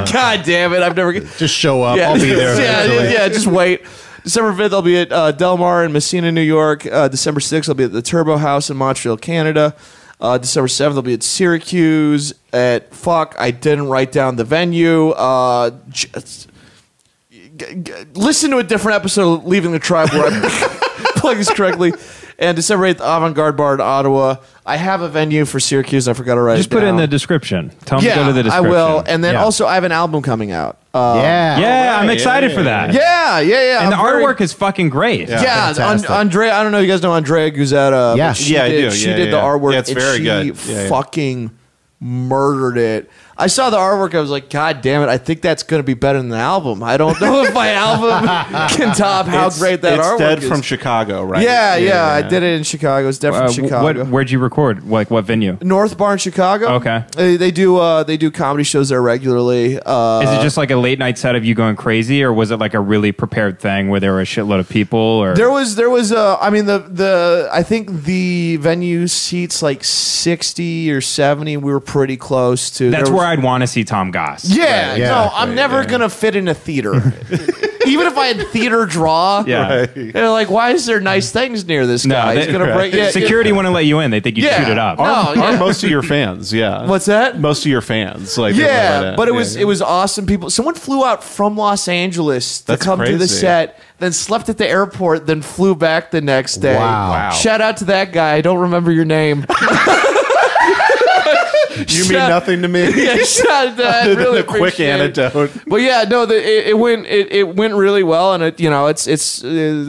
Wait. God damn it, I've never. Just show up. Yeah. I'll be there. Yeah, just wait. December 5th, I'll be at Del Mar in Messina, New York. December 6th, I'll be at the Turbo House in Montreal, Canada. December 7th, I'll be at Syracuse at I didn't write down the venue. Listen to a different episode of Leaving the Tribe where I plug this correctly. And December 8th, Avant-Garde Bar in Ottawa. I have a venue for Syracuse. I forgot to write Just it down. put it in the description. Tell them to go to the I description. will. And then Yeah. also, I have an album coming out. Yeah, I'm excited for that. Yeah. And the I'm very- artwork is fucking great. Fantastic. Andrea, I don't know if you guys know Andrea Guzetta. Yeah. but she Yeah, I did, do. She Yeah, did the yeah. artwork. Yeah, it's and very she good. Yeah. fucking murdered it. I saw the artwork. I was like, God damn it. I think that's going to be better than the album. I don't know if my album can top how great that it's artwork dead is. from Chicago, right? Yeah. I did it in Chicago. It's dead from Chicago. Where'd you record? Like what venue? North Bar in Chicago. Okay. They do comedy shows there regularly. Is it just like a late night set of you going crazy, or was it like a really prepared thing where there were a shitload of people? Or There was I mean I think the venue seats like 60 or 70. We were pretty close to. that's there where was- I'd want to see Tom Goss. Yeah, Yeah. no, I'm never gonna fit in a theater. Even if I had theater draw, Yeah. they're like, why is there nice things near this guy? He's gonna break. Yeah, Security wouldn't let you in. They think you Yeah. shoot it up. No, Are most of your fans? Yeah. What's that? Most of your fans, like Yeah, but it Yeah. was awesome. Someone flew out from Los Angeles to That's come to the crazy. set, then slept at the airport, then flew back the next day. Wow. Shout out to that guy. I don't remember your name. You mean nothing to me. Yeah, shout out to that. I really a quick appreciate it. anecdote. But yeah, no, it went really well, and it's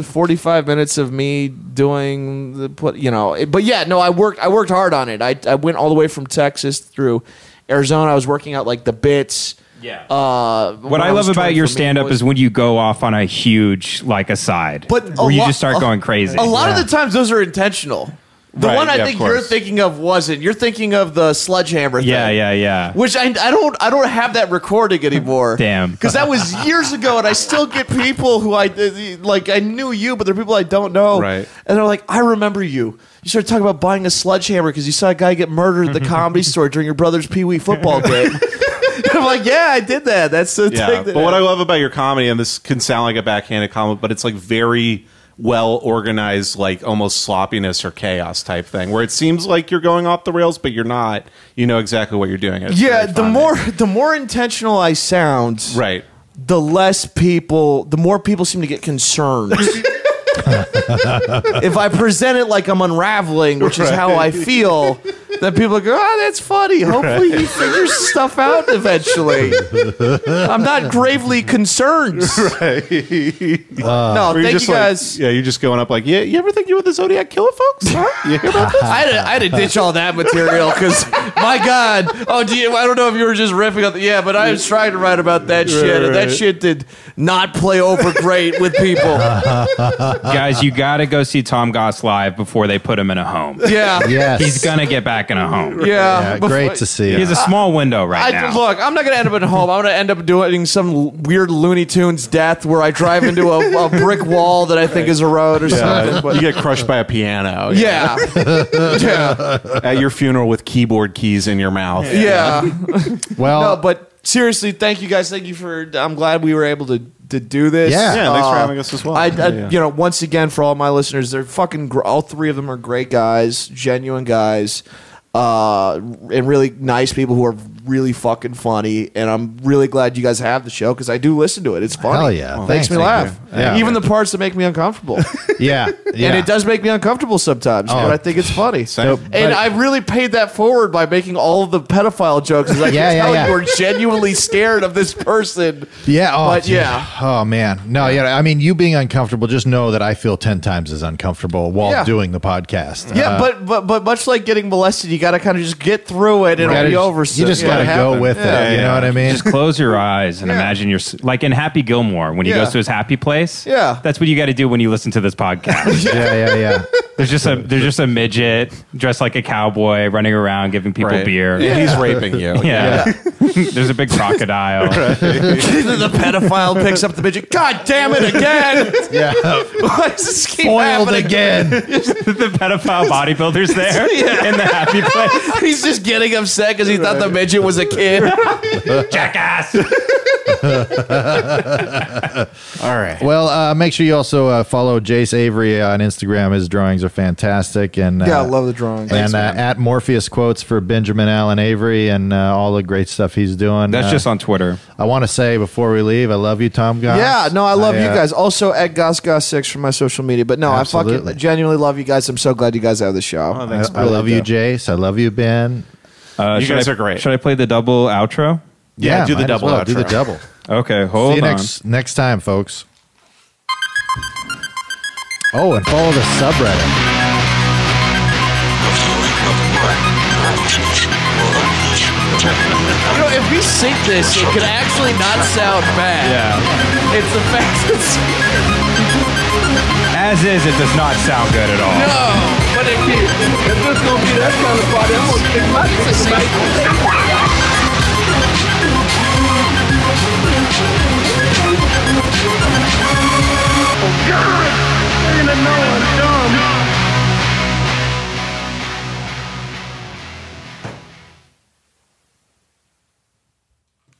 45 minutes of me doing but yeah, no, I worked hard on it. I went all the way from Texas through Arizona. I was working out like the bits. Yeah. What I love about your stand up is when you go off on a huge like aside. But where you just start going crazy. A lot of the times those are intentional. The Right, one I yeah, of think you're course. thinking of wasn't. You're thinking of the sledgehammer thing. Yeah. Which I don't have that recording anymore. Damn. Because that was years ago, and I still get people who I knew you, but they're people I don't know. Right. And they're like, I remember you. You started talking about buying a sledgehammer because you saw a guy get murdered at the Comedy Store during your brother's Pee Wee football game. I'm like, yeah, I did that. That's the Yeah, thing. That but what I love about your comedy, and this can sound like a backhanded comment, but it's like very well organized, like almost sloppiness or chaos type thing, where it seems like you're going off the rails, but you're not. You know exactly what you're doing. It's yeah, very the more intentional I sound, right. the more people seem to get concerned. If I present it like I'm unraveling, which is how I feel, then then people go, oh, that's funny. Hopefully he figures stuff out eventually. I'm not gravely concerned. Right. No, thank you guys. You're just going up like, yeah, you ever think you were the Zodiac Killer, folks? Huh? You hear about this? I had to ditch all that material because, my God. Oh, I don't know if you were just riffing on yeah, but I was trying to write about that shit, and that shit did not play over great with people. Guys, you got to go see Tom Goss live before they put him in a home. Yeah. Yes. He's going to get back in a home. Yeah. Great to see. He has a small window right now. Look, I'm not going to end up at home. I'm going to end up doing some weird Looney Tunes death where I drive into a brick wall that I think is a road or something. But You get crushed by a piano. yeah. Yeah. At your funeral with keyboard keys in your mouth. Yeah. Well, No, but seriously, thank you guys. Thank you for. I'm glad we were able to do this. Yeah. Yeah, thanks for having us as well. You know, once again, for all my listeners, they're fucking. All three of them are great guys, genuine guys, and really nice people who are really fucking funny. And I'm really glad you guys have the show because I do listen to it. It's funny. Hell yeah. Makes Thanks. me laugh. Yeah. Even the parts that make me uncomfortable. yeah. And it does make me uncomfortable sometimes, but I think it's funny. Same. And I really paid that forward by making all of the pedophile jokes. I can tell you were genuinely scared of this person. Yeah. Oh, But, dude. yeah. Oh, man. No, yeah. I mean, you being uncomfortable, just know that I feel 10 times as uncomfortable while doing the podcast. Yeah, but much like getting molested, you got to kind of just get through it and it'll be over. You just got to go with it. You know what I mean? Just close your eyes and imagine you're like in Happy Gilmore when he Yeah. goes to his happy place. Yeah. That's what you got to do when you listen to this podcast. yeah. There's just a midget dressed like a cowboy running around giving people Right. beer. Yeah, he's raping you. Yeah. There's a big crocodile. The pedophile picks up the midget. God damn it again! Yeah. Why does this keep Foiled happening? again. The pedophile bodybuilder's there Yeah. in the happy place. He's just getting upset because he thought the midget was a kid. Jackass. All right. Well, make sure you also follow Jace Avery on Instagram. His drawings are fantastic. And Yeah, I love the drawings. And at Morpheus Quotes for Benjamin Allen Avery and all the great stuff he's doing. That's just on Twitter. I want to say before we leave, I love you, Tom Goss. Yeah, no, I love you guys. Also at GossGoss6 for my social media. But no, I Absolutely. fucking genuinely love you guys. I'm so glad you guys have the show. I love you, Jace. I love you, Ben. You guys are great. Should I play the double outro? Yeah, do the might as double well. Do the outro. double. Okay, hold See you on. next time, folks. Oh, and follow the subreddit. You know, if we sync this, it could actually not sound bad. Yeah. It's the fact that As is, it does not sound good at all. no, but if If this gonna be that kind of party, I'm gonna stick my dick in my